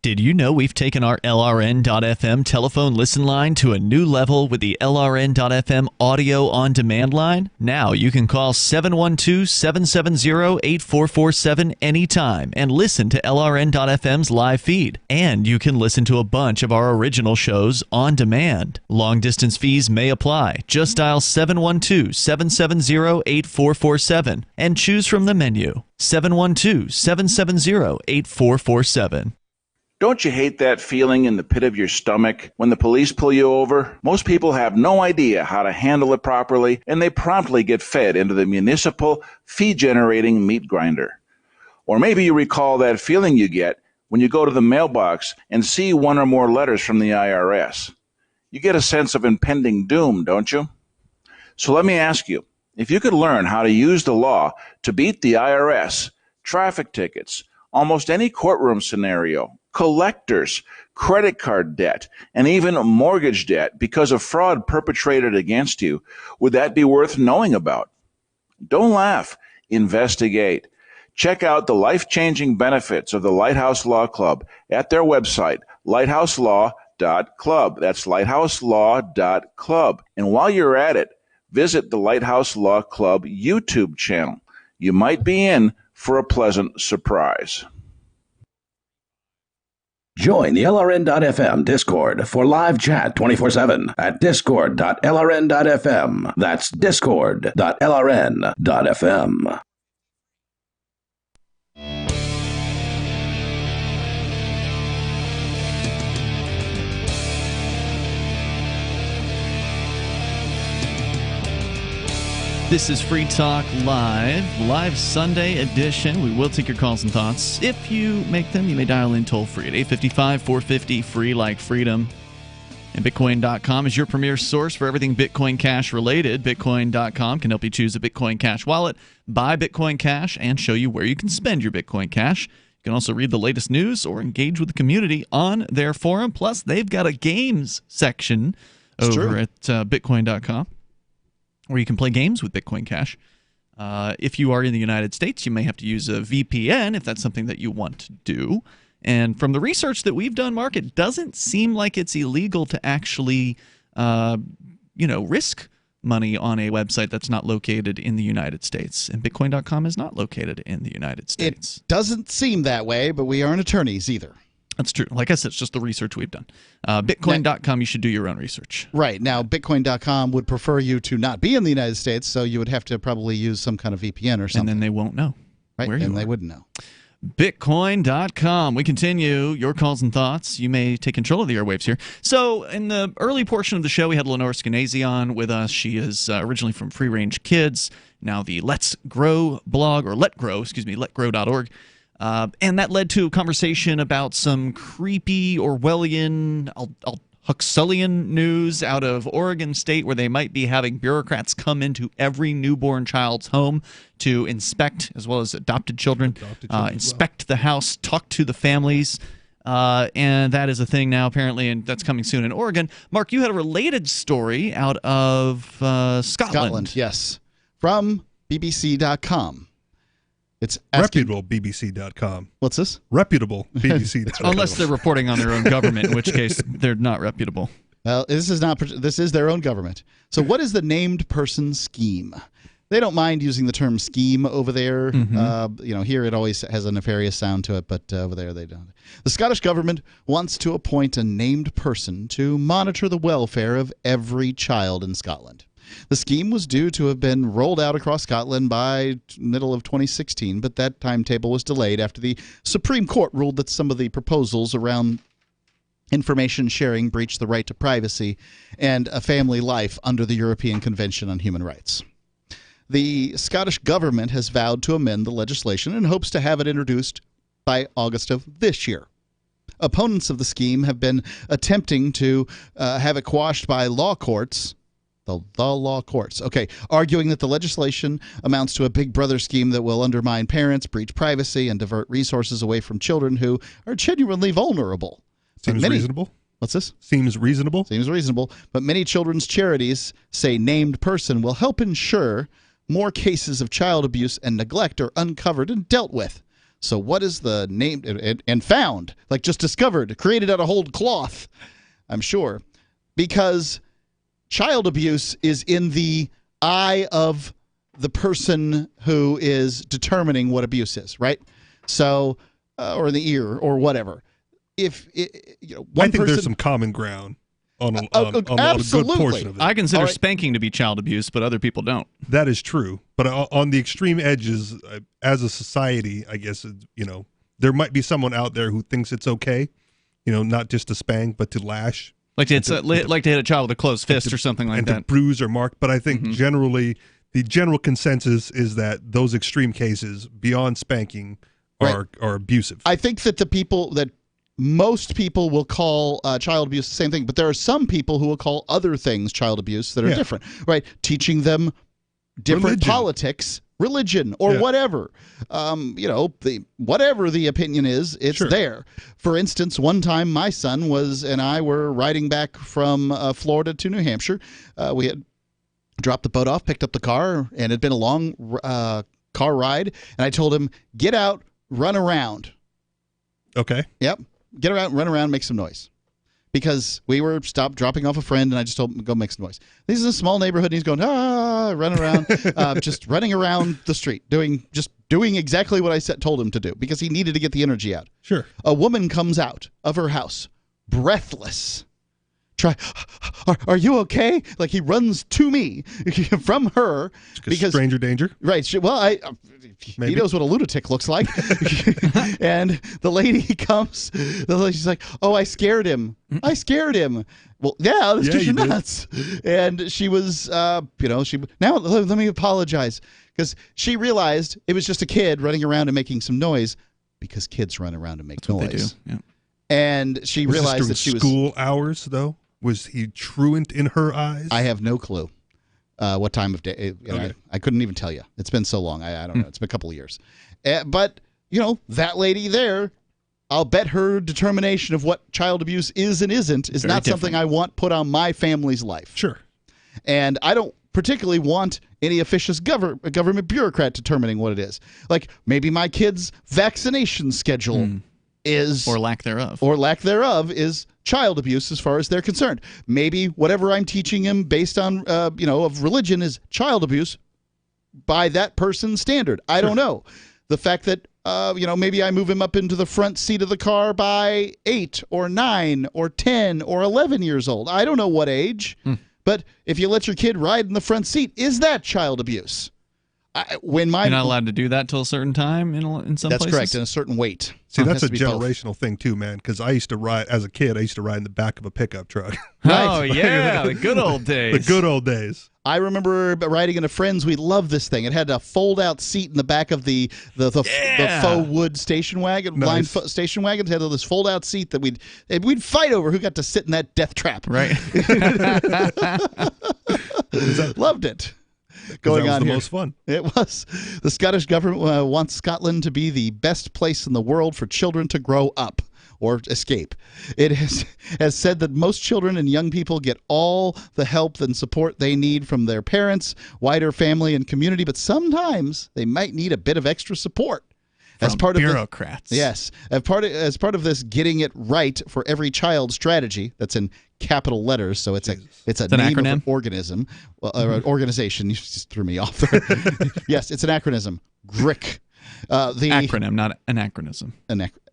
Did you know we've taken our LRN.FM telephone listen line to a new level with the LRN.FM audio on demand line? Now you can call 712-770-8447 anytime and listen to LRN.FM's live feed. And you can listen to a bunch of our original shows on demand. Long distance fees may apply. Just dial 712-770-8447 and choose from the menu. 712-770-8447. Don't you hate that feeling in the pit of your stomach when the police pull you over? Most people have no idea how to handle it properly, and they promptly get fed into the municipal fee-generating meat grinder. Or maybe you recall that feeling you get when you go to the mailbox and see one or more letters from the IRS. You get a sense of impending doom, don't you? So let me ask you, if you could learn how to use the law to beat the IRS, traffic tickets, almost any courtroom scenario, collectors, credit card debt, and even mortgage debt because of fraud perpetrated against you, would that be worth knowing about? Don't laugh. Investigate. Check out the life-changing benefits of the Lighthouse Law Club at their website, lighthouselaw.club. That's lighthouselaw.club. And while you're at it, visit the Lighthouse Law Club YouTube channel. You might be in for a pleasant surprise. Join the LRN.FM Discord for live chat 24/7 at discord.lrn.fm. That's discord.lrn.fm. This is Free Talk Live Sunday edition. We will take your calls and thoughts. If you make them, you may dial in toll-free at 855-450-FREE like freedom. And Bitcoin.com is your premier source for everything Bitcoin Cash related. Bitcoin.com can help you choose a Bitcoin Cash wallet, buy Bitcoin Cash, and show you where you can spend your Bitcoin Cash. You can also read the latest news or engage with the community on their forum. Plus, they've got a games section over at Bitcoin.com. where you can play games with Bitcoin Cash. If you are in the United States, you may have to use a VPN if that's something that you want to do. And from the research that we've done, Mark, it doesn't seem like it's illegal to actually, risk money on a website that's not located in the United States. And Bitcoin.com is not located in the United States. It doesn't seem that way, but we aren't attorneys either. That's true. Like I said, it's just the research we've done. Bitcoin.com, you should do your own research. Right. Now, Bitcoin.com would prefer you to not be in the United States, so you would have to probably use some kind of VPN or something. And then they won't know. Right, where you and are. they wouldn't know. Bitcoin.com. We continue your calls and thoughts. You may take control of the airwaves here. So in the early portion of the show, we had Lenore Skenazy on with us. She is originally from Free Range Kids, now the Let's Grow blog, or letgrow.org. And that led to a conversation about some creepy Orwellian, Huxleyan news out of Oregon State, where they might be having bureaucrats come into every newborn child's home to inspect, as well as adopted children, inspect the house, talk to the families. And that is a thing now, apparently, and that's coming soon in Oregon. Mark, you had a related story out of Scotland. Yes, from BBC.com. It's reputable BBC.com. What's this? Reputable BBC.com. Unless they're reporting on their own government, in which case they're not reputable. Well, this is their own government. So what is the named person scheme? They don't mind using the term scheme over there. Here it always has a nefarious sound to it, but over there they don't. The Scottish government wants to appoint a named person to monitor the welfare of every child in Scotland. The scheme was due to have been rolled out across Scotland by middle of 2016, but that timetable was delayed after the Supreme Court ruled that some of the proposals around information sharing breached the right to privacy and a family life under the European Convention on Human Rights. The Scottish government has vowed to amend the legislation and hopes to have it introduced by August of this year. Opponents of the scheme have been attempting to have it quashed by law courts. The law courts. Okay, arguing that the legislation amounts to a Big Brother scheme that will undermine parents, breach privacy, and divert resources away from children who are genuinely vulnerable. Seems reasonable. What's this? Seems reasonable. Seems reasonable. But many children's charities say named person will help ensure more cases of child abuse and neglect are uncovered and dealt with. So what is the named and found, like just discovered, created out of whole cloth, I'm sure, because child abuse is in the eye of the person who is determining what abuse is, right? So, or in the ear, or whatever. If I think there's some common ground on a good portion of it. I consider spanking to be child abuse, but other people don't. That is true, but on the extreme edges, as a society, I guess there might be someone out there who thinks it's okay, not just to spank, but to lash. Like to hit a child with a closed fist or something like that. And to bruise or mark. But I think generally the general consensus is that those extreme cases beyond spanking are abusive. I think that most people will call child abuse the same thing, but there are some people who will call other things child abuse that are different, right? Teaching them different politics, religion, or whatever. Whatever the opinion is, it's there. For instance, one time my son and I were riding back from Florida to New Hampshire. We had dropped the boat off, picked up the car, and it had been a long car ride. And I told him, get out, run around. Okay. Yep. Get around, run around, make some noise. Because we were stopped dropping off a friend, and I just told him, go make some noise. This is a small neighborhood, and he's going, run around, just running around the street, doing exactly what I told him to do, because he needed to get the energy out. Sure. A woman comes out of her house, breathless. Are you okay? Like, he runs to me from her. Because stranger danger. Right. He knows what a lunatic looks like. And the lady comes. She's like, oh, I scared him. I scared him. Well, yeah, that's because you're nuts. And she was, now let me apologize. Because she realized it was just a kid running around and making some noise, because kids run around and make noise. What they do. Yeah. And she realized that she was school hours, though. Was he truant in her eyes? I have no clue what time of day. I couldn't even tell you. It's been so long. I don't know. It's been a couple of years. But, that lady there, I'll bet her determination of what child abuse is and isn't is not something I want put on my family's life. Sure. And I don't particularly want any officious government bureaucrat determining what it is. Like, maybe my kid's vaccination schedule is, or lack thereof, is child abuse as far as they're concerned. Maybe whatever I'm teaching him based on, of religion is child abuse by that person's standard. I don't know. The fact that, maybe I move him up into the front seat of the car by 8 or 9 or 10 or 11 years old. I don't know what age. But if you let your kid ride in the front seat, is that child abuse? You're not allowed to do that till a certain time in some places? That's correct, in a certain weight. See, that's a generational thing too, man, because I used to ride, as a kid, I used to ride in the back of a pickup truck. Oh, yeah, the good old days. The good old days. I remember riding in a friend's. We loved this thing. It had a fold-out seat in the back of the faux wood station wagon, blind station wagon. It had this fold-out seat that we'd fight over who got to sit in that death trap. Right. Loved it. Going that was on the here. Most fun. It was. The Scottish government wants Scotland to be the best place in the world for children to grow up or escape. It has said that most children and young people get all the help and support they need from their parents, wider family, and community, but sometimes they might need a bit of extra support. As part of bureaucrats. Yes. As part of this getting it right for every child strategy, that's in capital letters, so it's an name acronym? Of an organism, or an organization. You just threw me off there. Yes, it's an acronym. GRIC. The acronym, not anachronism.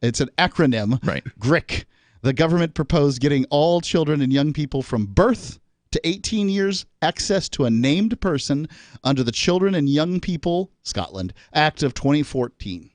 It's an acronym. Right. GRIC. The government proposed getting all children and young people from birth to 18 years access to a named person under the Children and Young People Scotland Act of 2014.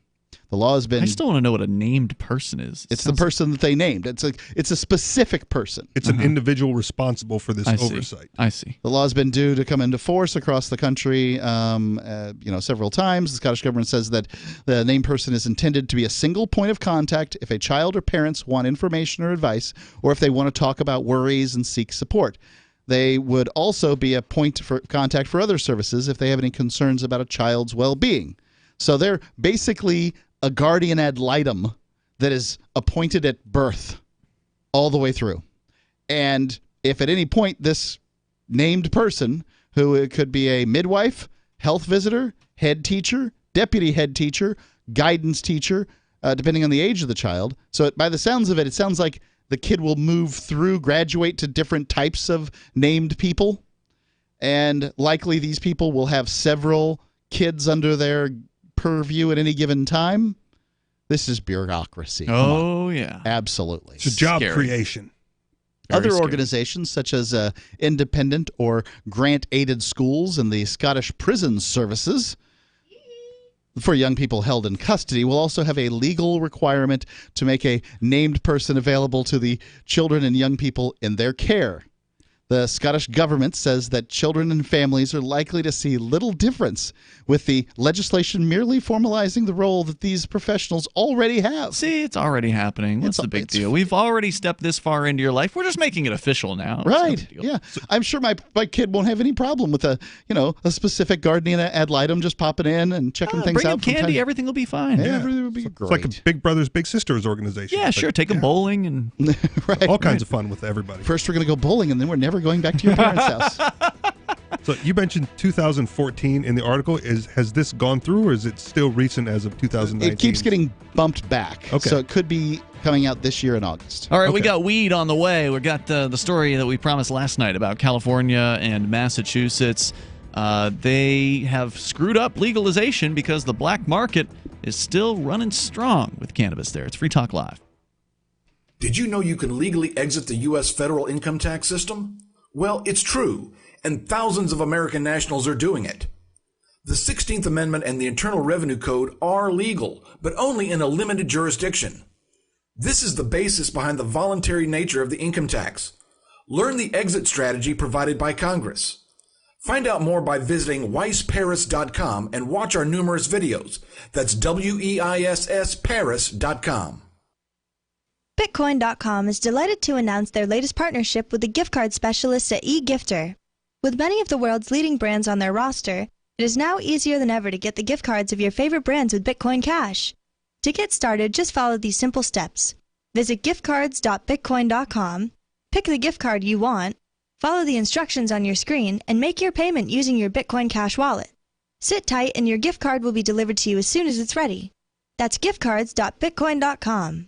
The law has been. I still want to know what a named person is. It's the person that they named. It's a specific person. It's an individual responsible for this oversight. I see. The law has been due to come into force across the country, several times. The Scottish government says that the named person is intended to be a single point of contact if a child or parents want information or advice, or if they want to talk about worries and seek support. They would also be a point for contact for other services if they have any concerns about a child's well-being. So they're basically a guardian ad litem that is appointed at birth all the way through. And if at any point this named person, who it could be a midwife, health visitor, head teacher, deputy head teacher, guidance teacher, depending on the age of the child. So by the sounds of it, it sounds like the kid will move through, graduate to different types of named people. And likely these people will have several kids under their purview at any given time. This is bureaucracy. Oh, yeah. Absolutely. It's a job creation. Other organizations such as independent or grant-aided schools and the Scottish Prison Services for young people held in custody will also have a legal requirement to make a named person available to the children and young people in their care. The Scottish government says that children and families are likely to see little difference with the legislation merely formalizing the role that these professionals already have. See, it's already happening. What's the big deal? We've already stepped this far into your life. We're just making it official now. Right. Yeah. I'm sure my kid won't have any problem with a specific guardian ad litem just popping in and checking things out. Bring him candy. Everything will be fine. Yeah, everything will be great. It's like a Big Brothers Big Sisters organization. Yeah, sure. Take them bowling and all kinds of fun with everybody. First we're going to go bowling and then we're never going back to your parents' house. So you mentioned 2014 in the article. Has this gone through, or is it still recent as of 2019? It keeps getting bumped back. Okay. So it could be coming out this year in August. All right, we got weed on the way. We got the story that we promised last night about California and Massachusetts. They have screwed up legalization because the black market is still running strong with cannabis there. It's Free Talk Live. Did you know you can legally exit the U.S. federal income tax system? Well, it's true, and thousands of American nationals are doing it. The 16th Amendment and the Internal Revenue Code are legal, but only in a limited jurisdiction. This is the basis behind the voluntary nature of the income tax. Learn the exit strategy provided by Congress. Find out more by visiting weissparis.com and watch our numerous videos. That's WEISSparis.com. Bitcoin.com is delighted to announce their latest partnership with the gift card specialists at eGifter. With many of the world's leading brands on their roster, it is now easier than ever to get the gift cards of your favorite brands with Bitcoin Cash. To get started, just follow these simple steps. Visit giftcards.bitcoin.com, pick the gift card you want, follow the instructions on your screen, and make your payment using your Bitcoin Cash wallet. Sit tight and your gift card will be delivered to you as soon as it's ready. That's giftcards.bitcoin.com.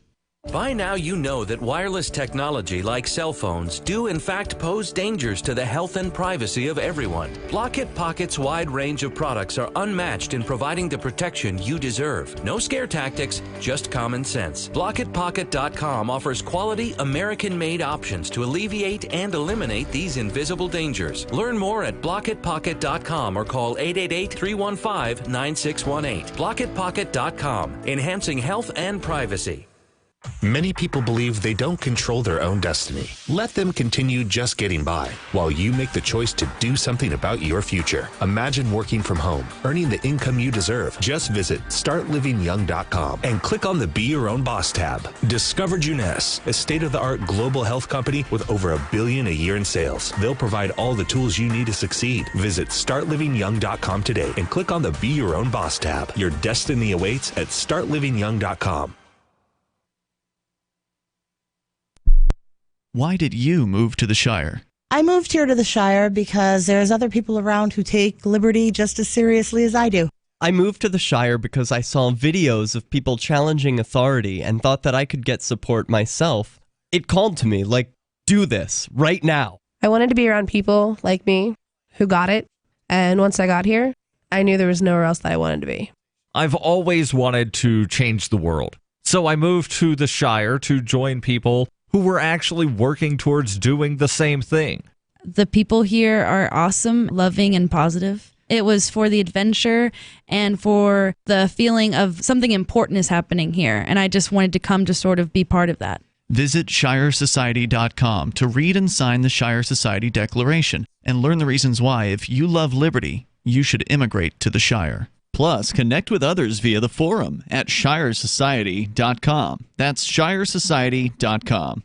By now you know that wireless technology like cell phones do in fact pose dangers to the health and privacy of everyone. Block-It Pocket's wide range of products are unmatched in providing the protection you deserve. No scare tactics, just common sense. BlockItPocket.com offers quality American-made options to alleviate and eliminate these invisible dangers. Learn more at BlockItPocket.com or call 888-315-9618. BlockItPocket.com, enhancing health and privacy. Many people believe they don't control their own destiny. Let them continue just getting by while you make the choice to do something about your future. Imagine working from home, earning the income you deserve. Just visit startlivingyoung.com and click on the Be Your Own Boss tab. Discover Juness, a state-of-the-art global health company with over $1 billion a year in sales. They'll provide all the tools you need to succeed. Visit startlivingyoung.com today and click on the Be Your Own Boss tab. Your destiny awaits at startlivingyoung.com. Why did you move to the Shire? I moved here to the Shire because there's other people around who take liberty just as seriously as I do. I moved to the Shire because I saw videos of people challenging authority and thought that I could get support myself. It called to me, like, do this, right now. I wanted to be around people like me who got it, and once I got here, I knew there was nowhere else that I wanted to be. I've always wanted to change the world, so I moved to the Shire to join people who were actually working towards doing the same thing. The people here are awesome, loving, and positive. It was for the adventure and for the feeling of something important is happening here, and I just wanted to come to sort of be part of that. Visit ShireSociety.com to read and sign the Shire Society Declaration and learn the reasons why, if you love liberty, you should immigrate to the Shire. Plus, connect with others via the forum at ShireSociety.com. That's ShireSociety.com.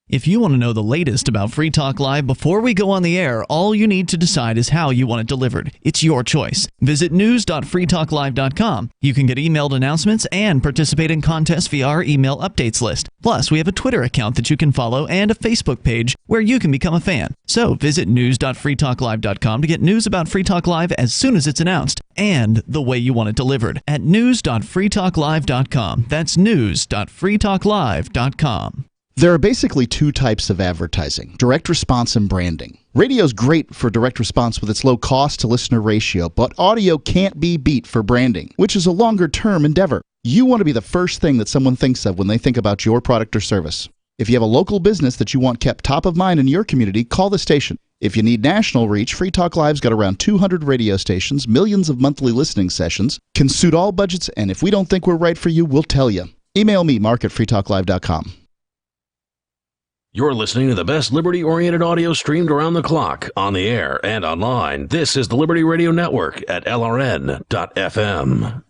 If you want to know the latest about Free Talk Live before we go on the air, all you need to decide is how you want it delivered. It's your choice. Visit news.freetalklive.com. You can get emailed announcements and participate in contests via our email updates list. Plus, we have a Twitter account that you can follow and a Facebook page where you can become a fan. So visit news.freetalklive.com to get news about Free Talk Live as soon as it's announced and the way you want it delivered at news.freetalklive.com. That's news.freetalklive.com. There are basically two types of advertising, direct response and branding. Radio's great for direct response with its low cost to listener ratio, but audio can't be beat for branding, which is a longer term endeavor. You want to be the first thing that someone thinks of when they think about your product or service. If you have a local business that you want kept top of mind in your community, call the station. If you need national reach, Free Talk Live's got around 200 radio stations, millions of monthly listening sessions, can suit all budgets, and if we don't think we're right for you, we'll tell you. Email me, mark@freetalklive.com. You're listening to the best liberty-oriented audio streamed around the clock, on the air, and online. This is the Liberty Radio Network at LRN.FM.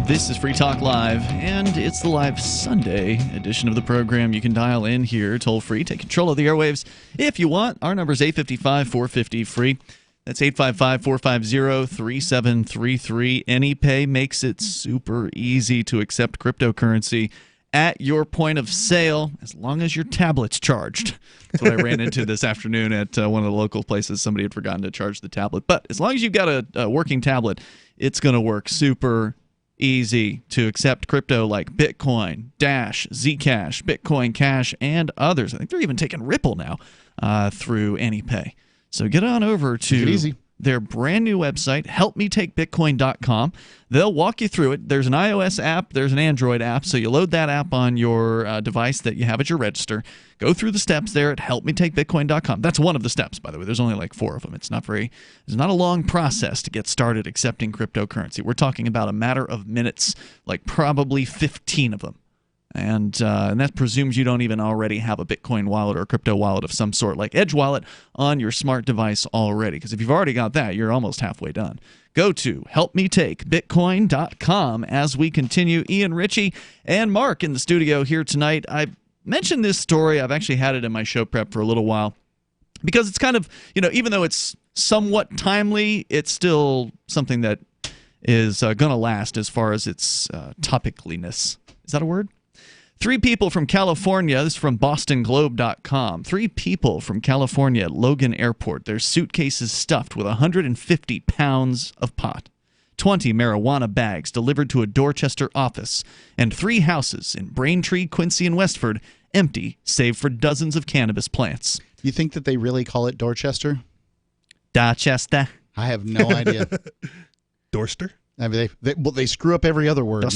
This is Free Talk Live, and it's the live Sunday edition of the program. You can dial in here toll-free, take control of the airwaves if you want. Our number is 855-450-FREE. That's 855-450-3733. AnyPay makes it super easy to accept cryptocurrency at your point of sale, as long as your tablet's charged. That's what I ran into this afternoon at one of the local places. Somebody had forgotten to charge the tablet. But as long as you've got a working tablet, it's going to work super easy to accept crypto like Bitcoin, Dash, Zcash, Bitcoin Cash, and others. I think they're even taking Ripple now through AnyPay. So get on over to their brand new website, helpmetakebitcoin.com. They'll walk you through it. There's an iOS app. There's an Android app. So you load that app on your device that you have at your register. Go through the steps there at helpmetakebitcoin.com. That's one of the steps, by the way. There's only like 4 of them. It's not a long process to get started accepting cryptocurrency. We're talking about a matter of minutes, like probably 15 of them. And that presumes you don't even already have a Bitcoin wallet or a crypto wallet of some sort, like Edge Wallet, on your smart device already. Because if you've already got that, you're almost halfway done. Go to helpmetakebitcoin.com as we continue. Ian Ritchie and Mark in the studio here tonight. I mentioned this story. I've actually had it in my show prep for a little while because it's kind of, even though it's somewhat timely, it's still something that is going to last as far as its topicaliness. Is that a word? 3 people from California, this is from BostonGlobe.com. 3 people from California at Logan Airport, their suitcases stuffed with 150 pounds of pot, 20 marijuana bags delivered to a Dorchester office, and 3 houses in Braintree, Quincy, and Westford empty, save for dozens of cannabis plants. You think that they really call it Dorchester? Dorchester. I have no idea. Dorster? I mean, they screw up every other word.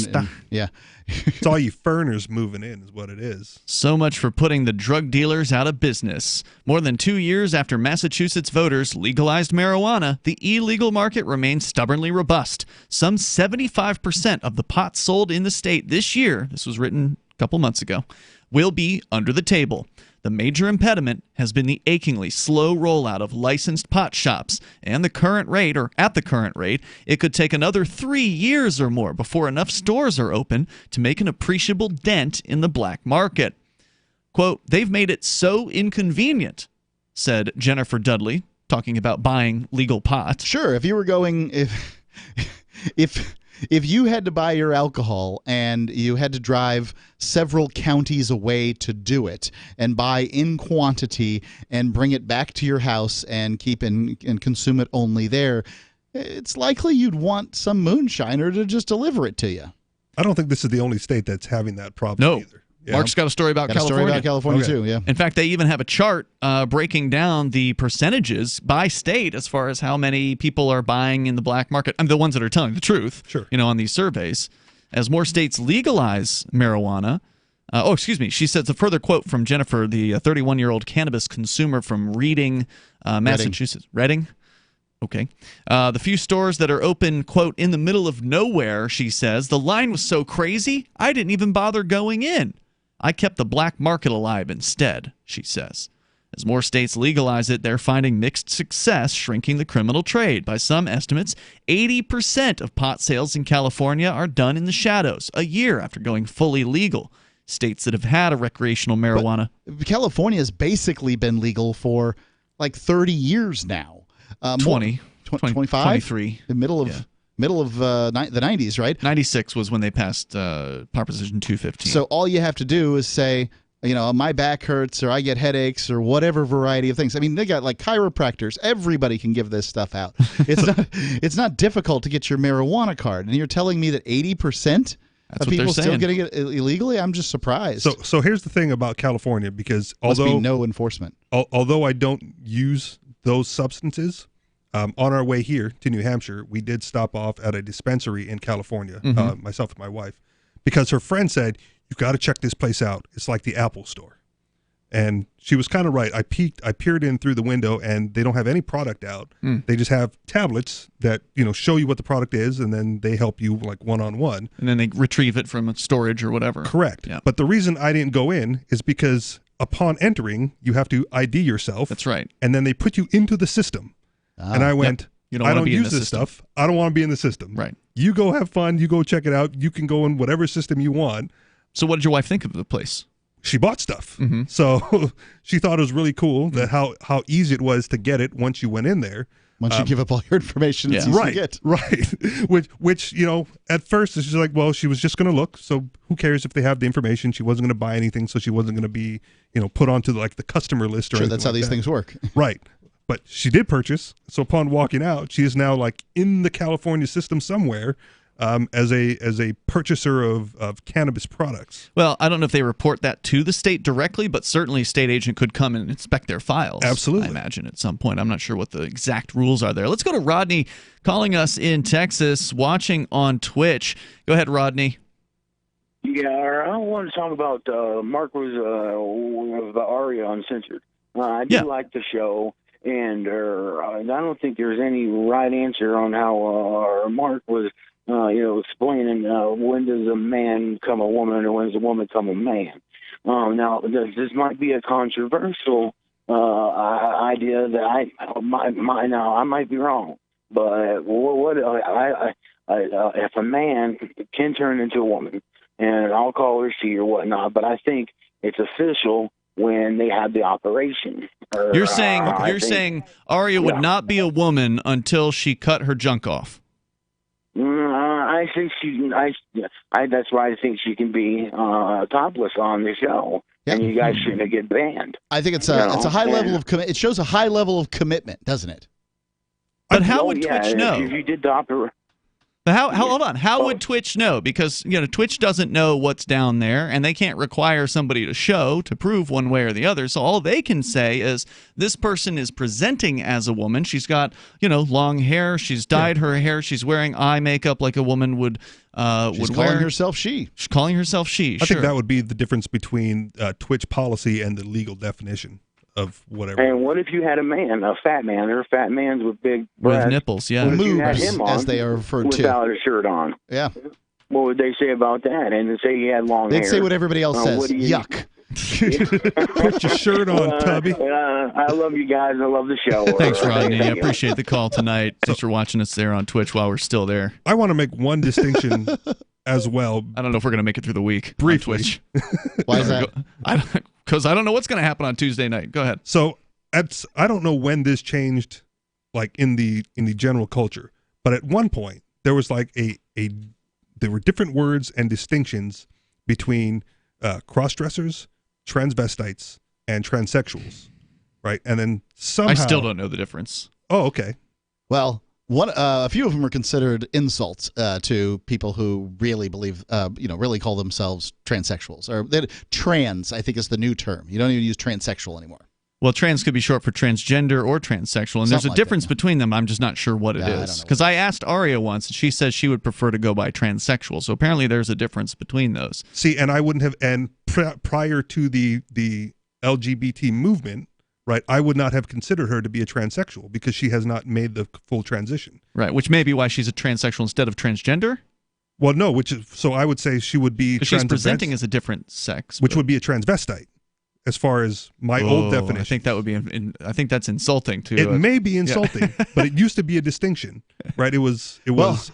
Yeah. It's all you furners moving in is what it is. So much for putting the drug dealers out of business. More than 2 years after Massachusetts voters legalized marijuana, the illegal market remains stubbornly robust. Some 75% of the pot sold in the state this year, this was written a couple months ago, will be under the table. The major impediment has been the achingly slow rollout of licensed pot shops, and at the current rate, it could take another 3 years or more before enough stores are open to make an appreciable dent in the black market. Quote, they've made it so inconvenient, said Jennifer Dudley, talking about buying legal pot. Sure, if you were going, if you had to buy your alcohol and you had to drive several counties away to do it and buy in quantity and bring it back to your house and keep and consume it only there, it's likely you'd want some moonshiner to just deliver it to you. I don't think this is the only state that's having that problem either. Yeah. Mark's got a story about California. Too, yeah. In fact, they even have a chart breaking down the percentages by state as far as how many people are buying in the black market. I mean, the ones that are telling the truth, sure, on these surveys. As more states legalize marijuana, she says a further quote from Jennifer, the 31-year-old cannabis consumer from Reading, Massachusetts. Reading? Okay. The few stores that are open, quote, in the middle of nowhere, she says, the line was so crazy, I didn't even bother going in. I kept the black market alive instead, she says. As more states legalize it, they're finding mixed success shrinking the criminal trade. By some estimates, 80% of pot sales in California are done in the shadows, a year after going fully legal. States that have had a recreational marijuana. But California has basically been legal for like 30 years now. 25? 23. The middle of the 90s, right? 96 was when they passed Proposition 215. So all you have to do is say, my back hurts or I get headaches or whatever variety of things. I mean, they got like chiropractors. Everybody can give this stuff out. It's not difficult to get your marijuana card. And you're telling me that 80% of people still getting it illegally? I'm just surprised. So here's the thing about California, because must be no enforcement. Although I don't use those substances, on our way here to New Hampshire, we did stop off at a dispensary in California, myself and my wife, because her friend said, you've got to check this place out. It's like the Apple store. And she was kind of right. I peered in through the window, and they don't have any product out. They just have tablets that, show you what the product is, and then they help you like one-on-one. And then they retrieve it from storage or whatever. Correct. Yeah. But the reason I didn't go in is because upon entering, you have to ID yourself. That's right. And then they put you into the system. And I went, I don't use this stuff. I don't want to be in the system. Right. You go have fun. You go check it out. You can go in whatever system you want. So what did your wife think of the place? She bought stuff. So she thought it was really cool that how easy it was to get it once you went in there. Once you give up all your information, it's easy to get. Right. Which at first it's just like, well, she was just going to look. So who cares if they have the information? She wasn't going to buy anything. So she wasn't going to be, put onto the customer list or anything. That's how these things work. Right. But she did purchase. So upon walking out, she is now like in the California system somewhere as a purchaser of cannabis products. Well, I don't know if they report that to the state directly, but certainly a state agent could come and inspect their files. Absolutely. I imagine at some point. I'm not sure what the exact rules are there. Let's go to Rodney calling us in Texas, watching on Twitch. Go ahead, Rodney. Yeah, I want to talk about Mark was the Aria Uncensored. I do like the show. And I don't think there's any right answer on how Mark was, explaining when does a man become a woman or when does a woman become a man. Now, this might be a controversial idea that I might be wrong, but if a man can turn into a woman, and I'll call her she or whatnot, but I think it's official when they had the operation. You're saying Aria would not be a woman until she cut her junk off. I I think that's why I think she can be topless on the show, and you guys shouldn't get banned. I think it's a high level of it shows a high level of commitment, doesn't it? But how would Twitch know? If you did Dr. But hold on. How would Twitch know? Because Twitch doesn't know what's down there, and they can't require somebody to show to prove one way or the other. So all they can say is this person is presenting as a woman. She's got long hair. She's dyed her hair. She's wearing eye makeup like a woman would. She's calling herself she. She's calling herself she. I think that would be the difference between Twitch policy and the legal definition of whatever. And what if you had a fat man? There are fat mans with big breasts. With nipples, yeah. What if you had him on, as they are referred to. Without a shirt on. Yeah. What would they say about that? And say he had long hair. They'd say what everybody else says. Yuck. Put your shirt on, Tubby. I love you guys. I love the show. Thanks, Rodney. I appreciate the call tonight. Thanks for watching us there on Twitch while we're still there. I want to make one distinction as well. I don't know if we're going to make it through the week. Briefly. On Twitch. Why is that? Because I don't know what's going to happen on Tuesday night. Go ahead. So I don't know when this changed, like in the general culture, but at one point there was like there were different words and distinctions between cross-dressers, transvestites, and transsexuals, right? And then somehow I still don't know the difference. Oh, okay. Well, a few of them are considered insults to people who really believe, really call themselves transsexuals. Or trans, I think, is the new term. You don't even use transsexual anymore. Well, trans could be short for transgender or transsexual, and there's a difference between them. I'm just not sure what it is. Because I asked Aria once, and she says she would prefer to go by transsexual. So apparently there's a difference between those. See, and I wouldn't have, and prior to the LGBT movement, right, I would not have considered her to be a transsexual because she has not made the full transition. Right, which may be why she's a transsexual instead of transgender? Well, no, so I would say she would be she's presenting as a different sex. Which would be a transvestite, as far as my old definition. I think that would be, I think that's insulting too. It may be insulting, but it used to be a distinction, right? It was,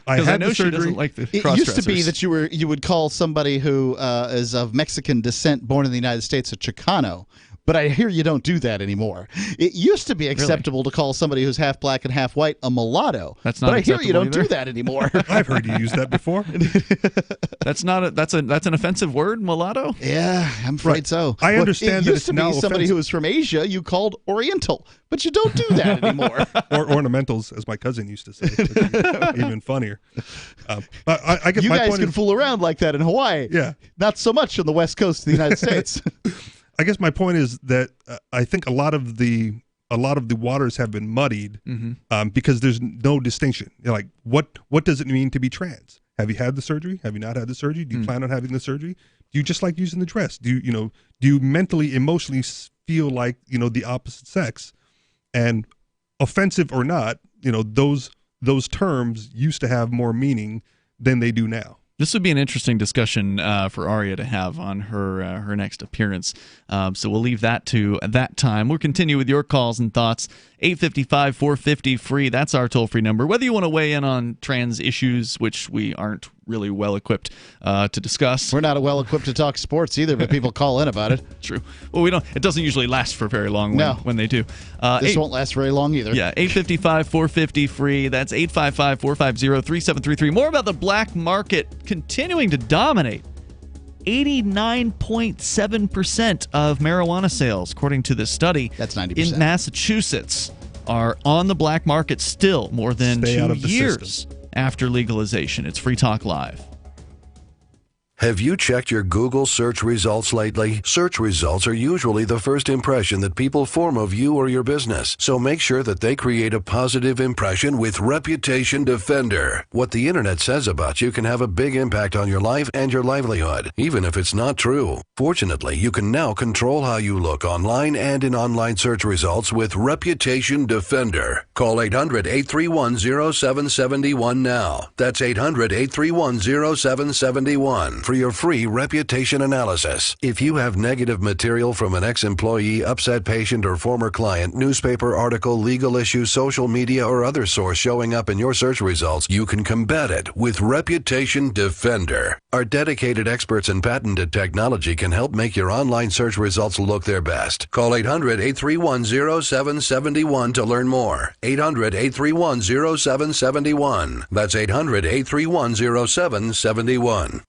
I had the surgery. She doesn't like the it used to be that you would call somebody who is of Mexican descent, born in the United States, a Chicano. But I hear you don't do that anymore. It used to be acceptable to call somebody who's half black and half white a mulatto. That's not. But I hear you don't either. do that anymore. I've heard you use that before. That's not. That's an offensive word, mulatto. Yeah, I'm afraid so. I understand that it used to be somebody who was from Asia you called Oriental, but you don't do that anymore. Or ornamentals, as my cousin used to say. Even funnier. But I guess you my guys point can fool around like that in Hawaii. Yeah, not so much on the west coast of the United States. I guess my point is that I think a lot of the waters have been muddied because there's no distinction. Like, what does it mean to be trans? Have you had the surgery? Have you not had the surgery? Do you plan on having the surgery? Do you just like using the dress? Do you mentally, emotionally feel like the opposite sex? And offensive or not, those terms used to have more meaning than they do now. This would be an interesting discussion for Aria to have on her next appearance. So we'll leave that to that time. We'll continue with your calls and thoughts. 855-450-FREE. That's our toll-free number. Whether you want to weigh in on trans issues, which we aren't really well-equipped to discuss. We're not well-equipped to talk sports either, but people call in about it. True. Well, we don't. It doesn't usually last for very long when they do. This won't last very long either. Yeah, 855-450-FREE. That's 855-450-3733. More about the black market continuing to dominate. 89.7% of marijuana sales, according to this study, that's 90%, in Massachusetts, are on the black market still more than 2 years after legalization. It's Free Talk Live. Have you checked your Google search results lately? Search results are usually the first impression that people form of you or your business, so make sure that they create a positive impression with Reputation Defender. What the internet says about you can have a big impact on your life and your livelihood, even if it's not true. Fortunately, you can now control how you look online and in online search results with Reputation Defender. Call 800-831-0771 now. That's 800-831-0771. for your free reputation analysis. If you have negative material from an ex-employee, upset patient, or former client, newspaper article, legal issue, social media, or other source showing up in your search results, you can combat it with Reputation Defender. Our dedicated experts in patented technology can help make your online search results look their best. Call 800-831-0771 to learn more. 800-831-0771. That's 800-831-0771.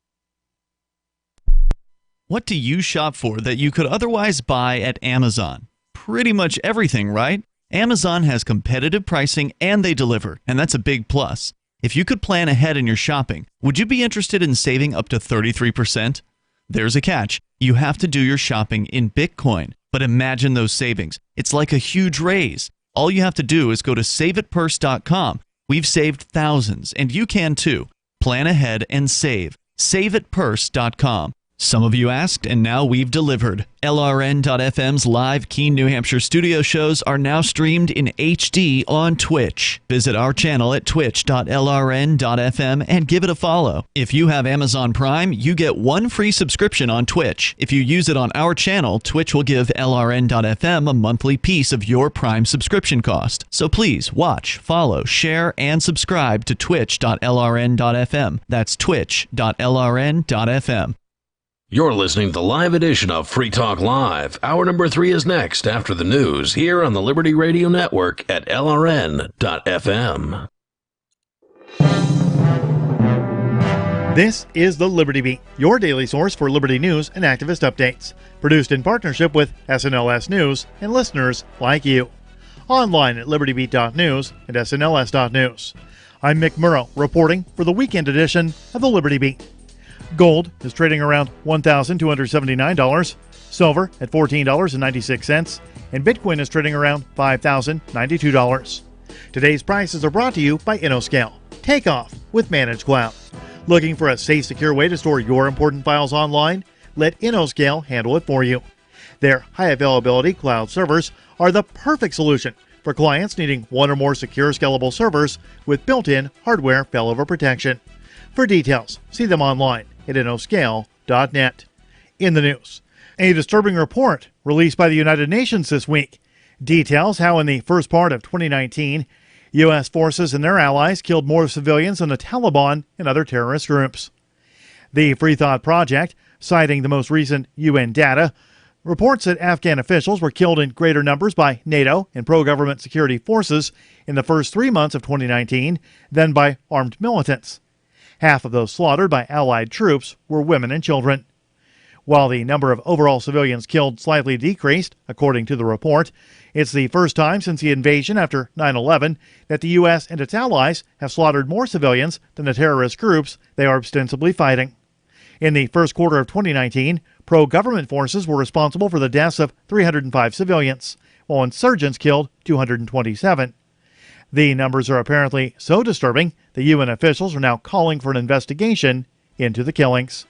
What do you shop for that you could otherwise buy at Amazon? Pretty much everything, right? Amazon has competitive pricing and they deliver, and that's a big plus. If you could plan ahead in your shopping, would you be interested in saving up to 33%? There's a catch. You have to do your shopping in Bitcoin. But imagine those savings. It's like a huge raise. All you have to do is go to saveitpurse.com. We've saved thousands, and you can too. Plan ahead and save. Saveitpurse.com. Some of you asked, and now we've delivered. LRN.FM's live Keene, New Hampshire studio shows are now streamed in HD on Twitch. Visit our channel at twitch.lrn.fm and give it a follow. If you have Amazon Prime, you get one free subscription on Twitch. If you use it on our channel, Twitch will give LRN.FM a monthly piece of your Prime subscription cost. So please watch, follow, share, and subscribe to twitch.lrn.fm. That's twitch.lrn.fm. You're listening to the live edition of Free Talk Live. Hour number 3 is next after the news here on the Liberty Radio Network at LRN.FM. This is the Liberty Beat, your daily source for liberty news and activist updates. Produced in partnership with SNLS News and listeners like you. Online at libertybeat.news and snls.news. I'm Mick Murrow reporting for the weekend edition of the Liberty Beat. Gold is trading around $1,279, silver at $14.96, and Bitcoin is trading around $5,092. Today's prices are brought to you by InnoScale. Take off with Managed Cloud. Looking for a safe, secure way to store your important files online? Let InnoScale handle it for you. Their high-availability cloud servers are the perfect solution for clients needing one or more secure, scalable servers with built-in hardware failover protection. For details, see them online at InnoScale.net. In the news, a disturbing report released by the United Nations this week details how in the first part of 2019, U.S. forces and their allies killed more civilians than the Taliban and other terrorist groups. The Free Thought Project, citing the most recent UN data, reports that Afghan officials were killed in greater numbers by NATO and pro-government security forces in the first 3 months of 2019 than by armed militants. Half of those slaughtered by Allied troops were women and children. While the number of overall civilians killed slightly decreased, according to the report, it's the first time since the invasion after 9/11 that the U.S. and its allies have slaughtered more civilians than the terrorist groups they are ostensibly fighting. In the first quarter of 2019, pro-government forces were responsible for the deaths of 305 civilians, while insurgents killed 227. The numbers are apparently so disturbing that UN officials are now calling for an investigation into the killings.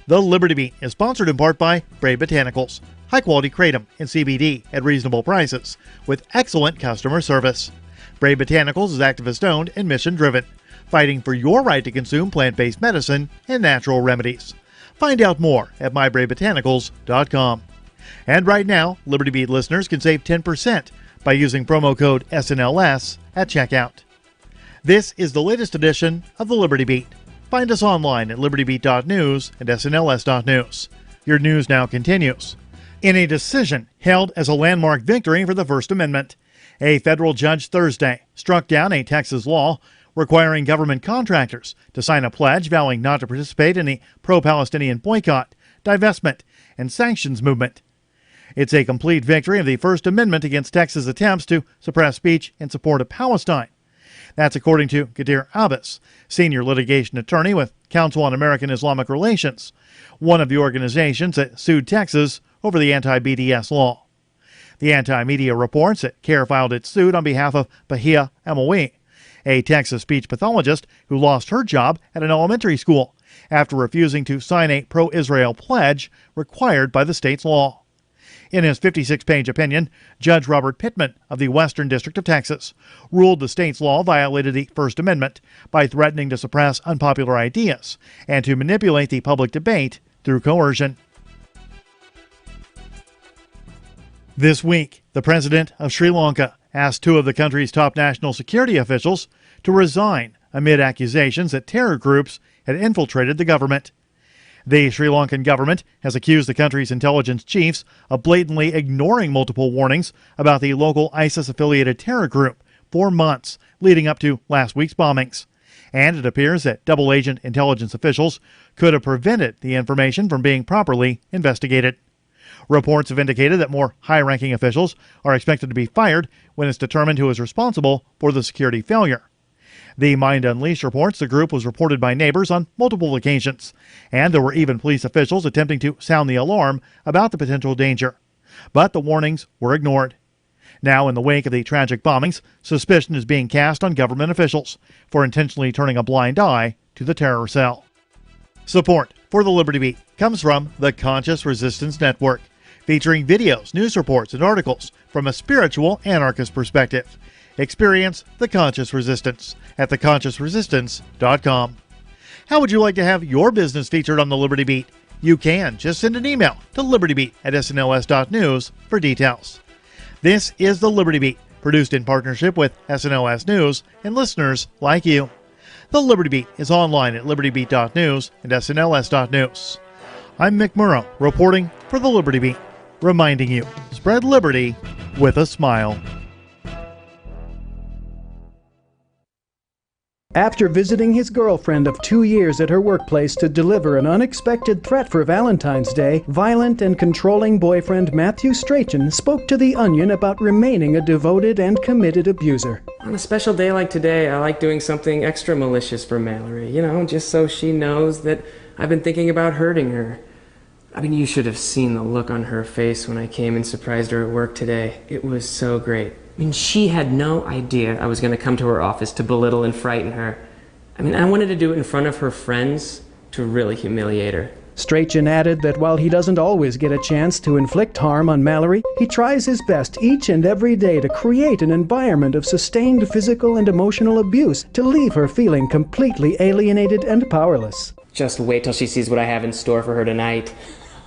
The Liberty Beat is sponsored in part by Brave Botanicals, high-quality kratom and CBD at reasonable prices with excellent customer service. Brave Botanicals is activist-owned and mission-driven, fighting for your right to consume plant-based medicine and natural remedies. Find out more at mybravebotanicals.com. And right now, Liberty Beat listeners can save 10% by using promo code SNLS at checkout. This is the latest edition of the Liberty Beat. Find us online at libertybeat.news and snls.news. Your news now continues. In a decision held as a landmark victory for the First Amendment, a federal judge Thursday struck down a Texas law requiring government contractors to sign a pledge vowing not to participate in the pro-Palestinian boycott, divestment, and sanctions movement. It's a complete victory of the First Amendment against Texas' attempts to suppress speech in support of Palestine. That's according to Qadir Abbas, senior litigation attorney with Council on American Islamic Relations, one of the organizations that sued Texas over the anti-BDS law. The Anti-Media reports that CARE filed its suit on behalf of Bahia Amawi, a Texas speech pathologist who lost her job at an elementary school after refusing to sign a pro-Israel pledge required by the state's law. In his 56-page opinion, Judge Robert Pittman of the Western District of Texas ruled the state's law violated the First Amendment by threatening to suppress unpopular ideas and to manipulate the public debate through coercion. This week, the president of Sri Lanka asked two of the country's top national security officials to resign amid accusations that terror groups had infiltrated the government. The Sri Lankan government has accused the country's intelligence chiefs of blatantly ignoring multiple warnings about the local ISIS-affiliated terror group for months leading up to last week's bombings. And it appears that double-agent intelligence officials could have prevented the information from being properly investigated. Reports have indicated that more high-ranking officials are expected to be fired when it's determined who is responsible for the security failure. The Mind Unleashed reports the group was reported by neighbors on multiple occasions, and there were even police officials attempting to sound the alarm about the potential danger. But the warnings were ignored. Now, in the wake of the tragic bombings, suspicion is being cast on government officials for intentionally turning a blind eye to the terror cell. Support for the Liberty Beat comes from the Conscious Resistance Network, featuring videos, news reports, and articles from a spiritual anarchist perspective. Experience the Conscious Resistance at theconsciousresistance.com. How would you like to have your business featured on the Liberty Beat? You can. Just send an email to libertybeat@snls.news for details. This is the Liberty Beat, produced in partnership with SNLS News and listeners like you. The Liberty Beat is online at libertybeat.news and snls.news. I'm Mick Murrow, reporting for the Liberty Beat, reminding you, spread liberty with a smile. After visiting his girlfriend of 2 years at her workplace to deliver an unexpected threat for Valentine's Day, violent and controlling boyfriend Matthew Strachan spoke to The Onion about remaining a devoted and committed abuser. On a special day like today, I like doing something extra malicious for Mallory, just so she knows that I've been thinking about hurting her. I mean, you should have seen the look on her face when I came and surprised her at work today. It was so great. I mean, she had no idea I was going to come to her office to belittle and frighten her. I mean, I wanted to do it in front of her friends to really humiliate her. Strachan added that while he doesn't always get a chance to inflict harm on Mallory, he tries his best each and every day to create an environment of sustained physical and emotional abuse to leave her feeling completely alienated and powerless. Just wait till she sees what I have in store for her tonight.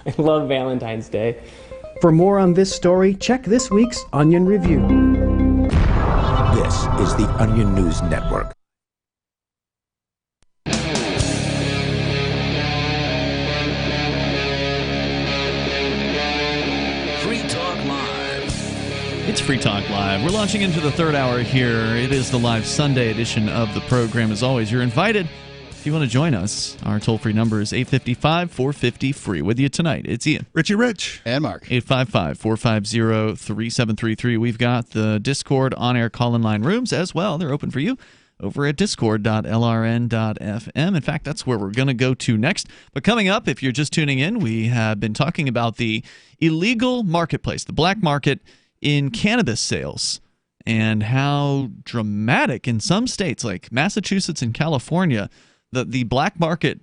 I love Valentine's Day. For more on this story, check this week's Onion Review. This is the Onion News Network. Free Talk Live. It's Free Talk Live. We're launching into the third hour here. It is the live Sunday edition of the program. As always, you're invited. If you want to join us, our toll-free number is 855-450-FREE. With you tonight, it's Ian. Richie Rich. And Mark. 855-450-3733. We've got the Discord on-air call-in line rooms as well. They're open for you over at discord.lrn.fm. In fact, that's where we're going to go to next. But coming up, if you're just tuning in, we have been talking about the illegal marketplace, the black market in cannabis sales, and how dramatic in some states like Massachusetts and California the black market,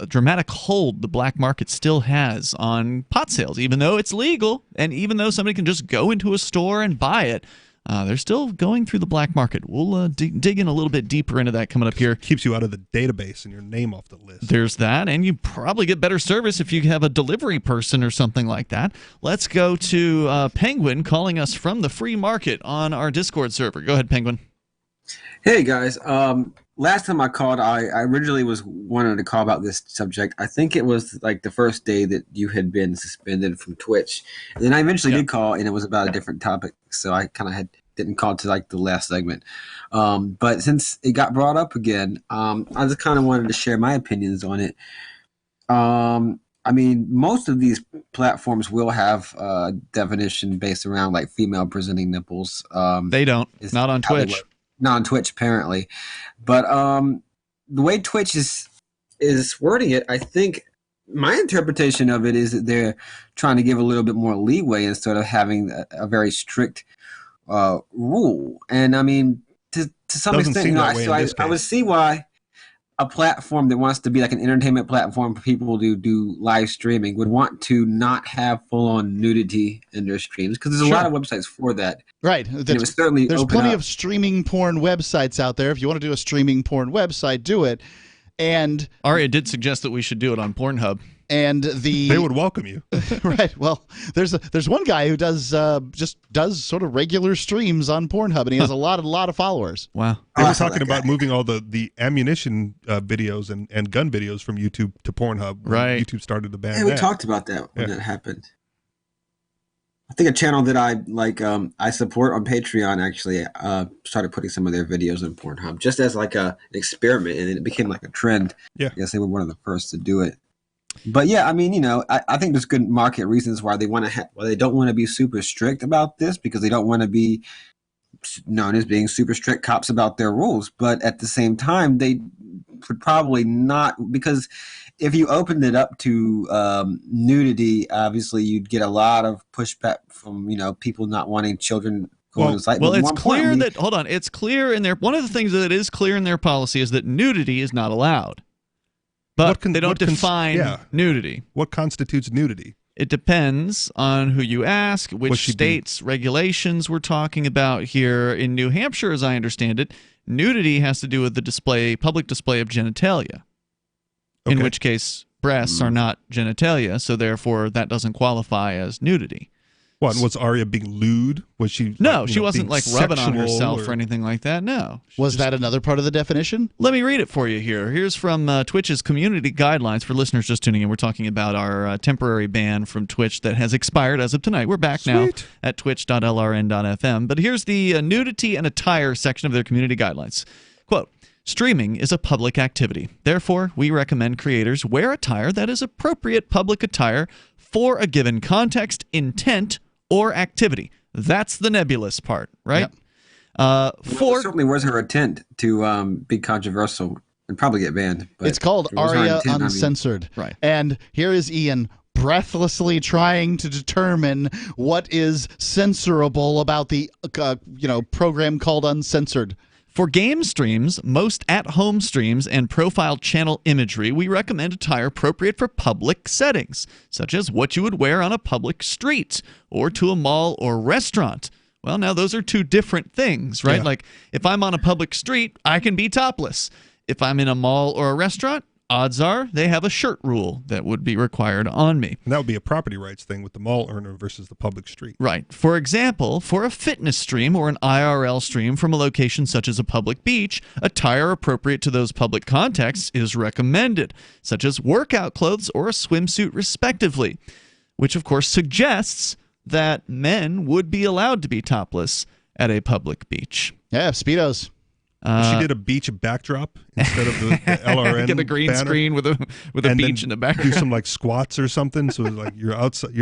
dramatic hold the black market still has on pot sales, even though it's legal and even though somebody can just go into a store and buy it. They're still going through the black market. We'll dig in a little bit deeper into that coming up here. Keeps you out of the database and your name off the list. There's that, and you probably get better service if you have a delivery person or something like that. Let's go to Penguin calling us from the free market on our Discord server. Go ahead, Penguin. Hey, guys. Last time I called, I originally was wanting to call about this subject. I think it was like the first day that you had been suspended from Twitch. And then I eventually did call, and it was about a different topic. So I kind of didn't call to like the last segment. But since it got brought up again, I just kind of wanted to share my opinions on it. I mean, most of these platforms will have definition based around like female presenting nipples. They don't. Not on Twitch. Not on Twitch, apparently. But the way Twitch is wording it, I think my interpretation of it is that they're trying to give a little bit more leeway instead of having a very strict rule. And I mean, to some extent, I would see why a platform that wants to be like an entertainment platform for people to do live streaming would want to not have full-on nudity in their streams, because there's a lot of websites for that. Right. And it was certainly There's open plenty up. of streaming porn websites out there. If you want to do a streaming porn website, do it. And Aria did suggest that we should do it on Pornhub. And they would welcome you. Right. Well, there's one guy who does does sort of regular streams on Pornhub, and he has a lot of followers. Wow. They were talking about moving all the ammunition videos and gun videos from YouTube to Pornhub. Right. YouTube started to ban Yeah, we talked about that when it happened. I think a channel that I support on Patreon actually started putting some of their videos on Pornhub just as like an experiment, and it became like a trend. Yeah. I guess they were one of the first to do it. But yeah, I mean, I think there's good market reasons why they want to why they don't want to be super strict about this, because they don't want to be known as being super strict cops about their rules. But at the same time, they would probably not, because if you opened it up to nudity, obviously you'd get a lot of pushback from people not wanting children going on the site. Well, But it's more clear importantly- that it's clear in their one of the things that is clear in their policy is that nudity is not allowed. But they don't define nudity. What constitutes nudity? It depends on who you ask, which states' regulations we're talking about here. In New Hampshire, as I understand it, nudity has to do with the public display of genitalia. In which case, breasts are not genitalia, so therefore that doesn't qualify as nudity. What, was Aria being lewd? Was she? No, she wasn't like rubbing on herself or or anything like that. No. Was that another part of the definition? Let me read it for you here. Here's from Twitch's community guidelines for listeners just tuning in. We're talking about our temporary ban from Twitch that has expired as of tonight. We're back now at twitch.lrn.fm. But here's the nudity and attire section of their community guidelines. Quote, streaming is a public activity. Therefore, we recommend creators wear attire that is appropriate public attire for a given context, intent, or activity. That's the nebulous part, right? Well, certainly was her intent to be controversial and probably get banned. But it's called it was her Aria intent, Uncensored. Right. And here is Ian breathlessly trying to determine what is censorable about the program called Uncensored. For game streams, most at-home streams, and profile channel imagery, we recommend attire appropriate for public settings, such as what you would wear on a public street or to a mall or restaurant. Well, now those are two different things, right? Yeah. Like, if I'm on a public street, I can be topless. If I'm in a mall or a restaurant, odds are they have a shirt rule that would be required on me. And that would be a property rights thing with the mall owner versus the public street. Right. For example, for a fitness stream or an IRL stream from a location such as a public beach, attire appropriate to those public contexts is recommended, such as workout clothes or a swimsuit respectively, which of course suggests that men would be allowed to be topless at a public beach. Yeah, Speedos. She did a beach backdrop instead of the LRN. Get a green banner, screen with a beach in the background. Do some like squats or something. So like you're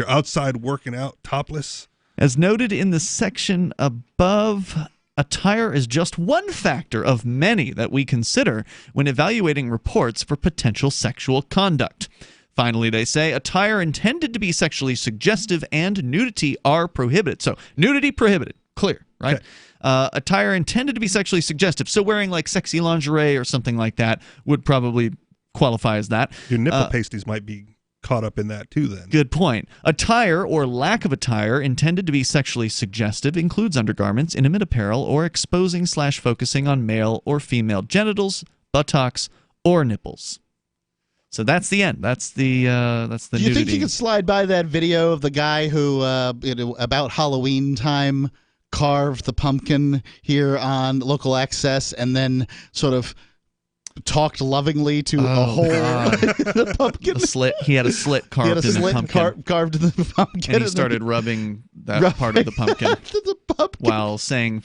outside working out topless. As noted in the section above, attire is just one factor of many that we consider when evaluating reports for potential sexual conduct. Finally, they say attire intended to be sexually suggestive and nudity are prohibited. So nudity prohibited, clear, right? Okay. Attire intended to be sexually suggestive. So wearing like sexy lingerie or something like that would probably qualify as that. Your nipple pasties might be caught up in that too then. Good point. Attire or lack of attire intended to be sexually suggestive includes undergarments, intimate apparel, or exposing/focusing on male or female genitals, buttocks, or nipples. So that's the end. That's the nudity. Do you think you could slide by that video of the guy who about Halloween time carved the pumpkin here on Local Access and then sort of talked lovingly to a hole in the pumpkin? A slit. He had a slit carved in the pumpkin. Carved in the pumpkin. And he started rubbing that part of the pumpkin, while saying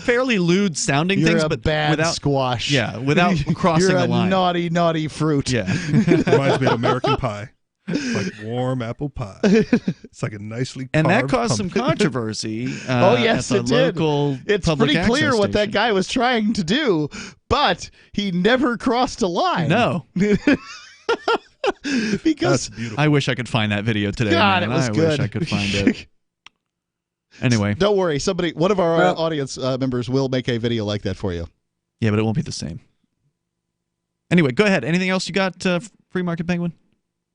fairly lewd sounding things, but bad without squash. Yeah, without crossing You're a line. Naughty fruit. Yeah. Reminds me of American Pie. It's like warm apple pie. It's like a nicely carved and that caused pumpkin. some controversy. Oh yes, at the it local did. It's public pretty clear access what that station. guy was trying to do, but he never crossed a line. No. Because I wish I could find that video today. God, man. it was I good. wish I could find it. Anyway, don't worry. One of our audience members will make a video like that for you. Yeah, but it won't be the same. Anyway, go ahead. Anything else you got, Free Market Penguin?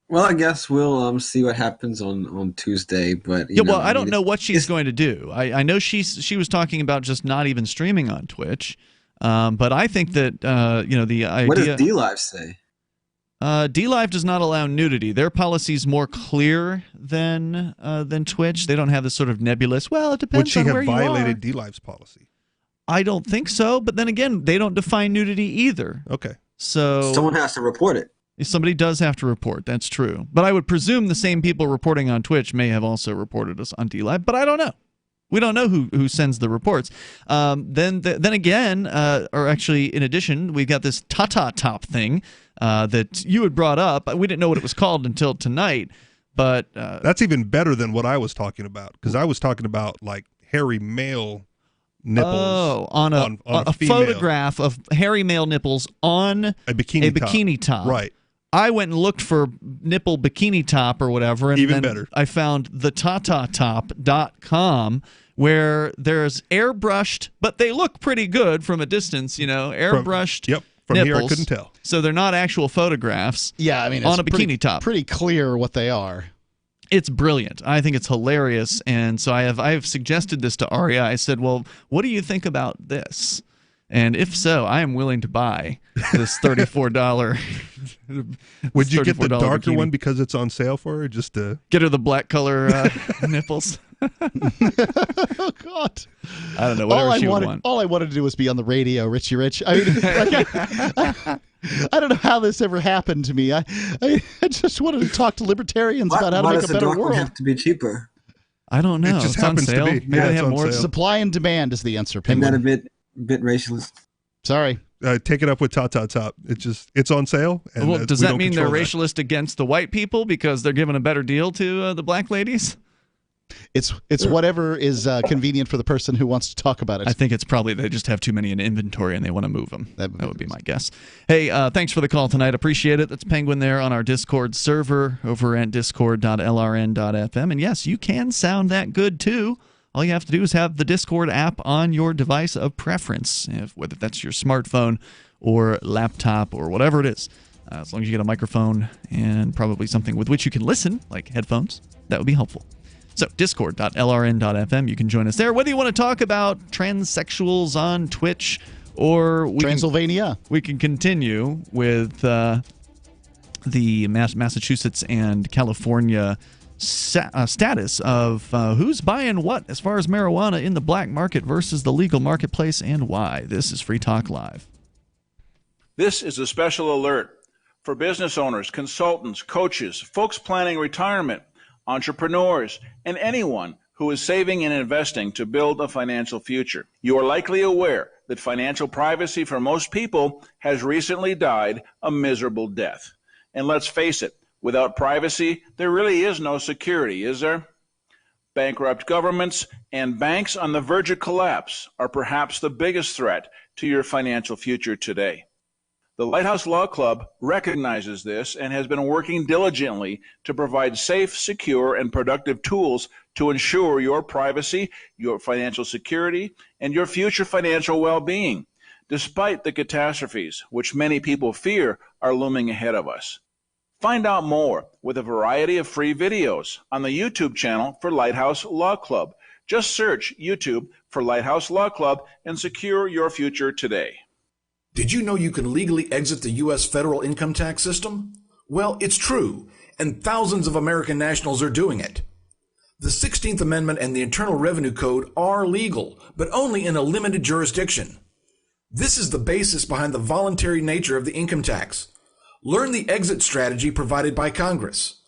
Well, I guess we'll see what happens on Tuesday. But I don't know what she's going to do. I know she was talking about just not even streaming on Twitch, but I think that the idea. What does DLive say? DLive does not allow nudity. Their policy is more clear than Twitch. They don't have this sort of nebulous. Well, it depends on where you are. Would she have violated DLive's policy? I don't think so. But then again, they don't define nudity either. Okay. So someone has to report it. Somebody does have to report. That's true. But I would presume the same people reporting on Twitch may have also reported us on DLive. But I don't know. We don't know who sends the reports. Then again, or actually, in addition, we've got this Top thing that you had brought up. We didn't know what it was called until tonight. But that's even better than what I was talking about, because I was talking about like hairy male nipples. Oh, on a photograph of hairy male nipples on a bikini top. Right. I went and looked for nipple bikini top or whatever, and even then better, I found the tatatop.com, where there's airbrushed, but they look pretty good from a distance, airbrushed from nipples. Here I couldn't tell. So they're not actual photographs. Yeah, I mean, on a bikini top. Pretty clear what they are. It's brilliant. I think it's hilarious, and so I have suggested this to Aria. I said, "Well, what do you think about this?" And if so, I am willing to buy this $34. Would you get the darker bikini. one because it's on sale for her? Just to get her the black color nipples. Oh God! I don't know. Whatever she would want. All I wanted to do was be on the radio, Richie Rich. I mean, I don't know how this ever happened to me. I just wanted to talk to libertarians about how to make a better world. Why does the have to be cheaper? I don't know. It just it's on happens sale. to be. Maybe they have more. Supply and demand is the answer. Isn't that a bit racialist? Sorry. Take it up with Top. It's on sale. And, well, does that mean they're racialist against the white people because they're giving a better deal to the black ladies? It's whatever is convenient for the person who wants to talk about it. I think it's probably they just have too many in inventory and they want to move them. That would be my guess. Hey, thanks for the call tonight. Appreciate it. That's Penguin there on our Discord server over at discord.lrn.fm. And yes, you can sound that good too. All you have to do is have the Discord app on your device of preference, whether that's your smartphone or laptop or whatever it is. As long as you get a microphone and probably something with which you can listen, like headphones, that would be helpful. So, discord.lrn.fm, you can join us there. Whether you want to talk about transsexuals on Twitch or Transylvania. We can continue with the Massachusetts and California status of who's buying what as far as marijuana in the black market versus the legal marketplace and why. This is Free Talk Live. This is a special alert for business owners, consultants, coaches, folks planning retirement, entrepreneurs, and anyone who is saving and investing to build a financial future. You are likely aware that financial privacy for most people has recently died a miserable death. And let's face it, without privacy, there really is no security, is there? Bankrupt governments and banks on the verge of collapse are perhaps the biggest threat to your financial future today. The Lighthouse Law Club recognizes this and has been working diligently to provide safe, secure, and productive tools to ensure your privacy, your financial security, and your future financial well-being, despite the catastrophes which many people fear are looming ahead of us. Find out more with a variety of free videos on the YouTube channel for Lighthouse Law Club. Just search YouTube for Lighthouse Law Club and secure your future today. Did you know you can legally exit the U.S. federal income tax system? Well, it's true, and thousands of American nationals are doing it. The 16th Amendment and the Internal Revenue Code are legal, but only in a limited jurisdiction. This is the basis behind the voluntary nature of the income tax. Learn the exit strategy provided by Congress.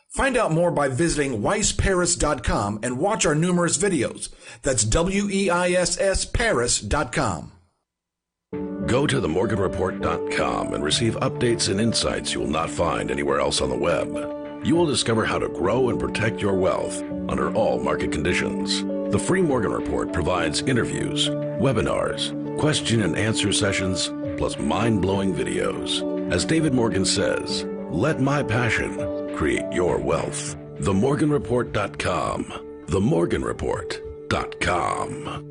Find out more by visiting weissparis.com and watch our numerous videos. That's WEISSparis.com. Go to themorganreport.com and receive updates and insights you will not find anywhere else on the web. You will discover how to grow and protect your wealth under all market conditions. The Free Morgan Report provides interviews, webinars, question and answer sessions, plus mind-blowing videos. As David Morgan says, let my passion create your wealth. Themorganreport.com. Themorganreport.com.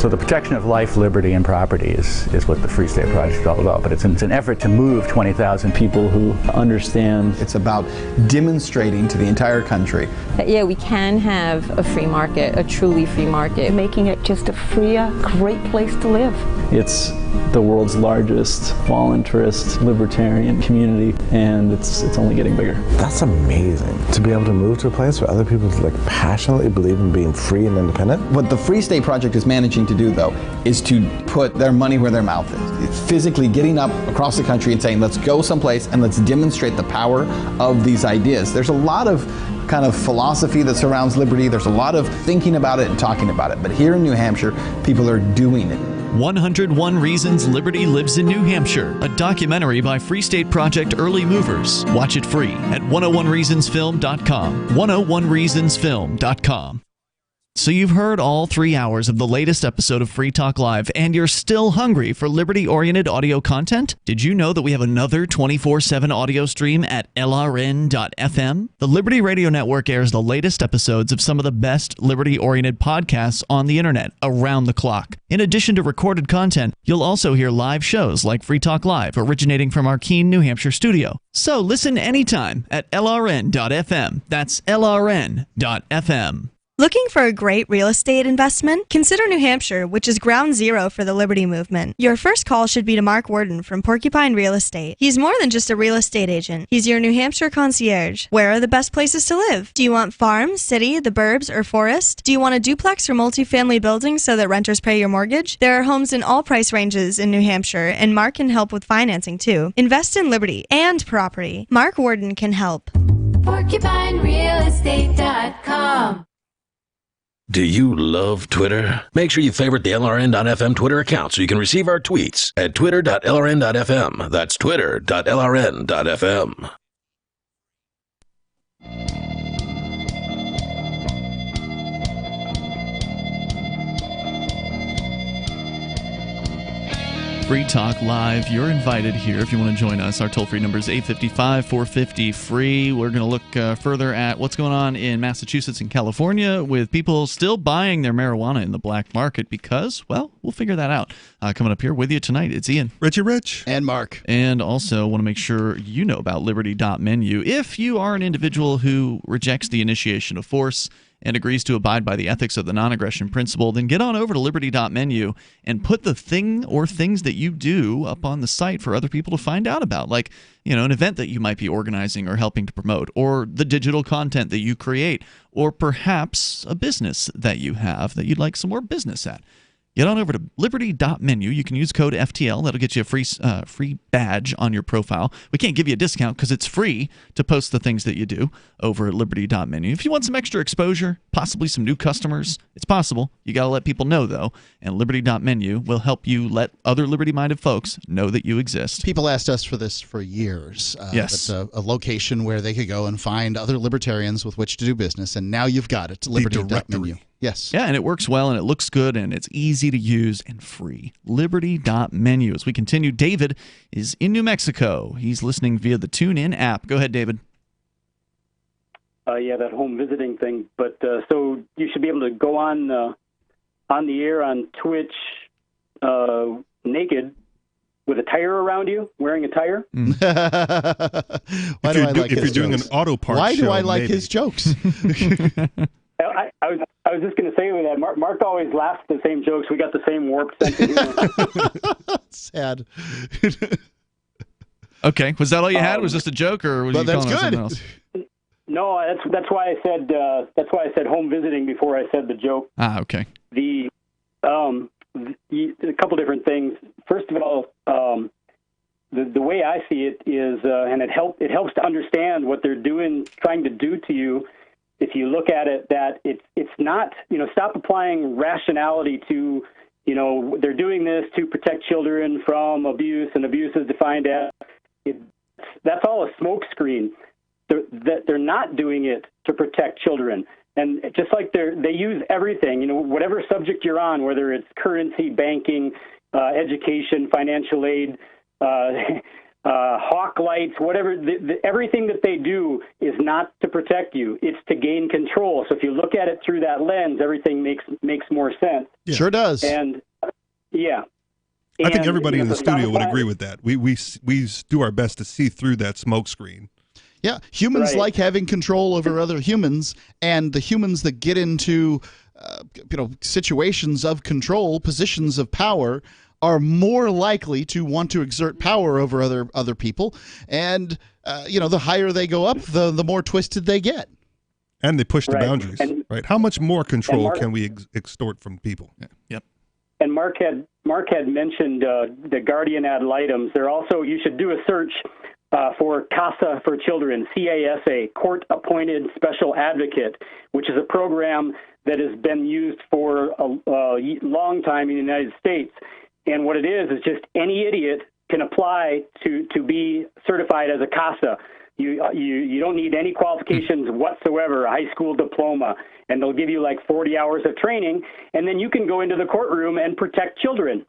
So the protection of life, liberty, and property is what the Free State Project is all about. But it's an effort to move 20,000 people who understand. It's about demonstrating to the entire country that, yeah, we can have a free market, a truly free market. Making it just a freer, great place to live. It's the world's largest voluntarist libertarian community, and it's only getting bigger. That's amazing, to be able to move to a place where other people passionately believe in being free and independent. What the Free State Project is managing to do, though, is to put their money where their mouth is. It's physically getting up across the country and saying, let's go someplace and let's demonstrate the power of these ideas. There's a lot of kind of philosophy that surrounds liberty. There's a lot of thinking about it and talking about it. But here in New Hampshire, people are doing it. 101 Reasons Liberty Lives in New Hampshire, a documentary by Free State Project early movers. Watch it free at 101reasonsfilm.com. 101reasonsfilm.com. So you've heard all 3 hours of the latest episode of Free Talk Live, and you're still hungry for liberty-oriented audio content? Did you know that we have another 24/7 audio stream at LRN.FM? The Liberty Radio Network airs the latest episodes of some of the best liberty-oriented podcasts on the internet around the clock. In addition to recorded content, you'll also hear live shows like Free Talk Live, originating from our Keene, New Hampshire studio. So listen anytime at LRN.FM. That's LRN.FM. Looking for a great real estate investment? Consider New Hampshire, which is ground zero for the Liberty Movement. Your first call should be to Mark Worden from Porcupine Real Estate. He's more than just a real estate agent. He's your New Hampshire concierge. Where are the best places to live? Do you want farm, city, the burbs, or forest? Do you want a duplex or multifamily building so that renters pay your mortgage? There are homes in all price ranges in New Hampshire, and Mark can help with financing too. Invest in liberty and property. Mark Worden can help. PorcupineRealEstate.com. Do you love Twitter? Make sure you favorite the LRN.FM Twitter account so you can receive our tweets at twitter.lrn.fm. That's twitter.lrn.fm. Free Talk Live. You're invited here if you want to join us. Our toll-free number is 855-450-FREE. We're going to look further at what's going on in Massachusetts and California with people still buying their marijuana in the black market because, well, we'll figure that out. Coming up here with you tonight, it's Ian. Richie Rich. And Mark. And also want to make sure you know about Liberty.menu. If you are an individual who rejects the initiation of force and agrees to abide by the ethics of the non-aggression principle, then get on over to Liberty.menu and put the thing or things that you do up on the site for other people to find out about, like, you know, an event that you might be organizing or helping to promote, or the digital content that you create, or perhaps a business that you have that you'd like some more business at. Get on over to Liberty.menu. You can use code FTL. That'll get you a free badge on your profile. We can't give you a discount because it's free to post the things that you do over at Liberty.menu. If you want some extra exposure, possibly some new customers, it's possible. You got to let people know, though. And Liberty.menu will help you let other liberty-minded folks know that you exist. People asked us for this for years. Yes. It's a location where they could go and find other libertarians with which to do business. And now you've got it. Liberty.menu. Yes. Yeah, and it works well, and it looks good, and it's easy to use and free. Liberty.menu. As we continue, David is in New Mexico. He's listening via the TuneIn app. Go ahead, David. Yeah, that home visiting thing. But so you should be able to go on the air on Twitch naked with a tire around you, wearing a tire. Why do I like his If you're doing jokes? an auto parts Why do show, I like maybe. his jokes? I was just going to say that Mark always laughs at the same jokes. We got the same warped sense of humor. Sad. Okay, was that all you had? Was this a joke, or was you calling it something else? No, that's why I said home visiting before I said the joke. Ah, okay. A couple different things. First of all, the way I see it is, and it helps to understand what they're doing, trying to do to you. If you look at it, that it's not, stop applying rationality to, they're doing this to protect children from abuse, and abuse is defined as, that's all a smokescreen. They're not doing it to protect children. And just like they use everything, whatever subject you're on, whether it's currency, banking, education, financial aid, hawk lights, whatever. Everything that they do is not to protect you; it's to gain control. So if you look at it through that lens, everything makes more sense. Yeah. Sure does. And yeah. I think everybody in the studio would agree with that. We do our best to see through that smoke screen. Yeah, humans like having control over other humans, and the humans that get into situations of control, positions of power, are more likely to want to exert power over other people, and the higher they go up, the more twisted they get. And they push the boundaries, right? How much more control can we extort from people? Yeah. Yep. And Mark had mentioned the guardian ad litem. You should do a search for CASA for Children, CASA, Court Appointed Special Advocate, which is a program that has been used for a long time in the United States. And what it is just any idiot can apply to be certified as a CASA. You don't need any qualifications whatsoever, a high school diploma, and they'll give you like 40 hours of training, and then you can go into the courtroom and protect children.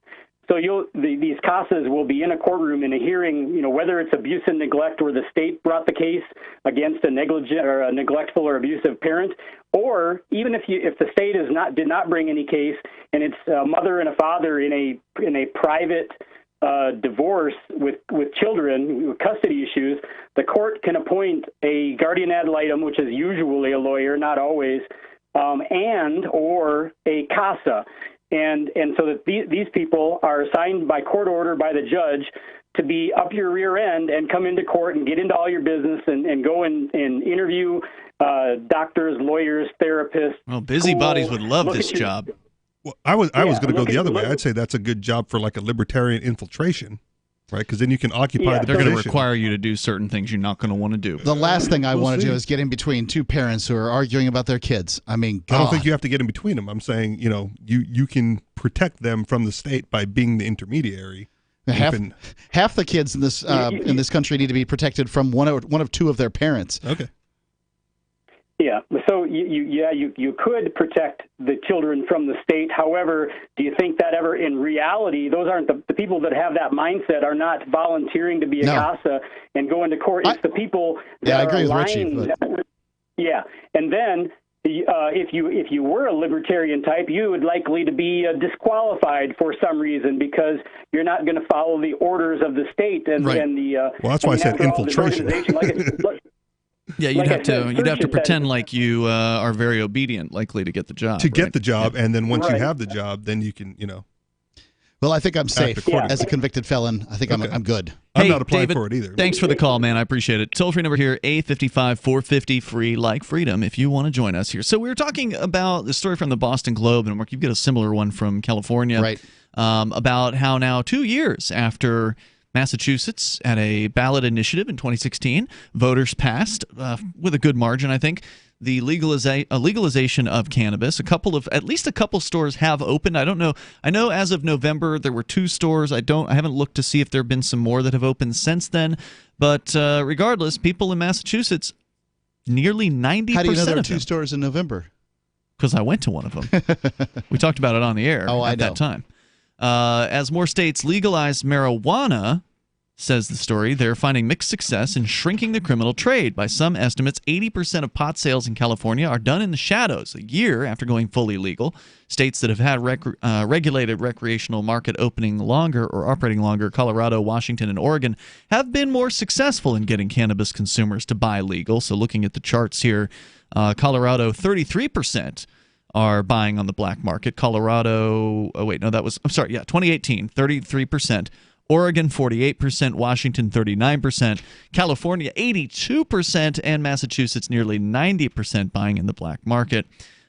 So these CASAs will be in a courtroom in a hearing, whether it's abuse and neglect or the state brought the case against a negligent or a neglectful or abusive parent, or even if the state did not bring any case and it's a mother and a father in a private divorce with children, with custody issues, the court can appoint a guardian ad litem, which is usually a lawyer, not always, and or a CASA. And so that these people are assigned by court order by the judge to be up your rear end and come into court and get into all your business and go and interview doctors, lawyers, therapists. Well, busybodies would love this job. Well, I was going to go the other way. I'd say that's a good job for like a libertarian infiltration, right? Because then you can occupy the They're going to position. require you to do certain things you're not going to want to do. The last thing I want to do is get in between two parents who are arguing about their kids. I mean, God. I don't think you have to get in between them. I'm saying, you can protect them from the state by being the intermediary. Half the kids in this country need to be protected from one of two of their parents. Okay. Yeah, so you could protect the children from the state. However, do you think that ever in reality, those aren't the people that have that mindset are not volunteering to be a CASA and go into court. It's the people that I agree are with Richie. Yeah, and then if you were a libertarian type, you would likely to be disqualified for some reason because you're not going to follow the orders of the state and the. Well, that's why I said infiltration. Yeah, you'd have to pretend like you are very obedient, likely to get the job. Get the job, and then once you have the job, then you can, Well, I think I'm safe as a convicted felon. I think I'm good. I'm not applying David, for it either. Thanks for the call, man. I appreciate it. Toll-free number here, 855-450 free, like freedom, if you want to join us here. So we were talking about the story from the Boston Globe, and Mark, you've got a similar one from California, right? About how now 2 years after Massachusetts had a ballot initiative in 2016. Voters passed, with a good margin, I think, the legalization of cannabis. At least a couple stores have opened. I don't know. I know as of November there were 2 stores. I haven't looked to see if there have been some more that have opened since then. But regardless, people in Massachusetts, nearly 90% How do you know there were of 2 stores in November? Because I went to one of them. We talked about it on the air at that time. As more states legalize marijuana, says the story, they're finding mixed success in shrinking the criminal trade. By some estimates, 80% of pot sales in California are done in the shadows a year after going fully legal. States that have had regulated recreational market opening longer or operating longer, Colorado, Washington, and Oregon, have been more successful in getting cannabis consumers to buy legal. So looking at the charts here, Colorado, 33% are buying on the black market. Colorado, 2018, 33%. Oregon, 48%, Washington, 39%, California, 82%, and Massachusetts, nearly 90% buying in the black market.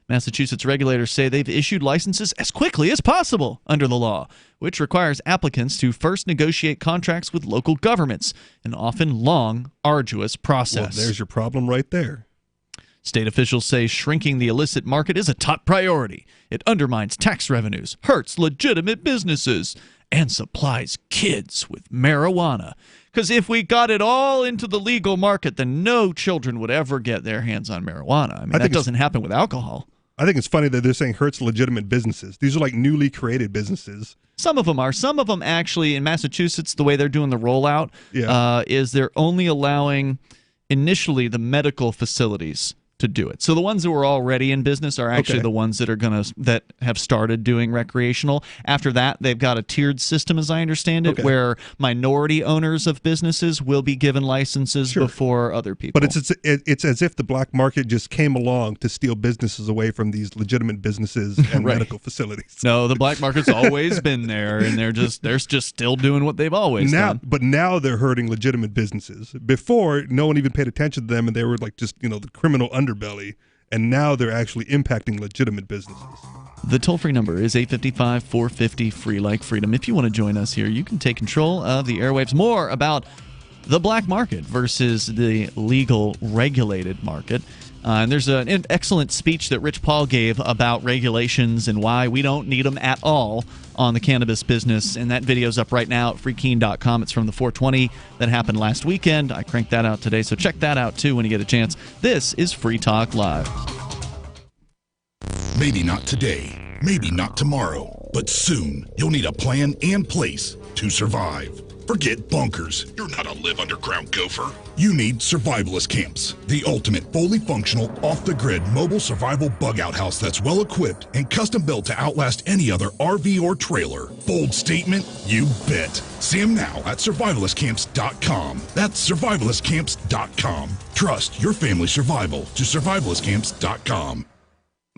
Massachusetts regulators say they've issued licenses as quickly as possible under the law, which requires applicants to first negotiate contracts with local governments, an often long, arduous process. Well, there's your problem right there. State officials say shrinking the illicit market is a top priority. It undermines tax revenues, hurts legitimate businesses, and supplies kids with marijuana. Because if we got it all into the legal market, then no children would ever get their hands on marijuana. I mean, that doesn't happen with alcohol. I think it's funny that they're saying hurts legitimate businesses. These are like newly created businesses. Some of them are. Some of them actually, in Massachusetts, the way they're doing the rollout is they're only allowing initially the medical facilities to do it. So the ones that were already in business are actually the ones that have started doing recreational. After that, they've got a tiered system, as I understand it, where minority owners of businesses will be given licenses before other people. But it's as if the black market just came along to steal businesses away from these legitimate businesses and medical facilities. No, the black market's always been there, and they're just still doing what they've always done. But now they're hurting legitimate businesses. Before, no one even paid attention to them, and they were like just the criminal underbelly, and now they're actually impacting legitimate businesses. The toll-free number is 855-450-FREE like freedom. If you want to join us here, you can take control of the airwaves. More about the black market versus the legal regulated market. And there's an excellent speech that Rich Paul gave about regulations and why we don't need them at all on the cannabis business. And that video's up right now at freekeen.com. It's from the 420 that happened last weekend. I cranked that out today, so check that out too when you get a chance. This is Free Talk Live. Maybe not today, maybe not tomorrow, but soon you'll need a plan and place to survive. Forget bunkers. You're not a live underground gopher. You need survivalist camps, the ultimate fully functional, off-the-grid mobile survival bug-out house that's well-equipped and custom-built to outlast any other RV or trailer. Bold statement? You bet. See them now at survivalistcamps.com. That's survivalistcamps.com. Trust your family's survival to survivalistcamps.com.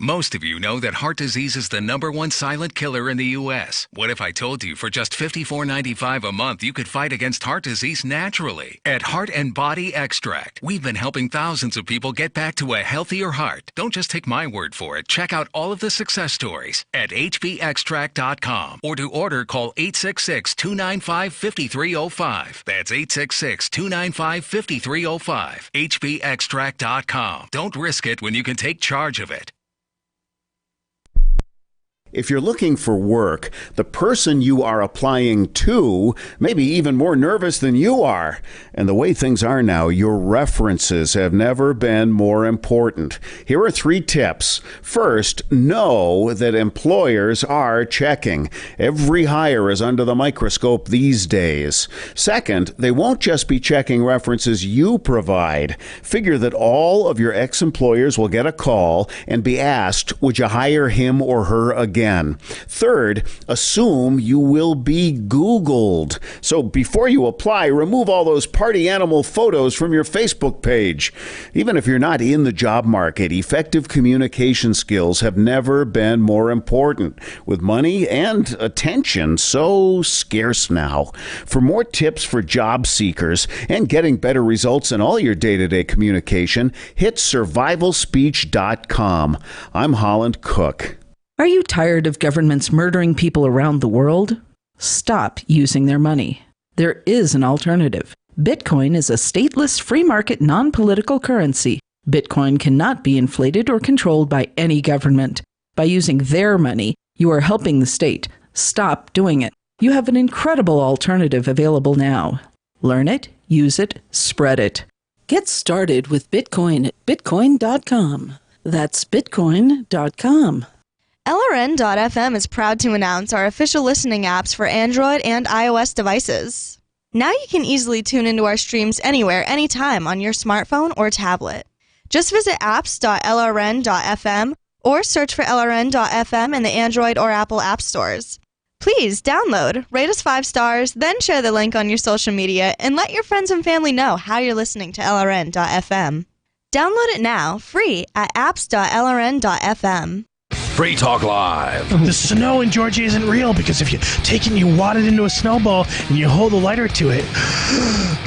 Most of you know that heart disease is the #1 silent killer in the U.S. What if I told you for just $54.95 a month you could fight against heart disease naturally? At Heart and Body Extract, we've been helping thousands of people get back to a healthier heart. Don't just take my word for it. Check out all of the success stories at hbextract.com, or to order, call 866-295-5305. That's 866-295-5305. hbextract.com. Don't risk it when you can take charge of it. If you're looking for work, the person you are applying to may be even more nervous than you are. And the way things are now, your references have never been more important. Here are 3 tips. First, know that employers are checking. Every hire is under the microscope these days. Second, they won't just be checking references you provide. Figure that all of your ex-employers will get a call and be asked, would you hire him or her again? Third, assume you will be Googled. So before you apply, remove all those party animal photos from your Facebook page. Even if you're not in the job market, effective communication skills have never been more important, with money and attention so scarce now. For more tips for job seekers and getting better results in all your day-to-day communication, hit survivalspeech.com. I'm Holland Cook. Are you tired of governments murdering people around the world? Stop using their money. There is an alternative. Bitcoin is a stateless, free market, non-political currency. Bitcoin cannot be inflated or controlled by any government. By using their money, you are helping the state. Stop doing it. You have an incredible alternative available now. Learn it, use it, spread it. Get started with Bitcoin at bitcoin.com. That's bitcoin.com. LRN.FM is proud to announce our official listening apps for Android and iOS devices. Now you can easily tune into our streams anywhere, anytime on your smartphone or tablet. Just visit apps.lrn.fm or search for LRN.FM in the Android or Apple app stores. Please download, rate us 5 stars, then share the link on your social media and let your friends and family know how you're listening to LRN.FM. Download it now, free at apps.lrn.fm. Free Talk Live. The snow in Georgia isn't real because if you take it and you wad it into a snowball and you hold a lighter to it,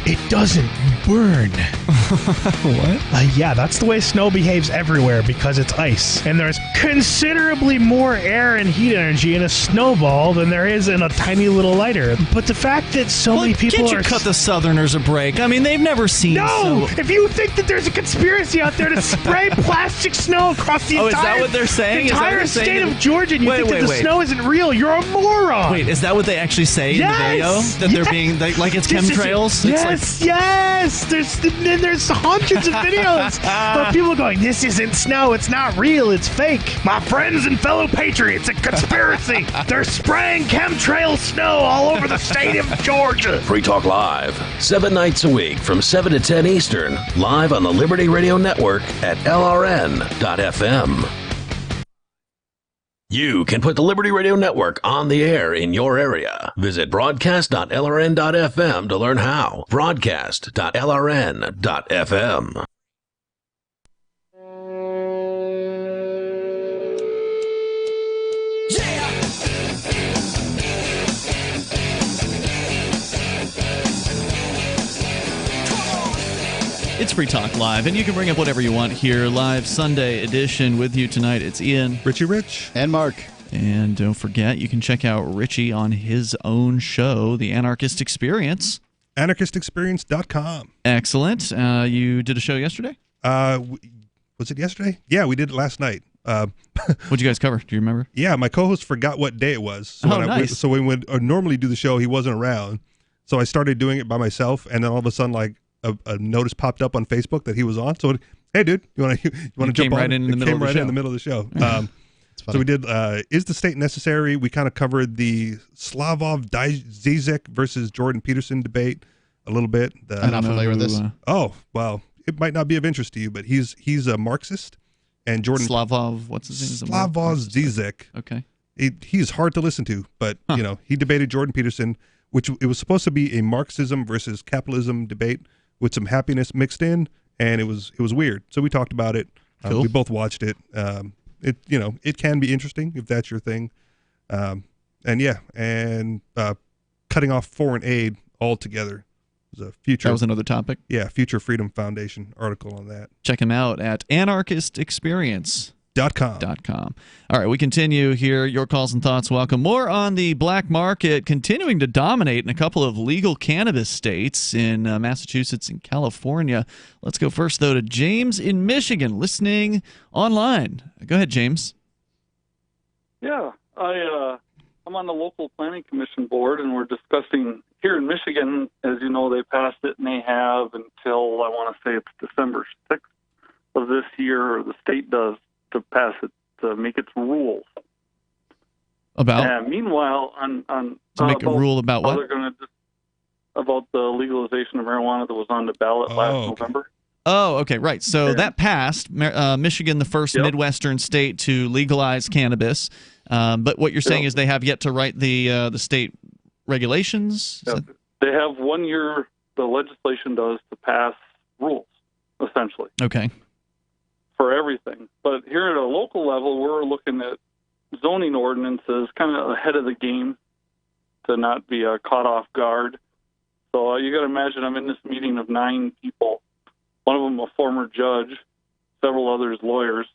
it doesn't burn. What? Yeah, that's the way snow behaves everywhere because it's ice. And there's considerably more air and heat energy in a snowball than there is in a tiny little lighter. But the fact that so many people can't you cut the Southerners a break? I mean, they've never seen No! If you think that there's a conspiracy out there to spray plastic snow across the is that what they're saying? entire state of Georgia and you think that the snow isn't real, you're a moron! Wait, is that what they actually say in the video? That they're being, like it's chemtrails? Yes! There's hundreds of videos of people going, "This isn't snow. It's not real. It's fake." My friends and fellow patriots, a conspiracy. They're spraying chemtrail snow all over the state of Georgia. Free Talk Live, 7 nights a week from 7 to 10 Eastern, live on the Liberty Radio Network at LRN.FM. You can put the Liberty Radio Network on the air in your area. Visit broadcast.lrn.fm to learn how. Broadcast.lrn.fm. It's Free Talk Live, and you can bring up whatever you want here. Live Sunday edition with you tonight. It's Ian, Richie Rich, and Mark. And don't forget, you can check out Richie on his own show, The Anarchist Experience. AnarchistExperience.com. Excellent. You did a show yesterday? Was it yesterday? Yeah, we did it last night. What'd you guys cover? Do you remember? Yeah, my co-host forgot what day it was. So nice. So when we would normally do the show, he wasn't around. So I started doing it by myself, and then all of a sudden, like, a notice popped up on Facebook that he was on. So, hey, dude, you want to jump on? Right in the middle of the show. In the middle of the show. So we did, is the state necessary? We kind of covered the Slavoj Zizek versus Jordan Peterson debate a little bit. I'm not familiar with this. Oh, well, it might not be of interest to you, but he's a Marxist. And Jordan Slavoj, what's his name? Slavoj Zizek. Okay. He's hard to listen to, but, he debated Jordan Peterson, which it was supposed to be a Marxism versus capitalism debate with some happiness mixed in, and it was weird. So we talked about it. Cool. We both watched it. It can be interesting if that's your thing. And cutting off foreign aid altogether was a future. That was another topic. Yeah, Future Freedom Foundation article on that. Check him out at anarchistexperience.com. All right, we continue here. Your calls and thoughts welcome. More on the black market continuing to dominate in a couple of legal cannabis states in Massachusetts and California. Let's go first, though, to James in Michigan, listening online. Go ahead, James. Yeah, I'm on the local planning commission board, and we're discussing here in Michigan. As you know, they passed it, and they have until I want to say it's December 6th of this year, or the state does, to pass it, to make its rules. About? Meanwhile, to make a rule about what? They're going to about the legalization of marijuana that was on the ballot last November. Oh, okay, right. So that passed. Michigan, the first Midwestern state to legalize cannabis. But what you're saying is they have yet to write the state regulations? They have 1 year, the legislation does, to pass rules, essentially. Okay. For everything. But here at a local level, we're looking at zoning ordinances kind of ahead of the game to not be caught off guard. So you got to imagine I'm in this meeting of 9 people, one of them a former judge, several others lawyers.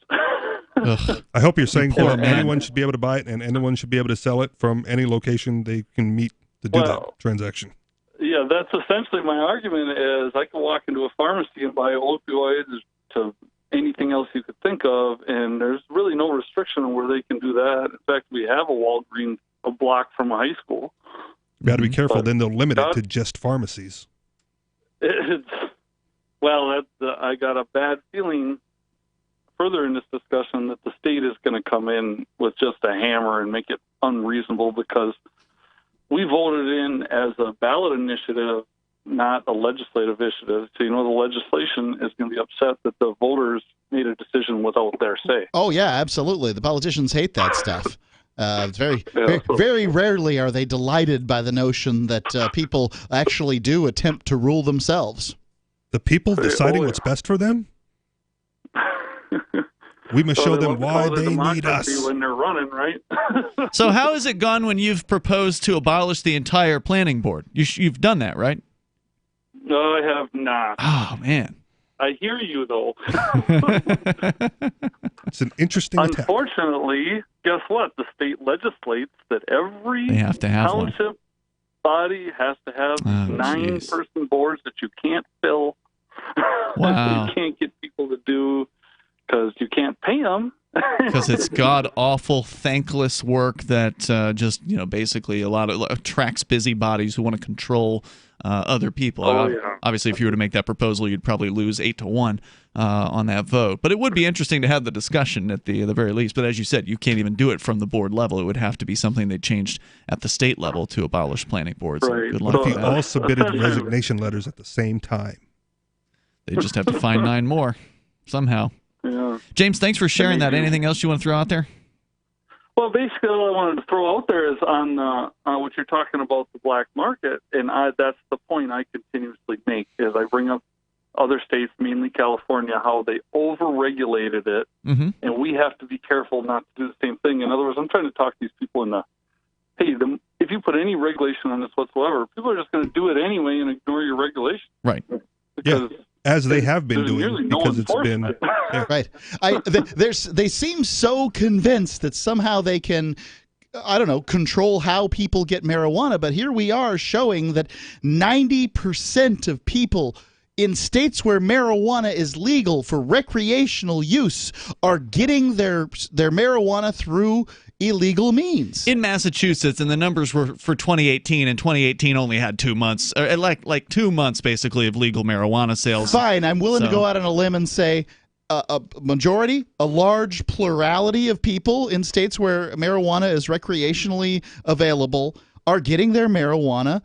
I hope you're saying anyone should be able to buy it and anyone should be able to sell it from any location they can meet to do that transaction. Yeah, that's essentially my argument is I can walk into a pharmacy and buy opioids to anything else you could think of, and there's really no restriction on where they can do that. In fact, we have a Walgreens a block from a high school. You got to be careful, then they'll limit it to just pharmacies. I got a bad feeling further in this discussion that the state is going to come in with just a hammer and make it unreasonable, because we voted in as a ballot initiative, not a legislative initiative. So, the legislation is going to be upset that the voters made a decision without their say. Oh, yeah, absolutely. The politicians hate that stuff. It's very rarely are they delighted by the notion that people actually do attempt to rule themselves. The people deciding what's best for them? We must show them why they need us. When they're running, right? So how has it gone when you've proposed to abolish the entire planning board? You've done that, right? No, I have not. Oh, man. I hear you, though. It's an interesting attack. Unfortunately, guess what? The state legislates that every township body has to have 9-person boards that you can't fill. Wow. You can't get people to do because you can't pay them. Because it's god-awful, thankless work that just, basically a lot of attracts busybodies who want to control other people. Obviously, if you were to make that proposal, you'd probably lose 8-1 on that vote. But it would be interesting to have the discussion at the very least. But as you said, you can't even do it from the board level. It would have to be something they changed at the state level to abolish planning boards. Right. Good luck with that. If you all submitted resignation letters at the same time, they just have to find 9 more somehow. Yeah. James, thanks for sharing that. Anything else you want to throw out there? Well, basically, all I wanted to throw out there is on what you're talking about, the black market, and that's the point I continuously make, is I bring up other states, mainly California, how they over-regulated it, and we have to be careful not to do the same thing. In other words, I'm trying to talk to these people if you put any regulation on this whatsoever, people are just going to do it anyway and ignore your regulation. Right. Because as they have been doing, because it's been right. They seem so convinced that somehow they can, control how people get marijuana. But here we are showing that 90% of people in states where marijuana is legal for recreational use are getting their marijuana through illegal means. In Massachusetts, and the numbers were for 2018, and 2018 only had 2 months, like 2 months basically of legal marijuana sales. Fine, I'm willing to go out on a limb and say a large plurality of people in states where marijuana is recreationally available are getting their marijuana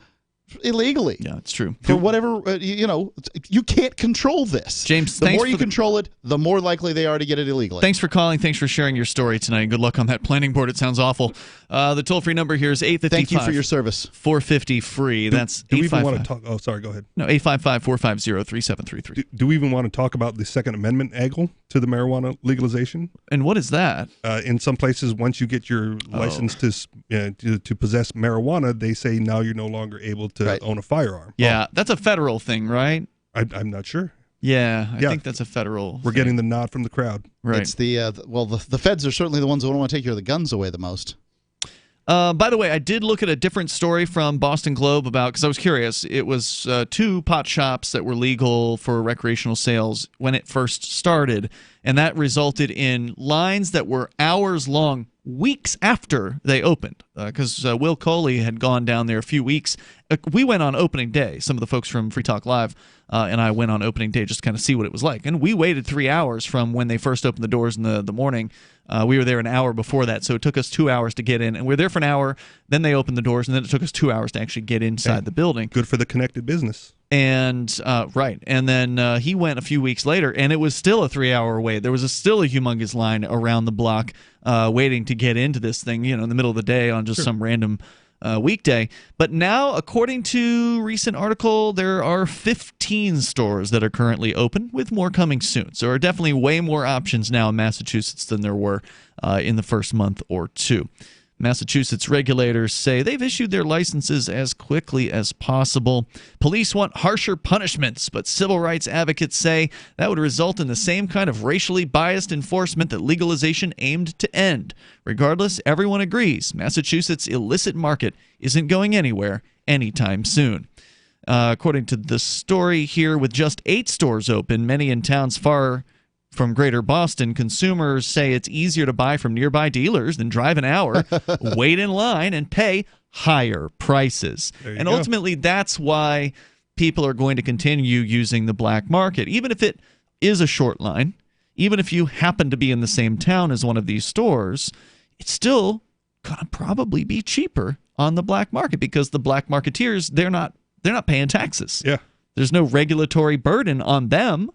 illegally. Yeah, it's true. For whatever, you can't control this. James, the more you control it, the more likely they are to get it illegally. Thanks for calling. Thanks for sharing your story tonight. Good luck on that planning board. It sounds awful. The toll-free number here is 855. Thank you for your service. 450-FREE. That's 855. Do we even want to talk? Oh, sorry, go ahead. No, 855-450-3733. Do we even want to talk about the Second Amendment angle to the marijuana legalization? And what is that? In some places, once you get your license to possess marijuana, they say now you're no longer able to own a firearm. Yeah, that's a federal thing, right? I'm not sure. Yeah, I think that's a federal We're thing. getting the nod from the crowd. Right. It's the feds are certainly the ones who don't want to take your guns away the most. By the way, I did look at a different story from Boston Globe because I was curious. It was 2 pot shops that were legal for recreational sales when it first started, and that resulted in lines that were hours long, weeks after they opened, because Will Coley had gone down there a few weeks. We went on opening day. Some of the folks from Free Talk Live and I went on opening day just to kind of see what it was like. And we waited 3 hours from when they first opened the doors in the morning. We were there an hour before that, so it took us 2 hours to get in. And we were there for an hour, then they opened the doors, and then it took us 2 hours to actually get inside the building. Good for the connected business. And and then he went a few weeks later, and it was still a 3-hour wait. There was still a humongous line around the block waiting to get into this thing, in the middle of the day on just some random weekday. But now, according to a recent article, there are 15 stores that are currently open, with more coming soon. So there are definitely way more options now in Massachusetts than there were in the first month or two. Massachusetts regulators say they've issued their licenses as quickly as possible. Police want harsher punishments, but civil rights advocates say that would result in the same kind of racially biased enforcement that legalization aimed to end. Regardless, everyone agrees Massachusetts' illicit market isn't going anywhere anytime soon. According to the story here, with just 8 stores open, many in towns far from Greater Boston, consumers say it's easier to buy from nearby dealers than drive an hour, wait in line, and pay higher prices. And ultimately, that's why people are going to continue using the black market. Even if it is a short line, even if you happen to be in the same town as one of these stores, it's still going to probably be cheaper on the black market because the black marketeers, they're not paying taxes. Yeah. There's no regulatory burden on them.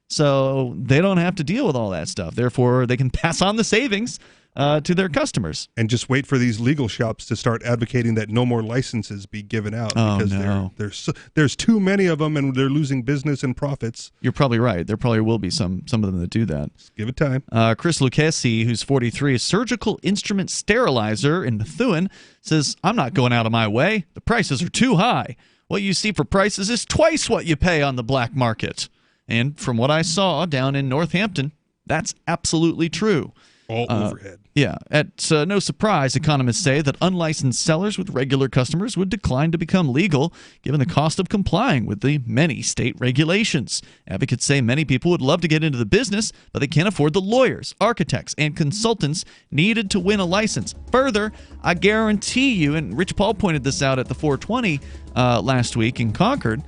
So they don't have to deal with all that stuff. Therefore, they can pass on the savings to their customers. And just wait for these legal shops to start advocating that no more licenses be given out because there's too many of them and they're losing business and profits. You're probably right. There probably will be some of them that do that. Just give it time. Chris Lucchesi, who's 43, a surgical instrument sterilizer in Methuen, says, I'm not going out of my way. The prices are too high. What you see for prices is twice what you pay on the black market. And from what I saw down in Northampton, that's absolutely true. All overhead. Yeah. It's no surprise economists say that unlicensed sellers with regular customers would decline to become legal given the cost of complying with the many state regulations. Advocates say many people would love to get into the business, but they can't afford the lawyers, architects, and consultants needed to win a license. Further, I guarantee you, and Rich Paul pointed this out at the 420 last week in Concord,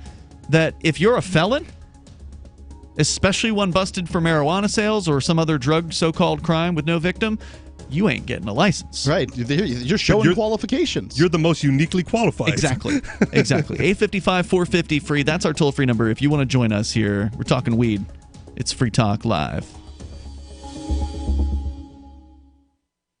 that if you're a felon, especially one busted for marijuana sales or some other drug so-called crime with no victim, you ain't getting a license. Right. You're showing qualifications. You're the most uniquely qualified. Exactly. 855-450 free. That's our toll-free number. If you want to join us here, we're talking weed. It's Free Talk Live.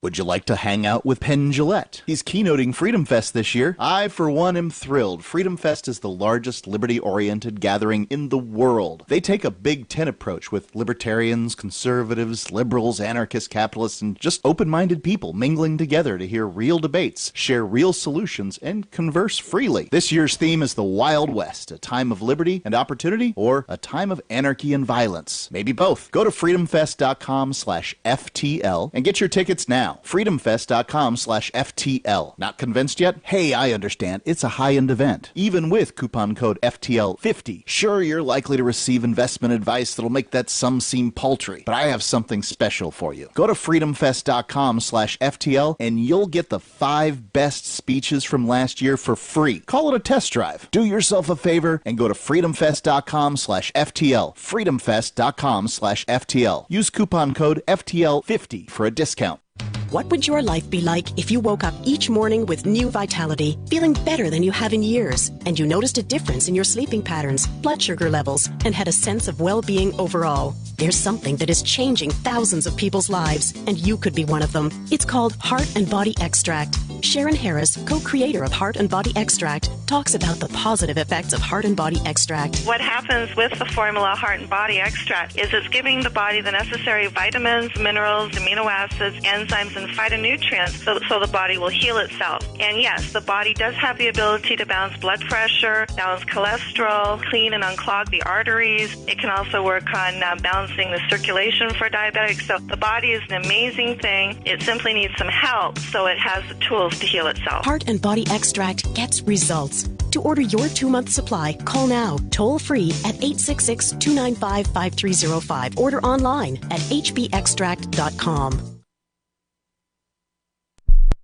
Would you like to hang out with Penn Jillette? He's keynoting Freedom Fest this year. I, for one, am thrilled. Freedom Fest is the largest liberty-oriented gathering in the world. They take a Big Ten approach with libertarians, conservatives, liberals, anarchists, capitalists, and just open-minded people mingling together to hear real debates, share real solutions, and converse freely. This year's theme is the Wild West, a time of liberty and opportunity, or a time of anarchy and violence. Maybe both. Go to freedomfest.com/FTL and get your tickets now. freedomfest.com/FTL. Not convinced yet? Hey, I understand. It's a high-end event. Even with coupon code FTL50. Sure, you're likely to receive investment advice that'll make that sum seem paltry, but I have something special for you. Go to freedomfest.com/FTL and you'll get the 5 best speeches from last year for free. Call it a test drive. Do yourself a favor and go to freedomfest.com/FTL. freedomfest.com/FTL. Use coupon code FTL50 for a discount. What would your life be like if you woke up each morning with new vitality, feeling better than you have in years, and you noticed a difference in your sleeping patterns, blood sugar levels, and had a sense of well-being overall? There's something that is changing thousands of people's lives, and you could be one of them. It's called Heart and Body Extract. Sharon Harris, co-creator of Heart and Body Extract, talks about the positive effects of Heart and Body Extract. What happens with the formula Heart and Body Extract is it's giving the body the necessary vitamins, minerals, amino acids, enzymes, and phytonutrients so the body will heal itself. And yes, the body does have the ability to balance blood pressure, balance cholesterol, clean and unclog the arteries. It can also work on balancing the circulation for diabetics. So the body is an amazing thing. It simply needs some help so it has the tools to heal itself. Heart and Body Extract gets results. To order your 2-month supply, call now, toll free at 866-295-5305. Order online at hbextract.com.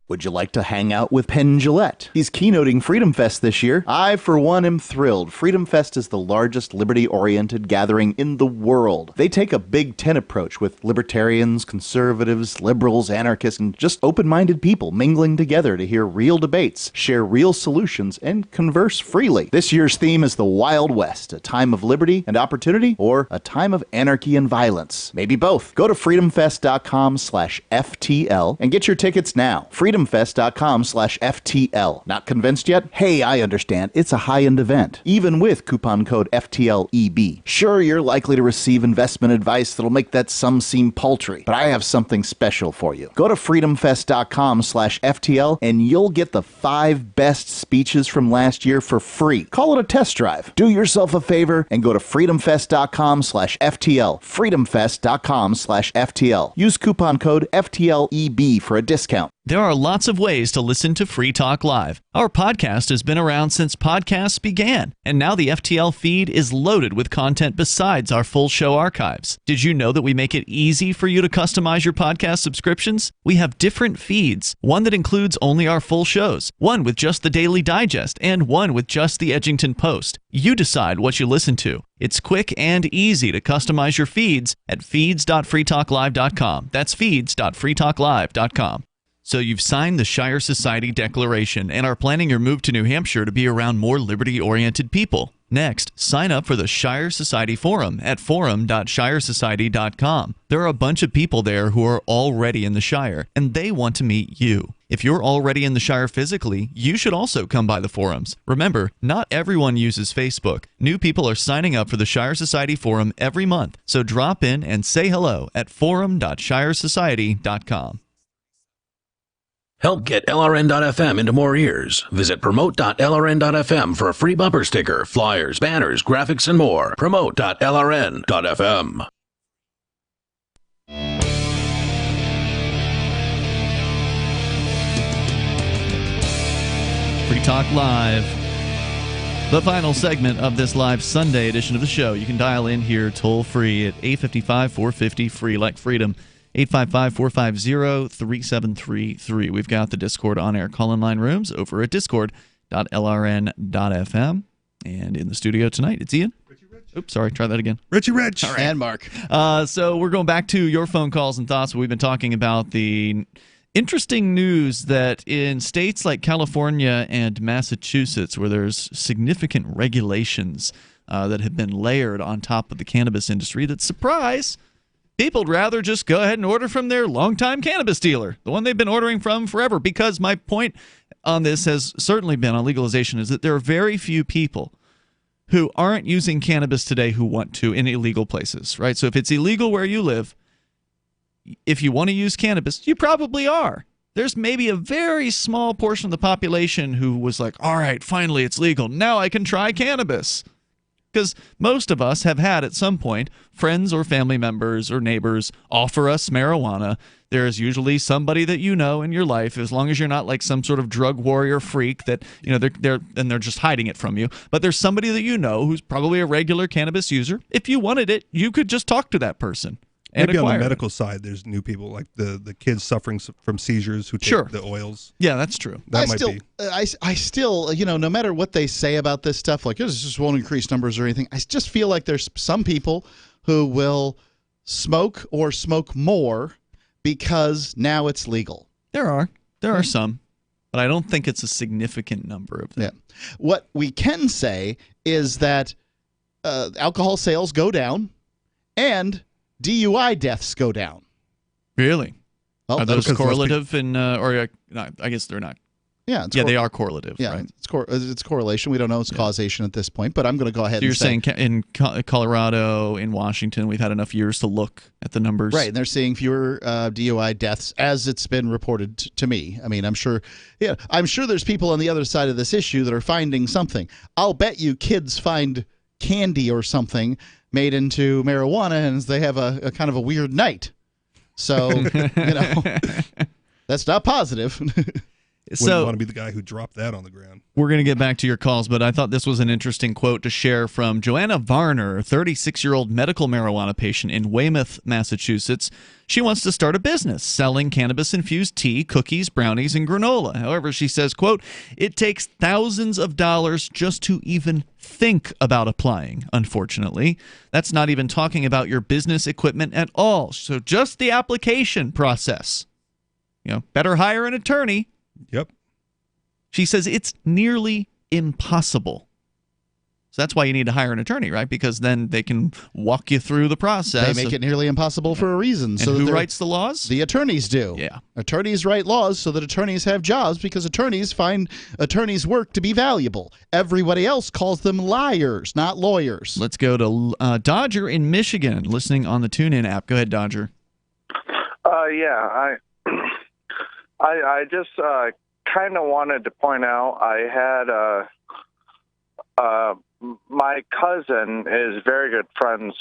Would you like to hang out with Penn Jillette? He's keynoting Freedom Fest this year. I, for one, am thrilled. Freedom Fest is the largest liberty-oriented gathering in the world. They take a Big Ten approach with libertarians, conservatives, liberals, anarchists, and just open-minded people mingling together to hear real debates, share real solutions, and converse freely. This year's theme is the Wild West, a time of liberty and opportunity, or a time of anarchy and violence. Maybe both. Go to freedomfest.com/FTL and get your tickets now. freedomfest.com/FTL. Not convinced yet? Hey, I understand. It's a high-end event. Even with coupon code FTLEB. Sure, you're likely to receive investment advice that'll make that sum seem paltry, but I have something special for you. Go to freedomfest.com/FTL and you'll get the 5 best speeches from last year for free. Call it a test drive. Do yourself a favor and go to freedomfest.com/FTL. freedomfest.com/FTL. Use coupon code FTLEB for a discount. There are lots of ways to listen to Free Talk Live. Our podcast has been around since podcasts began, and now the FTL feed is loaded with content besides our full show archives. Did you know that we make it easy for you to customize your podcast subscriptions? We have different feeds, one that includes only our full shows, one with just the Daily Digest, and one with just the Edgington Post. You decide what you listen to. It's quick and easy to customize your feeds at feeds.freetalklive.com. That's feeds.freetalklive.com. So you've signed the Shire Society Declaration and are planning your move to New Hampshire to be around more liberty-oriented people. Next, sign up for the Shire Society Forum at forum.shiresociety.com. There are a bunch of people there who are already in the Shire, and they want to meet you. If you're already in the Shire physically, you should also come by the forums. Remember, not everyone uses Facebook. New people are signing up for the Shire Society Forum every month, so drop in and say hello at forum.shiresociety.com. Help get LRN.FM into more ears. Visit promote.lrn.fm for a free bumper sticker, flyers, banners, graphics, and more. Promote.lrn.fm. Free Talk Live. The final segment of this live Sunday edition of the show. You can dial in here toll free at 855-450 free like freedom. 855-450-3733. We've got the Discord on-air call-in line rooms over at discord.lrn.fm. And in the studio tonight, it's Ian. Oops, sorry, try that again. Richie Rich. Right. And Mark. So we're going back to your phone calls and thoughts. We've been talking about the interesting news that in states like California and Massachusetts, where there's significant regulations that have been layered on top of the cannabis industry, that surprise, people'd rather just go ahead and order from their longtime cannabis dealer, the one they've been ordering from forever. Because my point on this has certainly been on legalization is that there are very few people who aren't using cannabis today who want to in illegal places, right? So if it's illegal where you live, if you want to use cannabis, you probably are. There's maybe a very small portion of the population who was like, all right, finally it's legal. Now I can try cannabis. Because most of us have had at some point friends or family members or neighbors offer us marijuana. There's usually somebody that you know in your life, as long as you're not like some sort of drug warrior freak that, you know, they're just hiding it from you. But there's somebody that you know who's probably a regular cannabis user. If you wanted it, you could just talk to that person. Maybe on the medical side, there's new people like the kids suffering from seizures who take the oils. Yeah, that's true. I still, you know, no matter what they say about this stuff, like this just won't increase numbers or anything. I just feel like there's some people who will smoke or smoke more because now it's legal. There are some, but I don't think it's a significant number of them. Yeah. What we can say is that alcohol sales go down and DUI deaths go down. Really? Well, are those correlative or no, I guess they're not. Yeah, they are correlative. Yeah, right? It's correlation. We don't know it's causation at this point, but I'm going to go ahead. So you're saying in Colorado, in Washington, we've had enough years to look at the numbers, right? And they're seeing fewer DUI deaths, as it's been reported to me. I mean, I'm sure there's people on the other side of this issue that are finding something. I'll bet you kids find candy or something made into marijuana, and they have a kind of a weird night. So, you know, that's not positive. Wouldn't want to be the guy who dropped that on the ground. We're going to get back to your calls, but I thought this was an interesting quote to share from Joanna Varner, a 36-year-old medical marijuana patient in Weymouth, Massachusetts. She wants to start a business selling cannabis-infused tea, cookies, brownies, and granola. However, she says, quote, it takes thousands of dollars just to even think about applying, unfortunately. That's not even talking about your business equipment at all. So just the application process. You know, better hire an attorney. Yep. She says it's nearly impossible. So that's why you need to hire an attorney, right? Because then they can walk you through the process. They make it nearly impossible for a reason. And so who writes the laws? The attorneys do. Yeah. Attorneys write laws so that attorneys have jobs because attorneys find attorneys' work to be valuable. Everybody else calls them liars, not lawyers. Let's go to Dodger in Michigan, listening on the TuneIn app. Go ahead, Dodger. Yeah, I just kind of wanted to point out I had my cousin is very good friends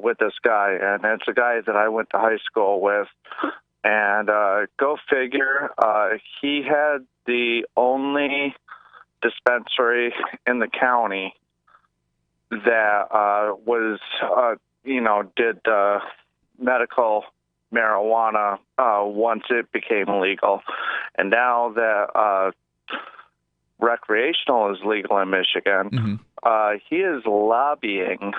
with this guy, and it's a guy that I went to high school with. And go figure, he had the only dispensary in the county that was, did medical marijuana once it became legal. And now that recreational is legal in Michigan, he is lobbying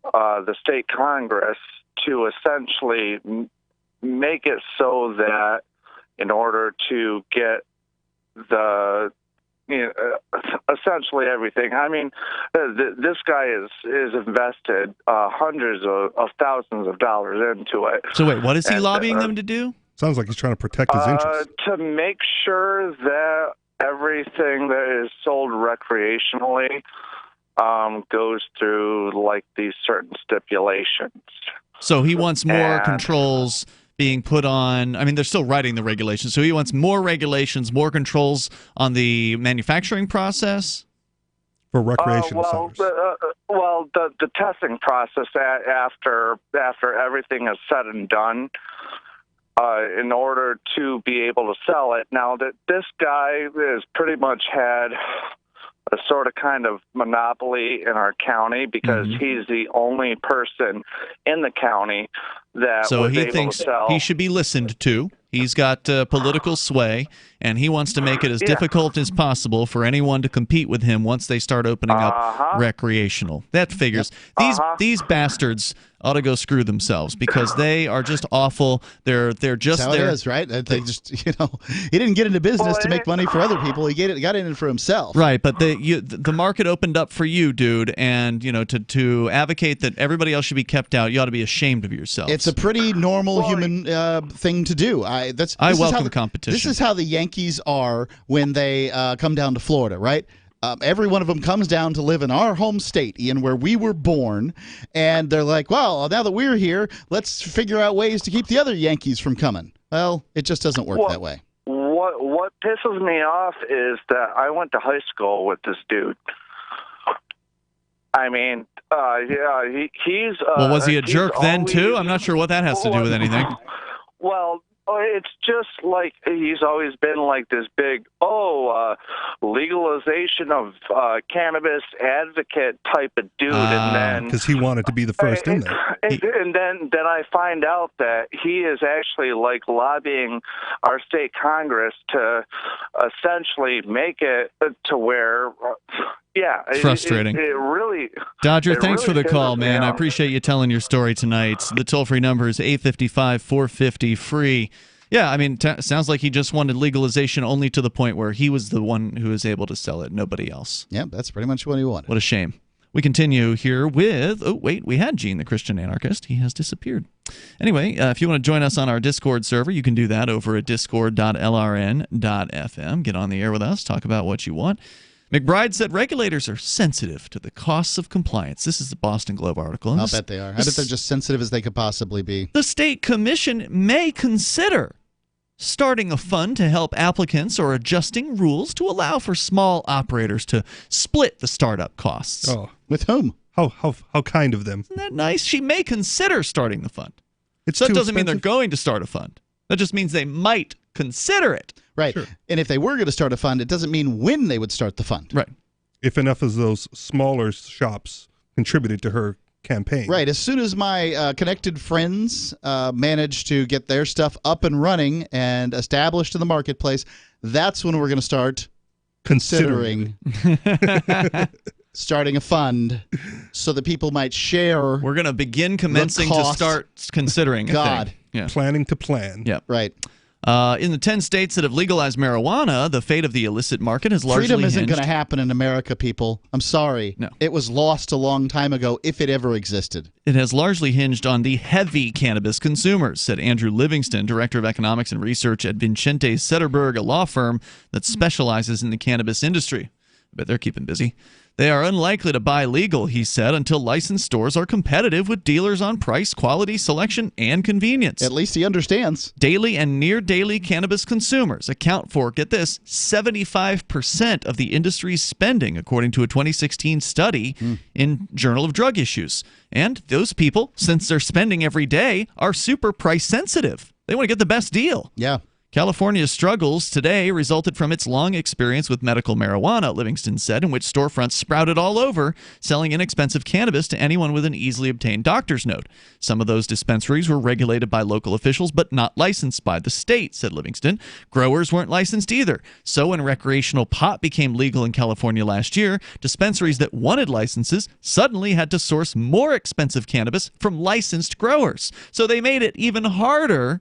the state Congress to essentially make it so that in order to get essentially everything. I mean, this guy is invested hundreds of thousands of dollars into it. So wait, what is he lobbying them to do? Sounds like he's trying to protect his interests. To make sure that everything that is sold recreationally goes through like these certain stipulations. So he wants more controls being put on. I mean, they're still writing the regulations. So he wants more regulations, more controls on the manufacturing process for recreational centers. The testing process after everything is said and done, in order to be able to sell it. Now, that this guy has pretty much had a sort of kind of monopoly in our county because he's the only person in the county that so was he able thinks to sell. he should be listened to. He's got political sway, and he wants to make it as difficult as possible for anyone to compete with him once they start opening up recreational. That figures. These bastards ought to go screw themselves because they are just awful. They're just That's how it is, right? They just he didn't get into business to make money for other people. He got in it for himself. Right, but the market opened up for you, dude, and to advocate that everybody else should be kept out, you ought to be ashamed of yourself. It's a pretty normal human thing to do. I welcome competition. This is how the Yankees are when they come down to Florida, right? Every one of them comes down to live in our home state, Ian, where we were born, and they're like, well, now that we're here, let's figure out ways to keep the other Yankees from coming. Well, it just doesn't work that way. What pisses me off is that I went to high school with this dude. I mean, he's... well, was he a jerk then, too? I'm not sure what that has to do with anything. Well, it's just like he's always been like this big, legalization of cannabis advocate type of dude. And then because he wanted to be the first in there. And then I find out that he is actually like lobbying our state Congress to essentially make it to where... It's frustrating. It really, Dodger, thanks really for the call, man. I off. appreciate you telling your story tonight. The toll-free number is 855-450-FREE. Yeah, I mean, sounds like he just wanted legalization only to the point where he was the one who was able to sell it, nobody else. Yeah, that's pretty much what he wanted. What a shame. We continue here with, we had Gene, the Christian anarchist. He has disappeared. Anyway, if you want to join us on our Discord server, you can do that over at discord.lrn.fm. Get on the air with us, talk about what you want. McBride said regulators are sensitive to the costs of compliance. This is the Boston Globe article. I'll bet they are. I bet they're just sensitive as they could possibly be. The state commission may consider starting a fund to help applicants or adjusting rules to allow for small operators to split the startup costs. Oh, with whom? How kind of them. Isn't that nice? She may consider starting the fund. It's so that too doesn't mean they're expensive. going to start a fund. That just means they might consider it. Right. Sure. And if they were going to start a fund, it doesn't mean when they would start the fund. Right. If enough of those smaller shops contributed to her campaign. Right. As soon as my connected friends manage to get their stuff up and running and established in the marketplace, that's when we're going to start considering starting a fund so that people might share. We're going to begin commencing to start considering God. a thing. Yeah. Planning to plan. Yeah. Right. In the 10 states that have legalized marijuana, the fate of the illicit market has largely Freedom isn't hinged. going to happen in America, people. I'm sorry. No. It was lost a long time ago, if it ever existed. It has largely hinged on the heavy cannabis consumers, said Andrew Livingston, director of economics and research at Vincente Sederberg, a law firm that specializes in the cannabis industry. I bet they're keeping busy. They are unlikely to buy legal, he said, until licensed stores are competitive with dealers on price, quality, selection, and convenience. At least he understands. Daily and near-daily cannabis consumers account for, get this, 75% of the industry's spending, according to a 2016 study in Journal of Drug Issues. And those people, since they're spending every day, are super price sensitive. They want to get the best deal. Yeah. California's struggles today resulted from its long experience with medical marijuana, Livingston said, in which storefronts sprouted all over, selling inexpensive cannabis to anyone with an easily obtained doctor's note. Some of those dispensaries were regulated by local officials, but not licensed by the state, said Livingston. Growers weren't licensed either. So when recreational pot became legal in California last year, dispensaries that wanted licenses suddenly had to source more expensive cannabis from licensed growers. So they made it even harder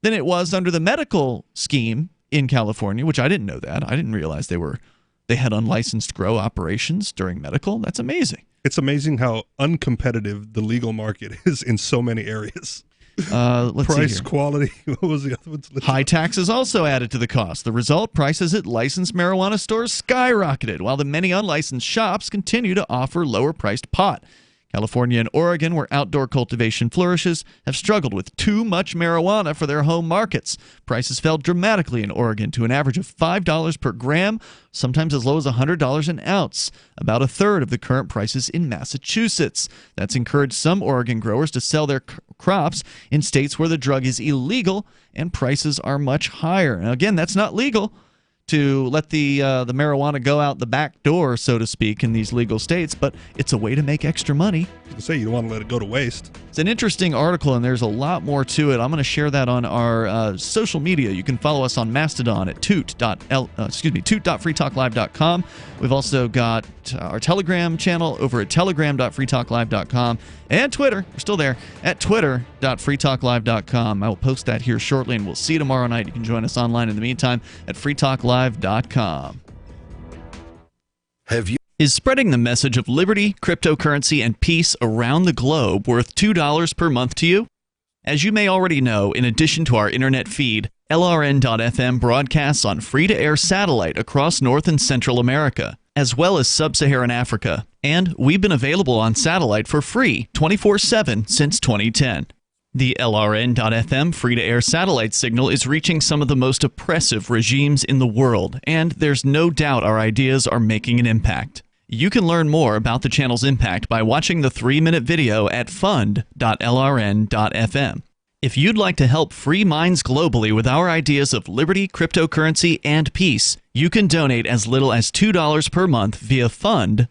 than it was under the medical scheme in California, which I didn't know that. I didn't realize they had unlicensed grow operations during medical. That's amazing. It's amazing how uncompetitive the legal market is in so many areas. Let's Price, see here. Quality. What was the other one? High taxes also added to the cost. The result, prices at licensed marijuana stores skyrocketed, while the many unlicensed shops continue to offer lower-priced pot. California and Oregon, where outdoor cultivation flourishes, have struggled with too much marijuana for their home markets. Prices fell dramatically in Oregon to an average of $5 per gram, sometimes as low as $100 an ounce, about a third of the current prices in Massachusetts. That's encouraged some Oregon growers to sell their crops in states where the drug is illegal and prices are much higher. Now, again, that's not legal to let the marijuana go out the back door, so to speak, in these legal states, but it's a way to make extra money. I say you don't want to let it go to waste. It's an interesting article, and there's a lot more to it. I'm going to share that on our social media. You can follow us on Mastodon at toot.freetalklive.com. We've also got our Telegram channel over at telegram.freetalklive.com, and Twitter. We're still there at twitter.freetalklive.com. I will post that here shortly, and we'll see you tomorrow night. You can join us online in the meantime at freetalklive.com. Is spreading the message of liberty, cryptocurrency, and peace around the globe worth $2 per month to you? As you may already know, in addition to our internet feed, LRN.FM broadcasts on free-to-air satellite across North and Central America, as well as Sub-Saharan Africa. And we've been available on satellite for free 24/7 since 2010. The LRN.FM free-to-air satellite signal is reaching some of the most oppressive regimes in the world, and there's no doubt our ideas are making an impact. You can learn more about the channel's impact by watching the 3-minute video at fund.lrn.fm. If you'd like to help free minds globally with our ideas of liberty, cryptocurrency, and peace, you can donate as little as $2 per month via fund.lrn.fm.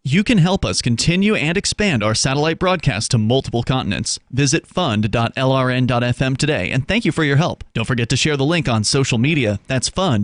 You can help us continue and expand our satellite broadcast to multiple continents. Visit fund.lrn.fm today, and thank you for your help. Don't forget to share the link on social media. That's fund.